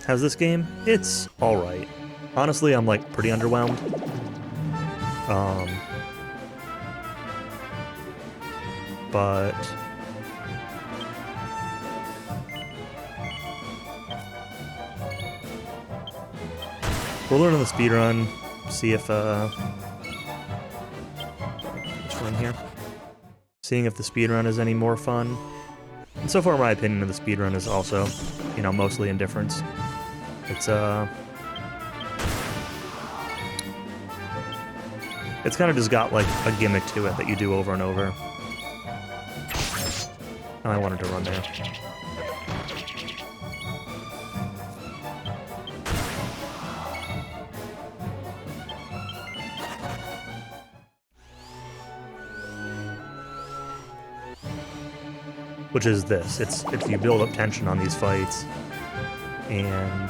How's this game? It's alright. Honestly, I'm, like, pretty underwhelmed. But... we'll learn on the speedrun, see if, which one here? Seeing if the speedrun is any more fun. And so far, my opinion of the speedrun is also, you know, mostly indifference. It's kind of just got, like, a gimmick to it that you do over and over. And I wanted to run there. which is this. It's you build up tension on these fights, and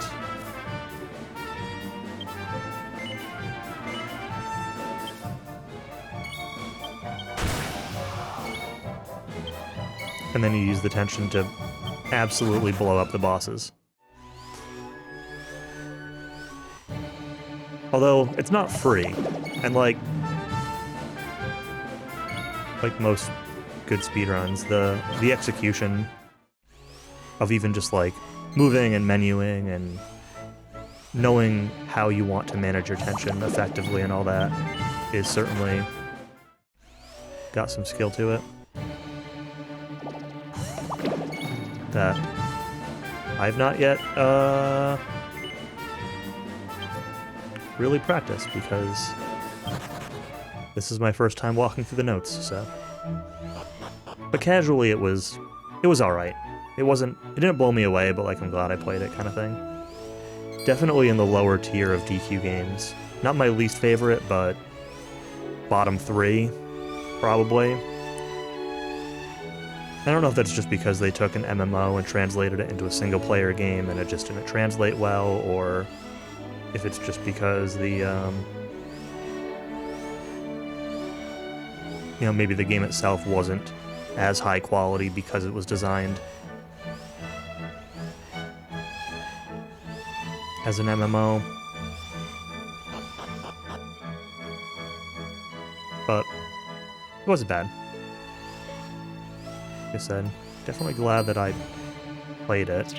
then you use the tension to absolutely blow up the bosses. Although, it's not free, and like most good speedruns, the execution of even just like moving and menuing and knowing how you want to manage your tension effectively and all that is certainly got some skill to it that I've not yet really practiced, because this is my first time walking through the notes, so. But casually it was alright. It didn't blow me away, but like I'm glad I played it kind of thing. Definitely in the lower tier of DQ games. Not my least favorite, but bottom 3, probably. I don't know if that's just because they took an MMO and translated it into a single-player game and it just didn't translate well, or if it's just because the, maybe the game itself wasn't as high quality because it was designed as an MMO. But it wasn't bad. Like I said, definitely glad that I played it.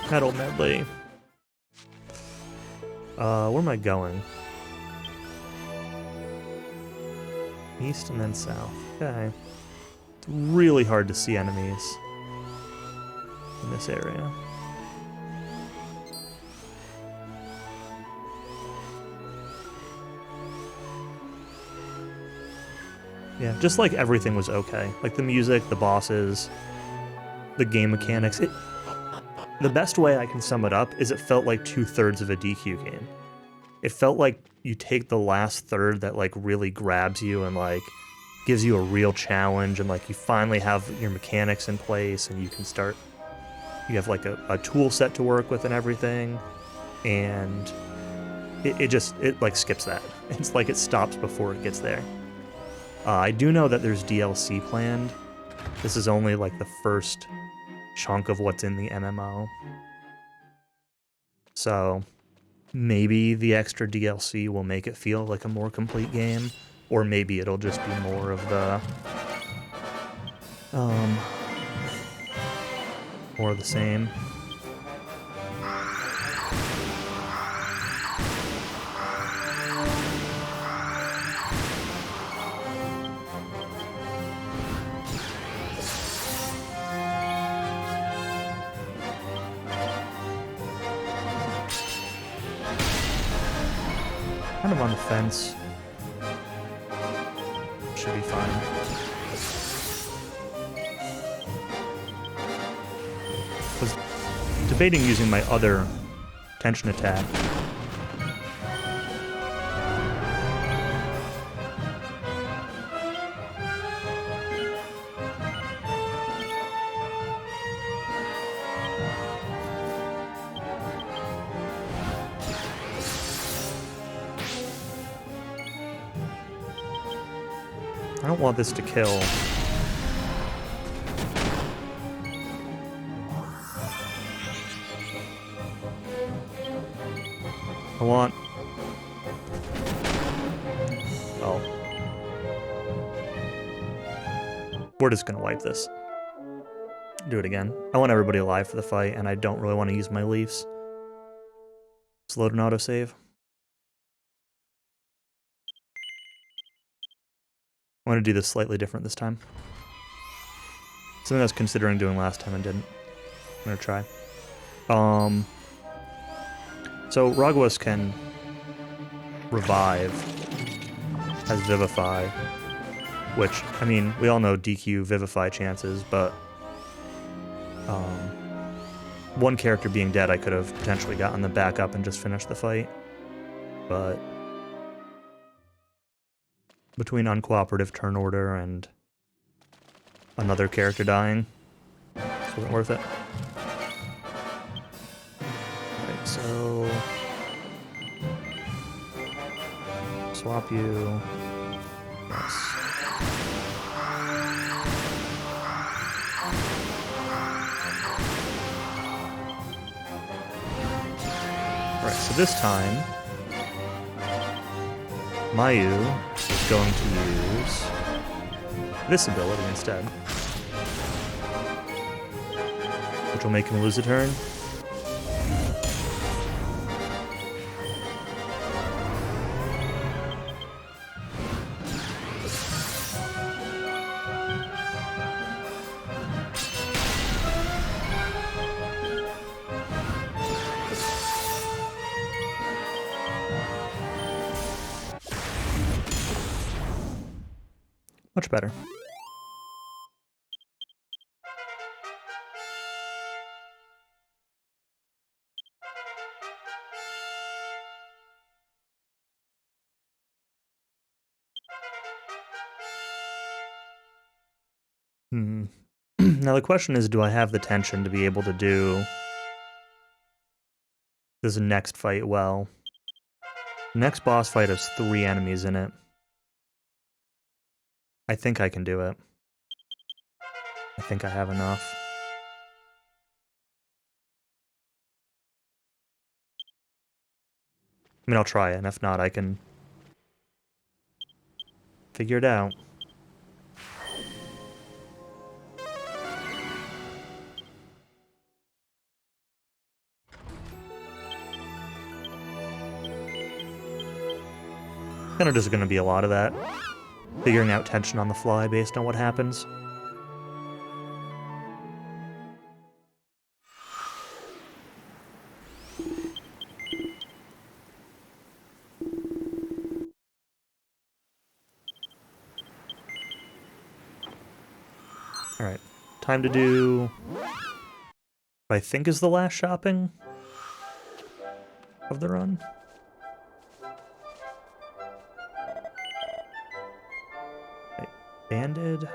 Metal Medley. Where am I going? East and then south. Okay. It's really hard to see enemies in this area. Yeah, just like everything was okay. Like the music, the bosses, the game mechanics. The best way I can sum it up is it felt like 2/3 of a DQ game. It felt like you take the last third that like really grabs you and like gives you a real challenge, and like you finally have your mechanics in place and you have like a tool set to work with and everything, and it like skips that. It's like it stops before it gets there. I do know that there's DLC planned. This is only like the first chunk of what's in the MMO. So maybe the extra DLC will make it feel like a more complete game, or maybe it'll just be more of the more of the same. Kind of on the fence. Should be fine. Was debating using my other tension attack. I don't want this to kill. I want... Oh. We're just gonna wipe this. Do it again. I want everybody alive for the fight, and I don't really want to use my leaves. Slow to autosave. I want to do this slightly different this time. Something I was considering doing last time and didn't. I'm gonna try. So Raguas can revive as Vivify, which, I mean, we all know DQ Vivify chances, but one character being dead, I could have potentially gotten the back up and just finished the fight. But between uncooperative turn order and another character dying. This wasn't worth it. Alright, so... swap you. Yes. Alright, so this time, Mayu is going to use this ability instead, which will make him lose a turn. Much better. Now the question is, do I have the tension to be able to do this next fight well? The next boss fight has 3 enemies in it. I think I can do it. I think I have enough. I mean, I'll try it, and if not, I can figure it out. Kind of just going to be a lot of that. Figuring out tension on the fly based on what happens. Alright, time to do what I think is the last shopping of the run. Right, banded.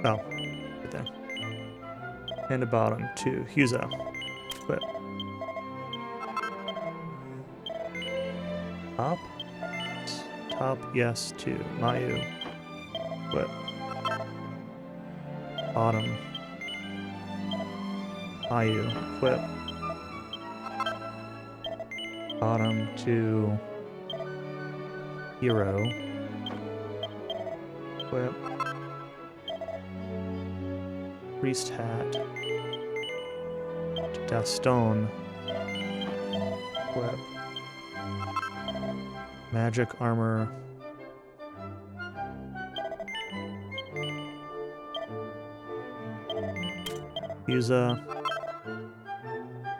Oh, right there. And a bottom to Huza. Quit. Top? Top, yes, to Mayu. Quit. Bottom. Mayu. Quit. Bottom to Hero. Quit. Priest hat to Death Stone. Equip. Magic armor. Yuza.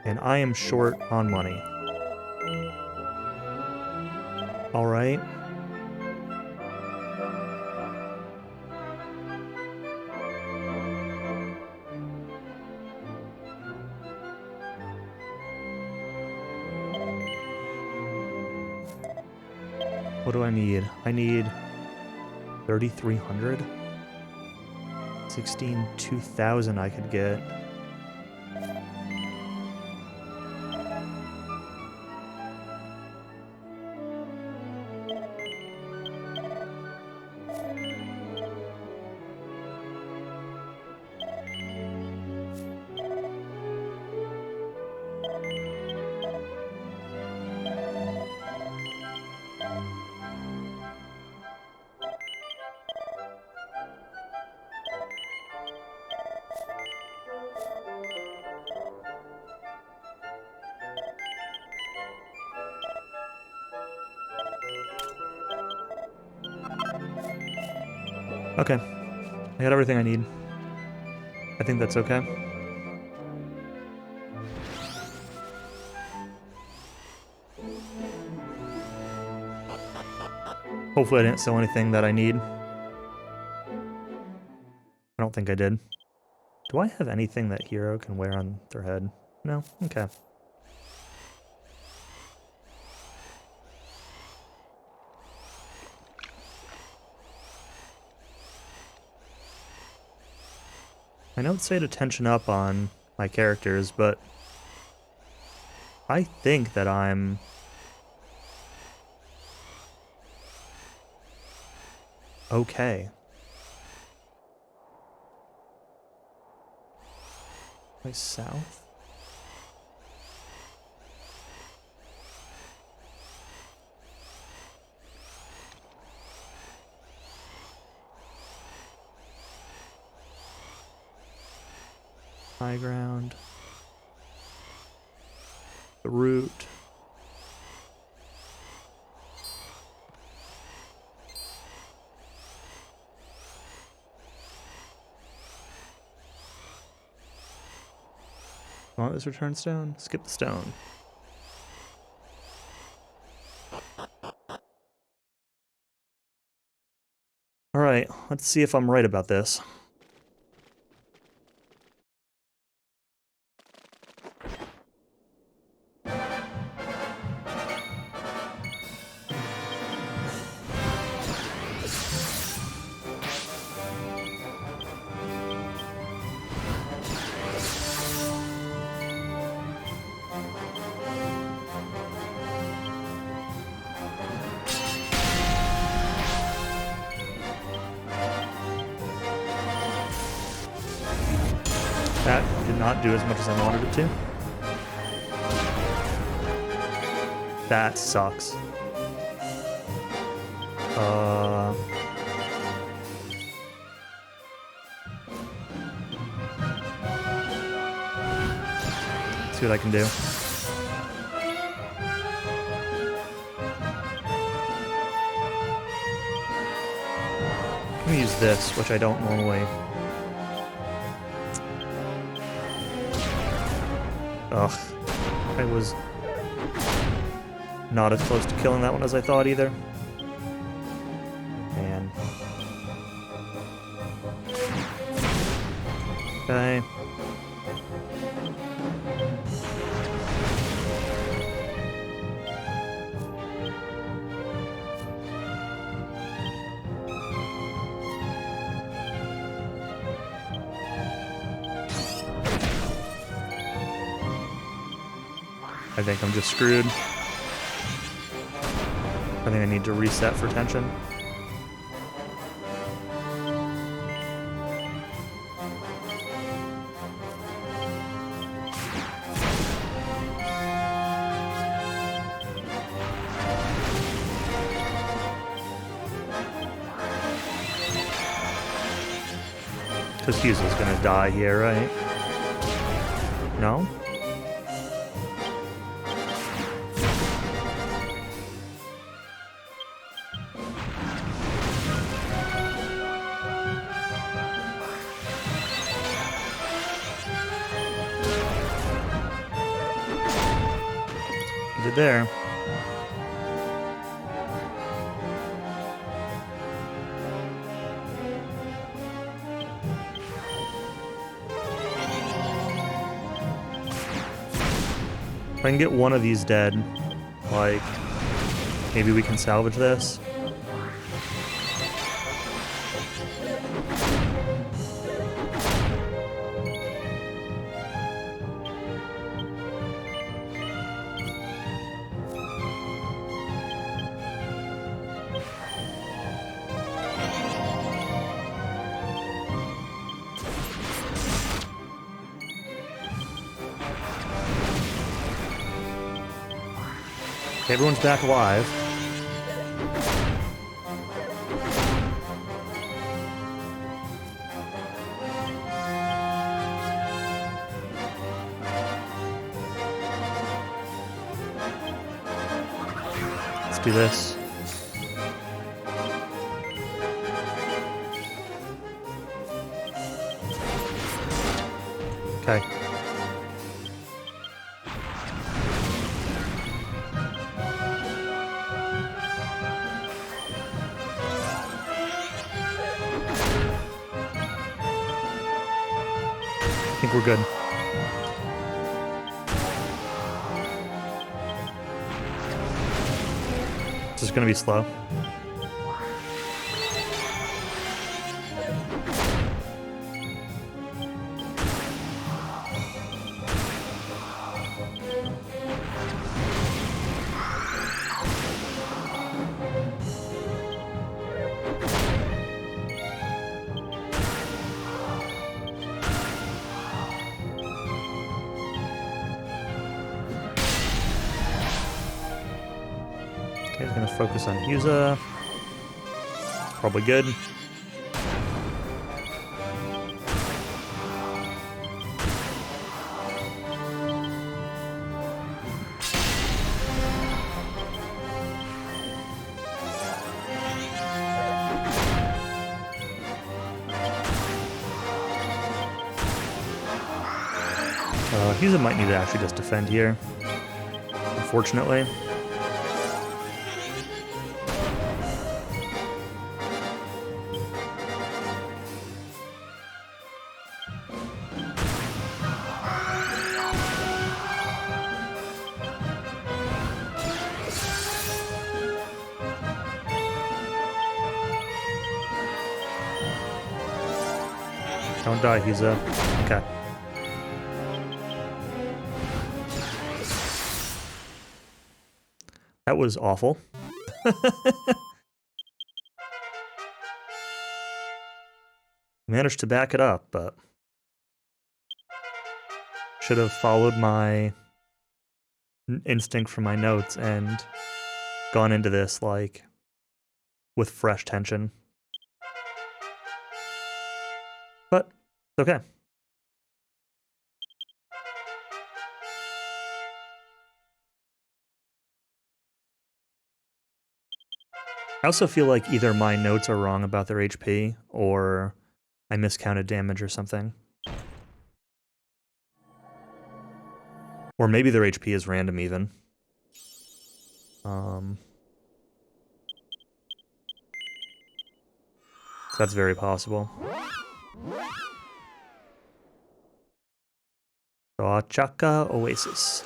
And I am short on money. Alright. What do I need? I need 3,300? 2,000 I could get. Okay. I got everything I need. I think that's okay. Hopefully I didn't sell anything that I need. I don't think I did. Do I have anything that hero can wear on their head? No? Okay. I know it said to tension up on my characters, but I think that I'm okay. Way south? High ground. The route. Want this return stone? Skip the stone. Alright, let's see if I'm right about this. That did not do as much as I wanted it to. That sucks. See what I can do. I'm gonna use this, which I don't normally. Ugh. I was not as close to killing that one as I thought either. Man. Okay. I think I'm just screwed. I think I need to reset for tension. Because Fusel's gonna die here, right? No? Did there. If I can get one of these dead, like, maybe we can salvage this. Everyone's back alive. Let's do this. Okay. think we're good. It's just gonna be slow. Okay, he's gonna focus on Huza. Probably good. Huza might need to actually just defend here, unfortunately. Don't die, Huza. Okay. That was awful. Managed to back it up, but should have followed my instinct from my notes and gone into this like with fresh tension. But it's okay. I also feel like either my notes are wrong about their HP or I miscounted damage or something. Or maybe their HP is random even. That's very possible. Chaka Oasis.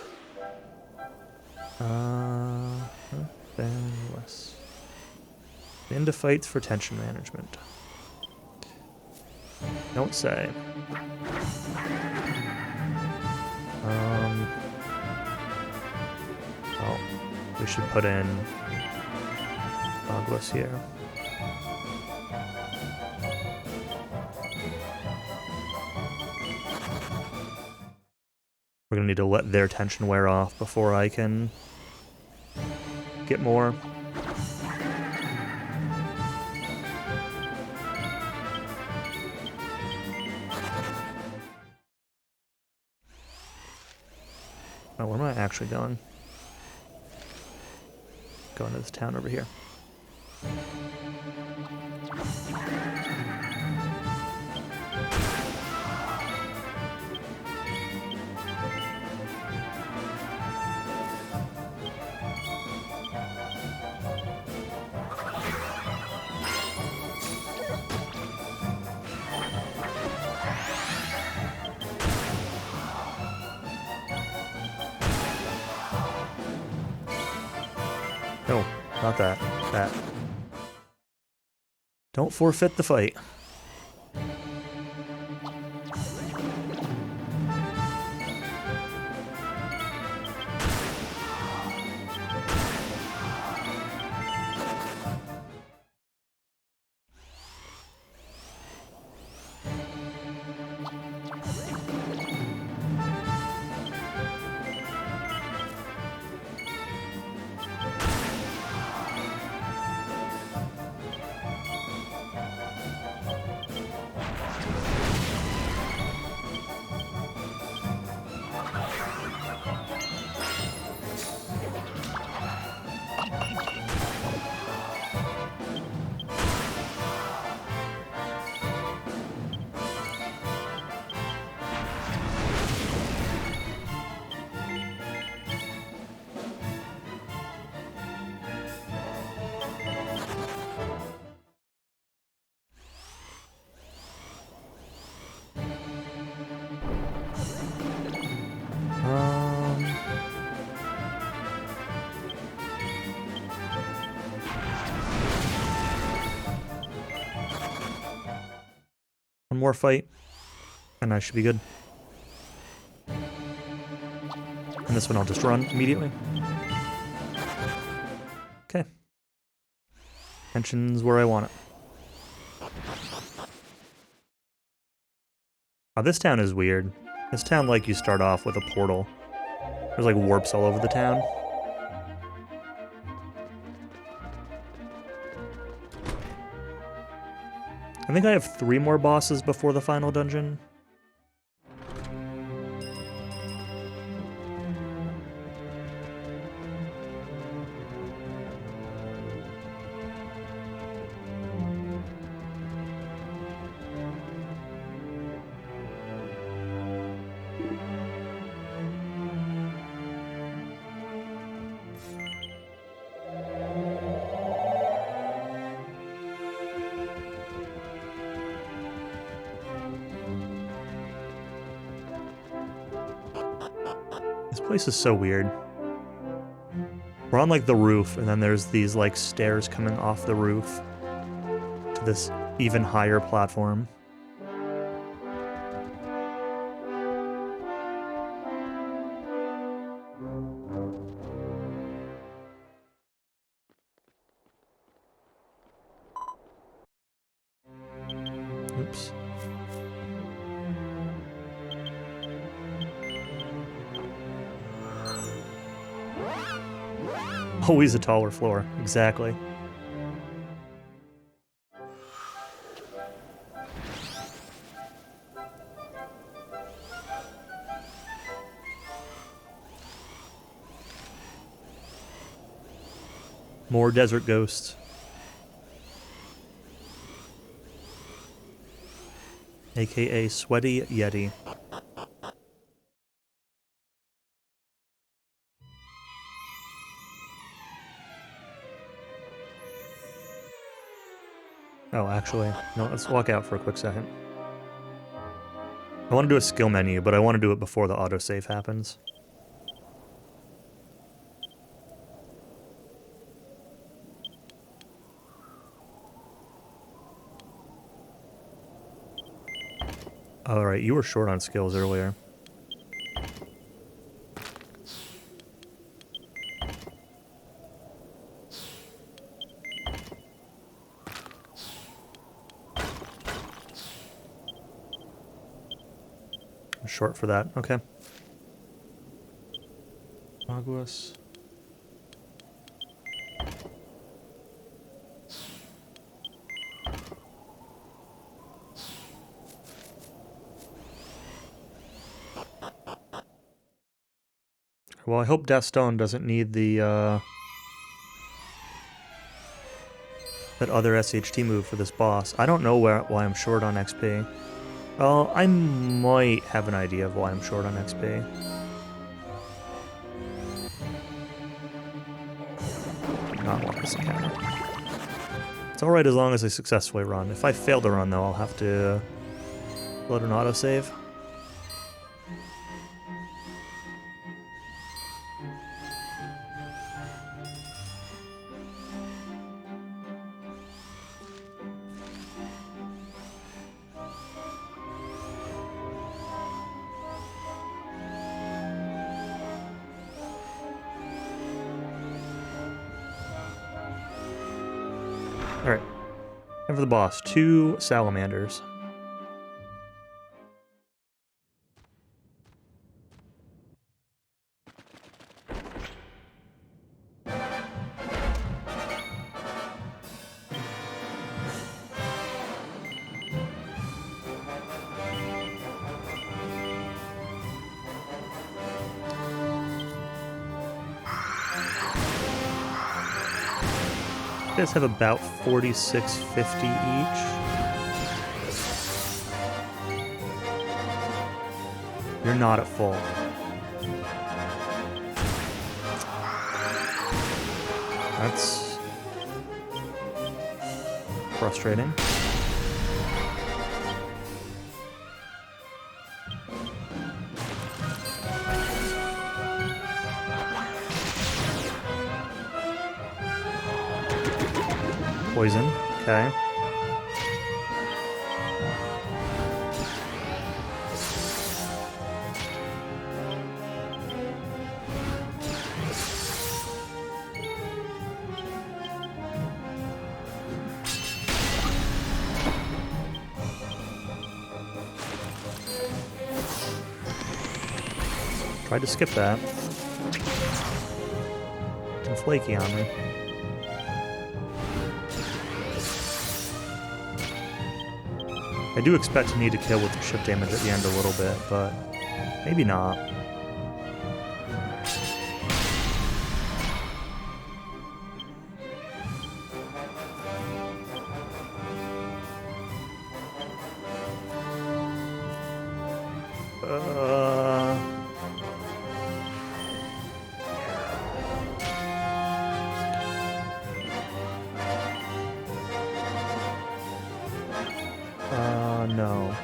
Then less. Into fights for tension management. Don't say. Oh, we should put in Douglas here. We're gonna need to let their tension wear off before I can get more. Oh, where am I actually going? Going to this town over here. No, not that. That. Don't forfeit the fight. One more fight, and I should be good. And this one I'll just run immediately. Okay. Tension's where I want it. Oh, this town is weird. This town, like, you start off with a portal. There's, like, warps all over the town. I think I have 3 more bosses before the final dungeon. This place is so weird. We're on, like, the roof, and then there's these, like, stairs coming off the roof to this even higher platform. Oops. Always a taller floor, exactly. More desert ghosts. AKA Sweaty Yeti. Oh, actually, no, let's walk out for a quick second. I want to do a skill menu, but I want to do it before the autosave happens. Alright, you were short on skills earlier. I'm short for that, okay. Aguas. Well, I hope Deathstone doesn't need the, that other SHT move for this boss. I don't know why I'm short on XP. Well, I might have an idea of why I'm short on XP. Not want this encounter. It's alright as long as I successfully run. If I fail to run, though, I'll have to load an autosave. Alright. And for the boss, 2 salamanders. You guys have about 4650 each. You're not at full. That's frustrating. Poison, okay. Tried to skip that. And flaky on me. I do expect to need to kill with the ship damage at the end a little bit, but maybe not. No.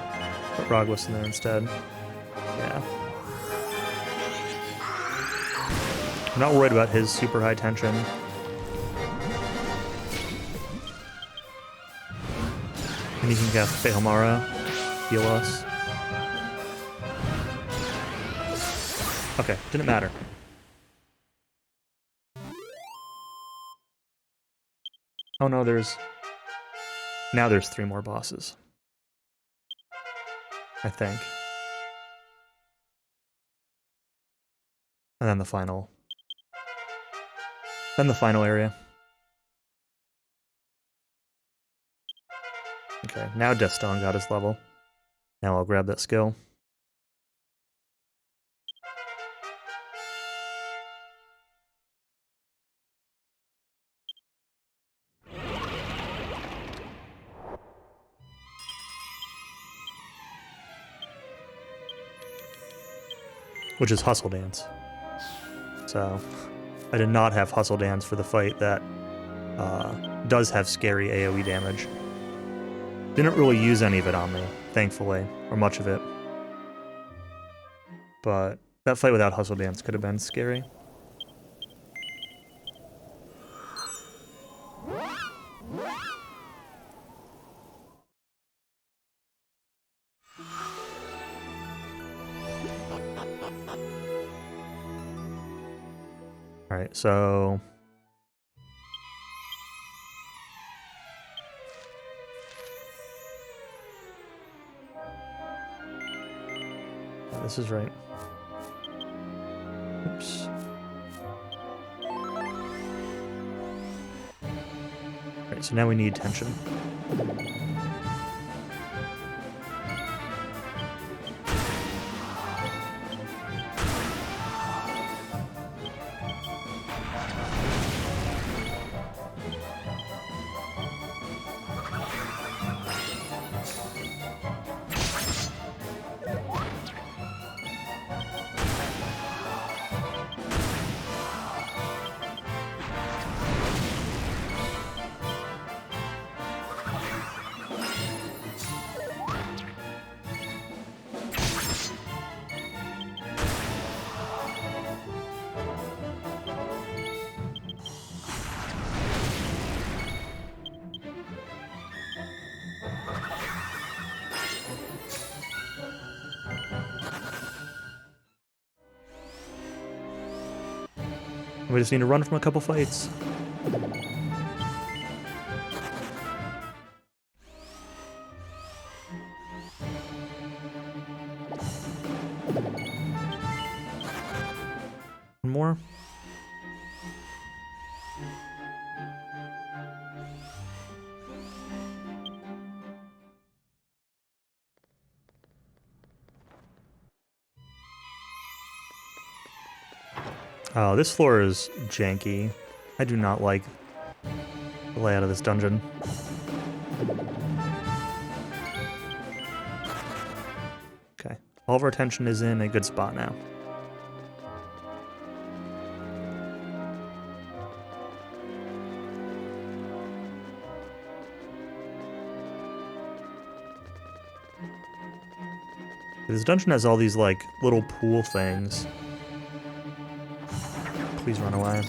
Put Rogwis in there instead. Yeah. I'm not worried about his super high tension. And he can cast Behamara, heal us. Okay, didn't matter. Oh no, now there's 3 more bosses. I think. And then the final area. Okay, now Deathstone got his level. Now I'll grab that skill. Which is Hustle Dance. So, I did not have Hustle Dance for the fight that does have scary AoE damage. Didn't really use any of it on me, thankfully, or much of it. But that fight without Hustle Dance could have been scary. Alright, so... this is right. Oops. Alright, so now we need tension. We just need to run from a couple fights. One more. Oh, this floor is janky. I do not like the layout of this dungeon. Okay, all of our attention is in a good spot now. This dungeon has all these, like, little pool things. Please run away.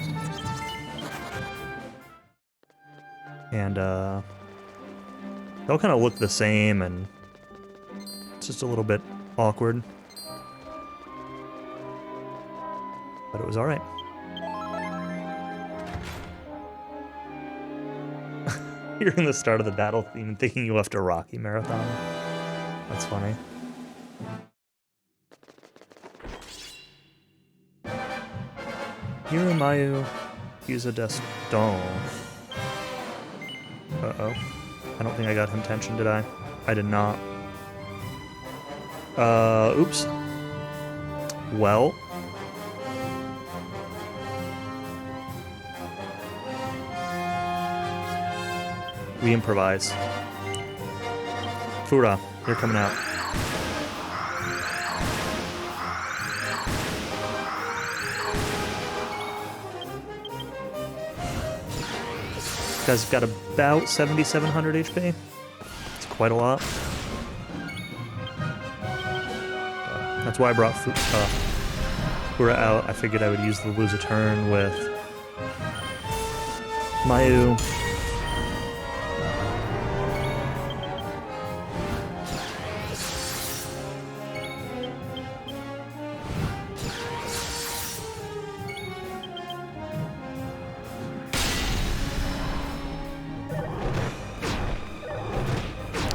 And, they all kind of look the same, and it's just a little bit awkward. But it was alright. You're in the start of the battle theme thinking you left a Rocky marathon. That's funny. Hirumayu use a deston. Uh-oh. I don't think I got him tension, did I? I did not. Oops. Well. We improvise. Fura, you're coming out. This guy's got about 7,700 HP. It's quite a lot. That's why I brought Fura out. I figured I would use the lose a turn with Mayu.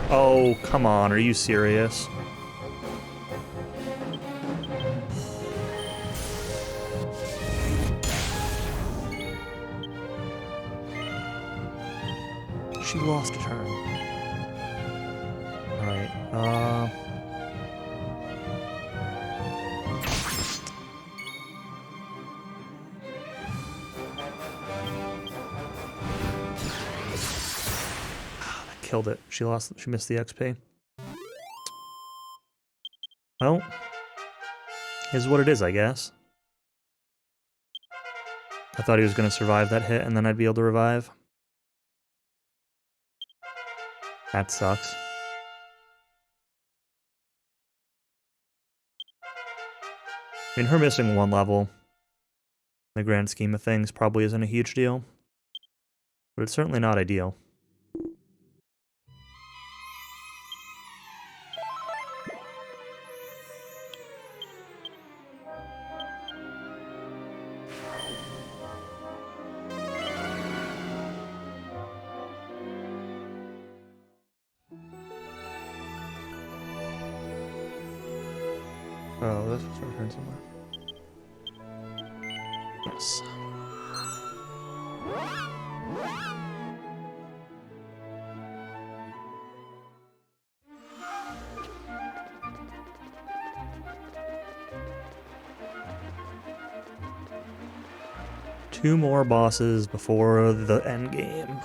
Oh, come on, are you serious? She lost a turn. Alright, killed it. She missed the XP. Well, is what it is, I guess. I thought he was going to survive that hit and then I'd be able to revive. That sucks. I mean, her missing one level, in the grand scheme of things, probably isn't a huge deal. But it's certainly not ideal. Oh, this was our turn somewhere. Yes. Two more bosses before the end game.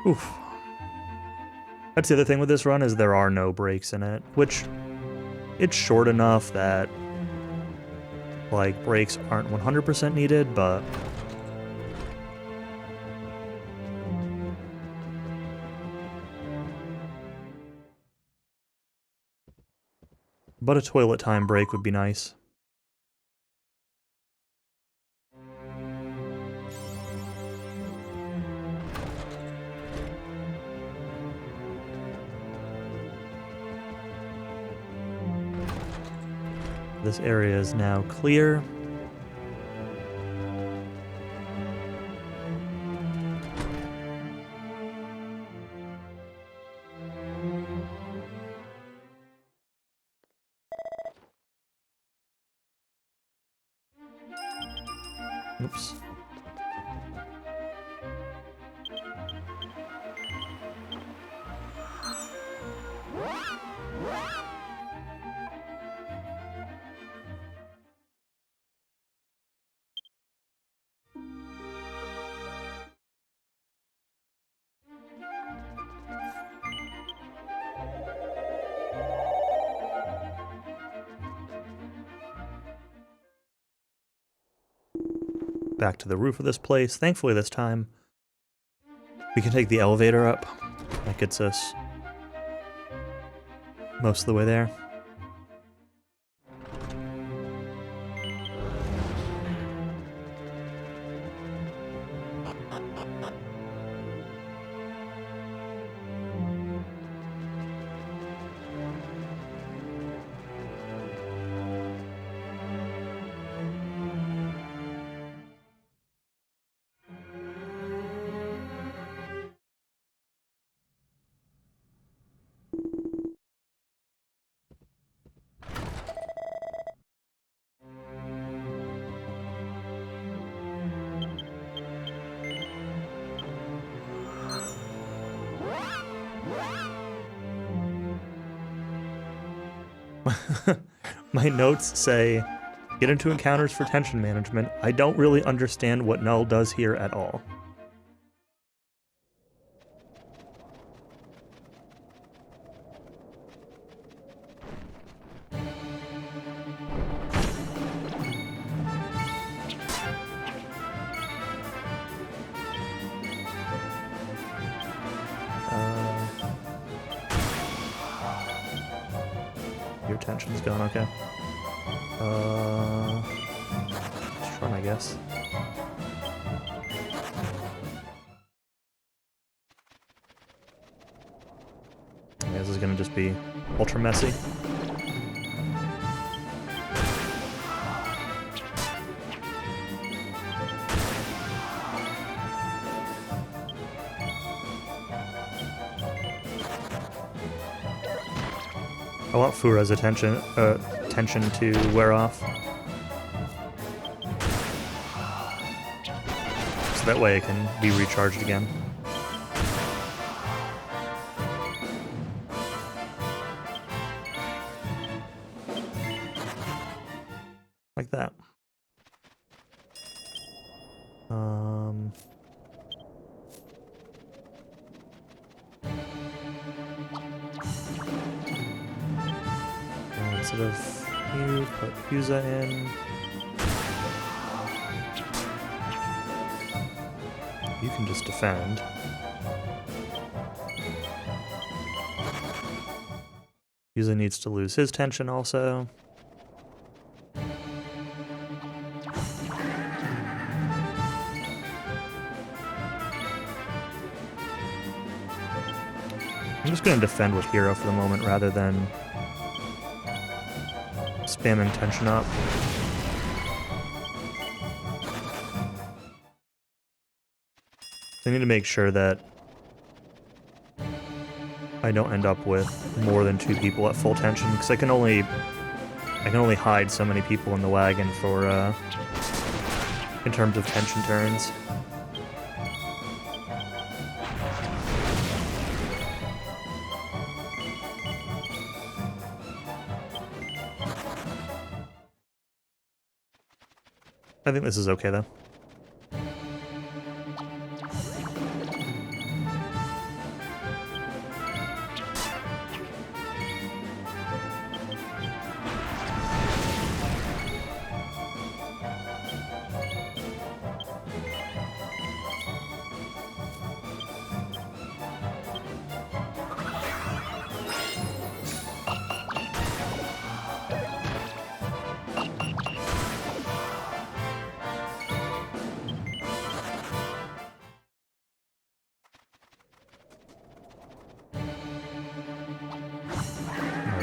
Oof. That's the other thing with this run is there are no breaks in it, which it's short enough that like breaks aren't 100% needed, but a toilet time break would be nice. This area is now clear. Oops. Back to the roof of this place. Thankfully this time we can take the elevator up. That gets us most of the way there. My notes say, get into encounters for tension management. I don't really understand what null does here at all. Your tension's gone, okay. Just run, I guess. Yeah, this is gonna just be ultra messy. I want Fura's tension to wear off. So that way it can be recharged again. Like that. Instead of you, put Yuza in. You can just defend. Yuza needs to lose his tension also. I'm just going to defend with Hero for the moment rather than spamming tension up. I need to make sure that I don't end up with more than 2 people at full tension, because I can only hide so many people in the wagon for in terms of tension turns. I think this is okay, though.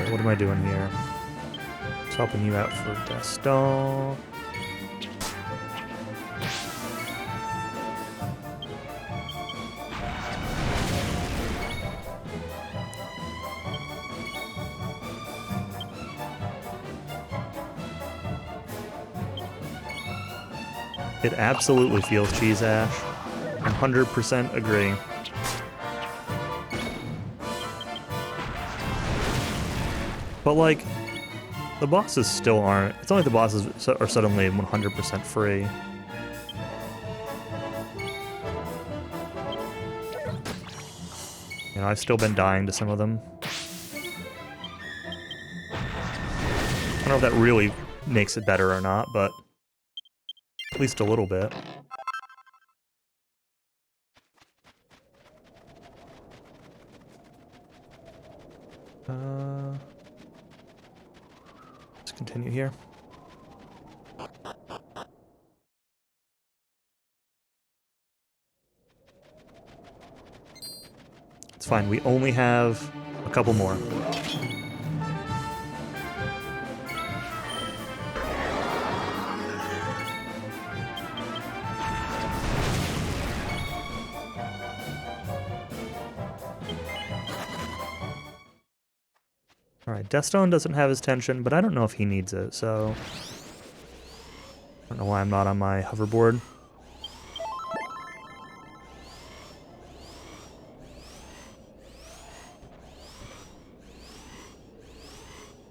What am I doing here? Swapping you out for Gaston. It absolutely feels cheese ash. 100% agree. But, like, the bosses still aren't. It's not like the bosses are suddenly 100% free. You know, I've still been dying to some of them. I don't know if that really makes it better or not, but at least a little bit. Let's continue here. It's fine, we only have a couple more. Alright, Deston doesn't have his tension, but I don't know if he needs it, so I don't know why I'm not on my hoverboard.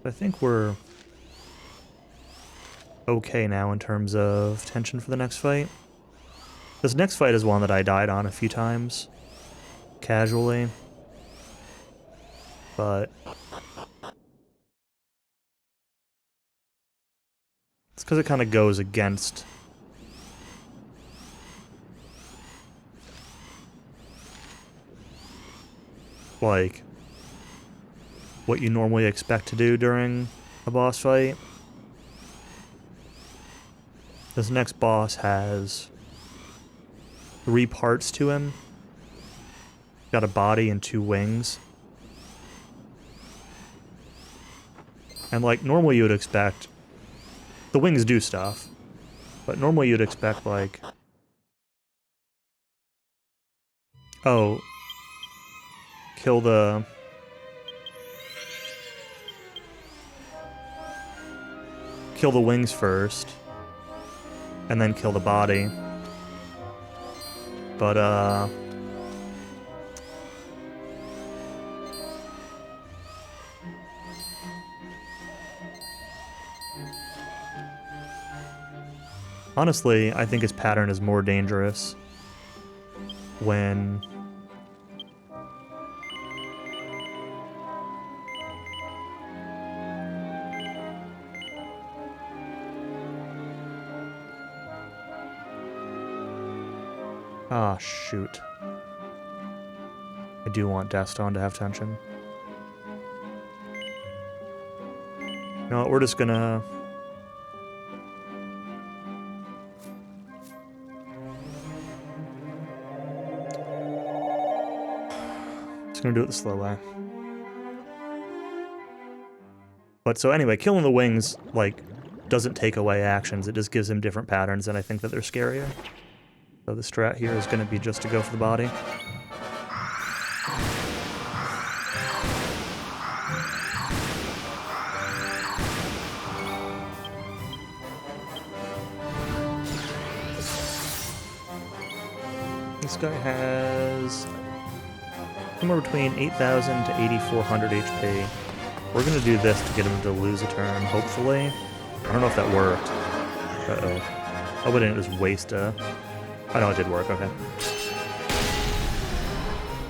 I think we're okay now in terms of tension for the next fight. This next fight is one that I died on a few times, casually, but it's because it kind of goes against like what you normally expect to do during a boss fight. This next boss has 3 parts to him. Got a body and 2 wings. And like normally you would expect the wings do stuff, but normally you'd expect like, oh, kill the wings first and then kill the body. But honestly, I think his pattern is more dangerous when ah, shoot. I do want Deathstone to have tension. You know what, we're just gonna... Just gonna do it the slow way. But so anyway, killing the wings, like, doesn't take away actions, it just gives him different patterns, and I think that they're scarier. So the strat here is gonna be just to go for the body. This guy has somewhere between 8,000 to 8,400 HP. We're gonna do this to get him to lose a turn, hopefully. I don't know if that worked. Uh-oh. Oh, but I didn't just waste a... I know it did work, okay.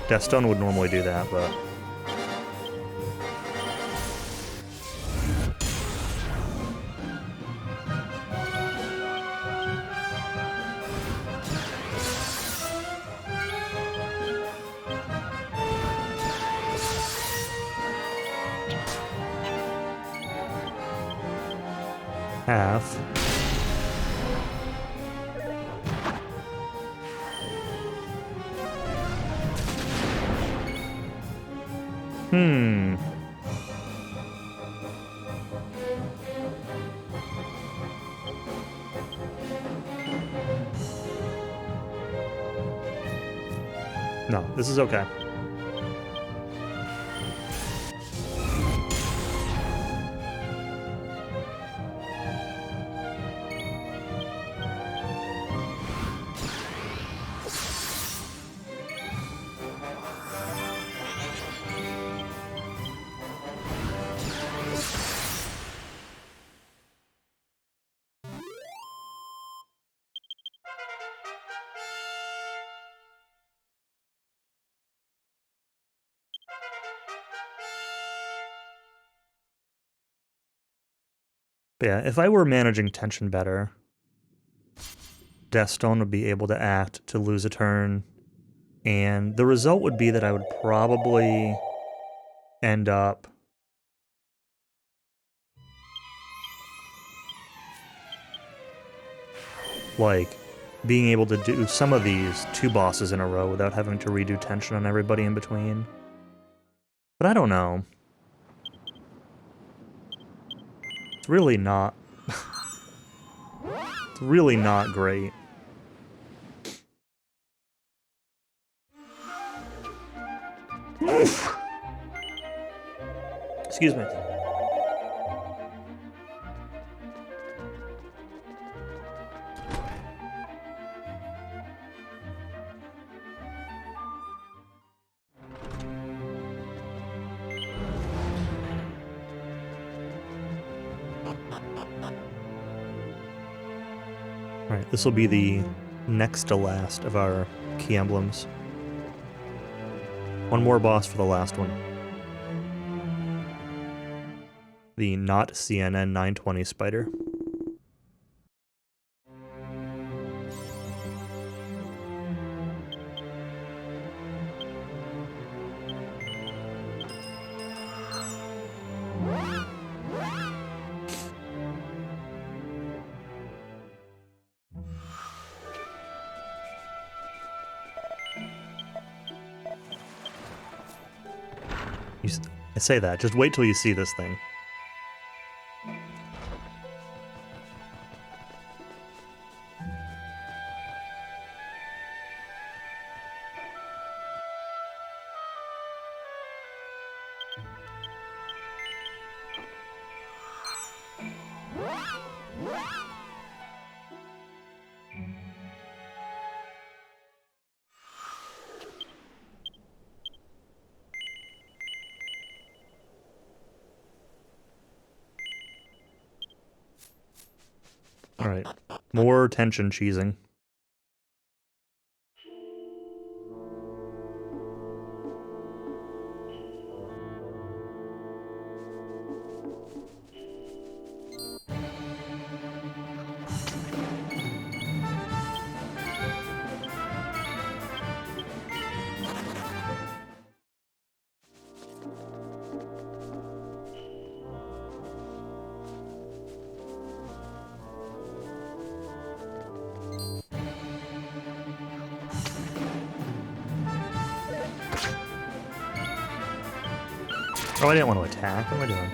Deathstone would normally do that, but... half. No, this is okay. But yeah, if I were managing tension better, Deathstone would be able to act to lose a turn, and the result would be that I would probably end up like being able to do some of these 2 bosses in a row without having to redo tension on everybody in between. But I don't know. It's really not... it's really not great. Oof. Excuse me. Alright, this will be the next to last of our key emblems. One more boss for the last one. The not CNN 920 spider. I say that, just wait till you see this thing. Alright, more tension cheesing. Oh, I didn't want to attack. What am I doing?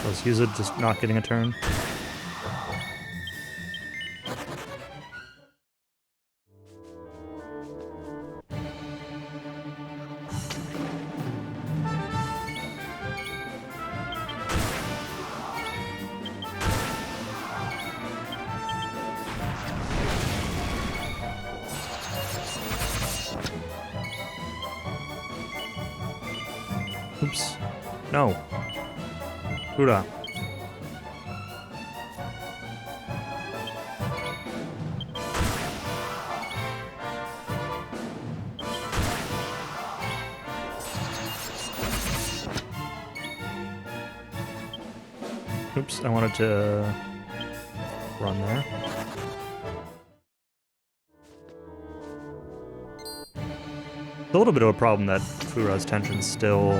Let's use it, just not getting a turn. Oops. No. Hurrah. Oops, I wanted to run there. It's a little bit of a problem that Fura's tension's still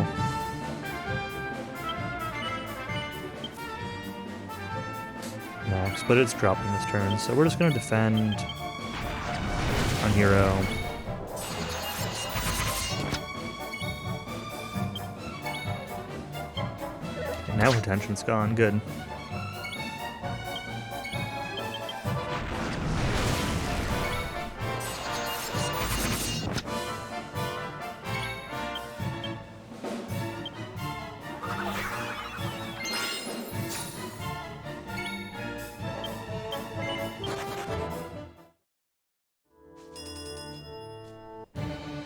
max, but it's dropping this turn, so we're just gonna defend on hero. And now her tension's gone, good.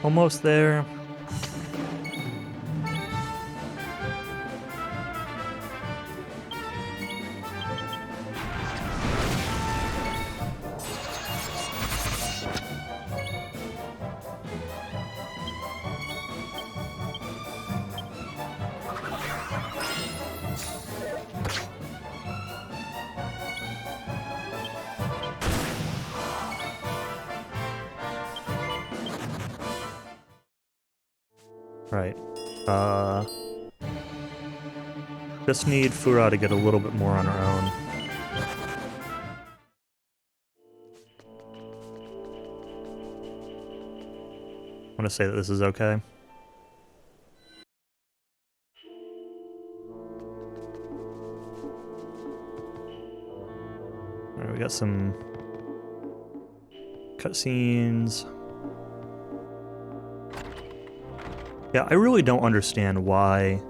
Almost there. Right. Just need Fura to get a little bit more on her own. I want to say that this is okay. Alright, we got some cutscenes. Yeah, I really don't understand why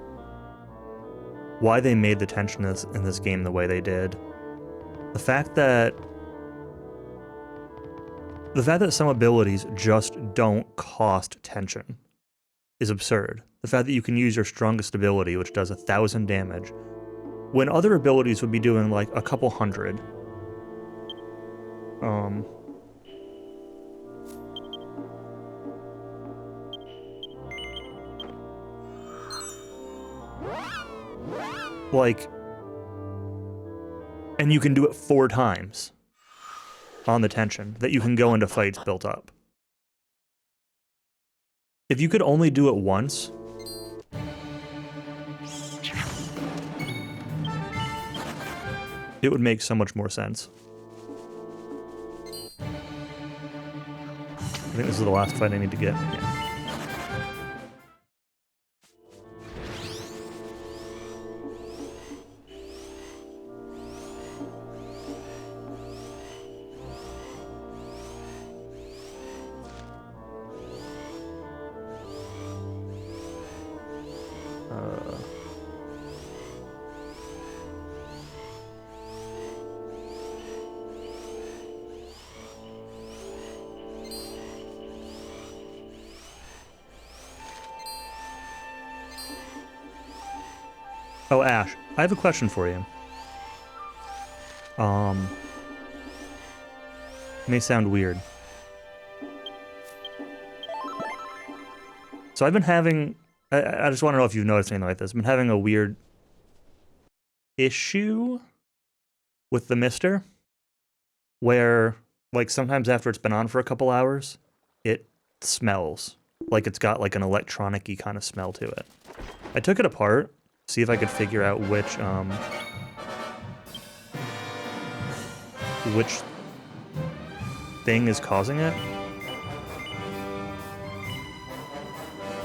they made the tension in this game the way they did. The fact that some abilities just don't cost tension is absurd. The fact that you can use your strongest ability, which does 1,000 damage, when other abilities would be doing like a couple hundred. And you can do it 4 times on the tension, that you can go into fights built up. If you could only do it once, it would make so much more sense. I think this is the last fight I need to get. Yeah. Oh, Ash, I have a question for you. It may sound weird. So I've been having... I just want to know if you've noticed anything like this. I've been having a weird issue with the Mister, where, like, sometimes after it's been on for a couple hours, it smells. Like it's got, like, an electronic-y kind of smell to it. I took it apart, see if I could figure out which thing is causing it.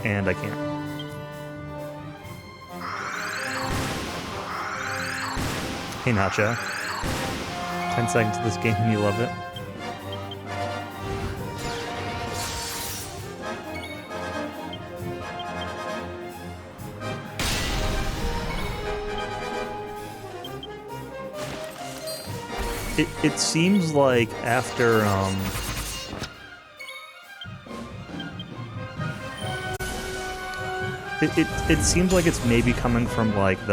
And I can't. Hey, Nacho. 10 seconds of this game and you love it. It seems like after, it seems like it's maybe coming from, like,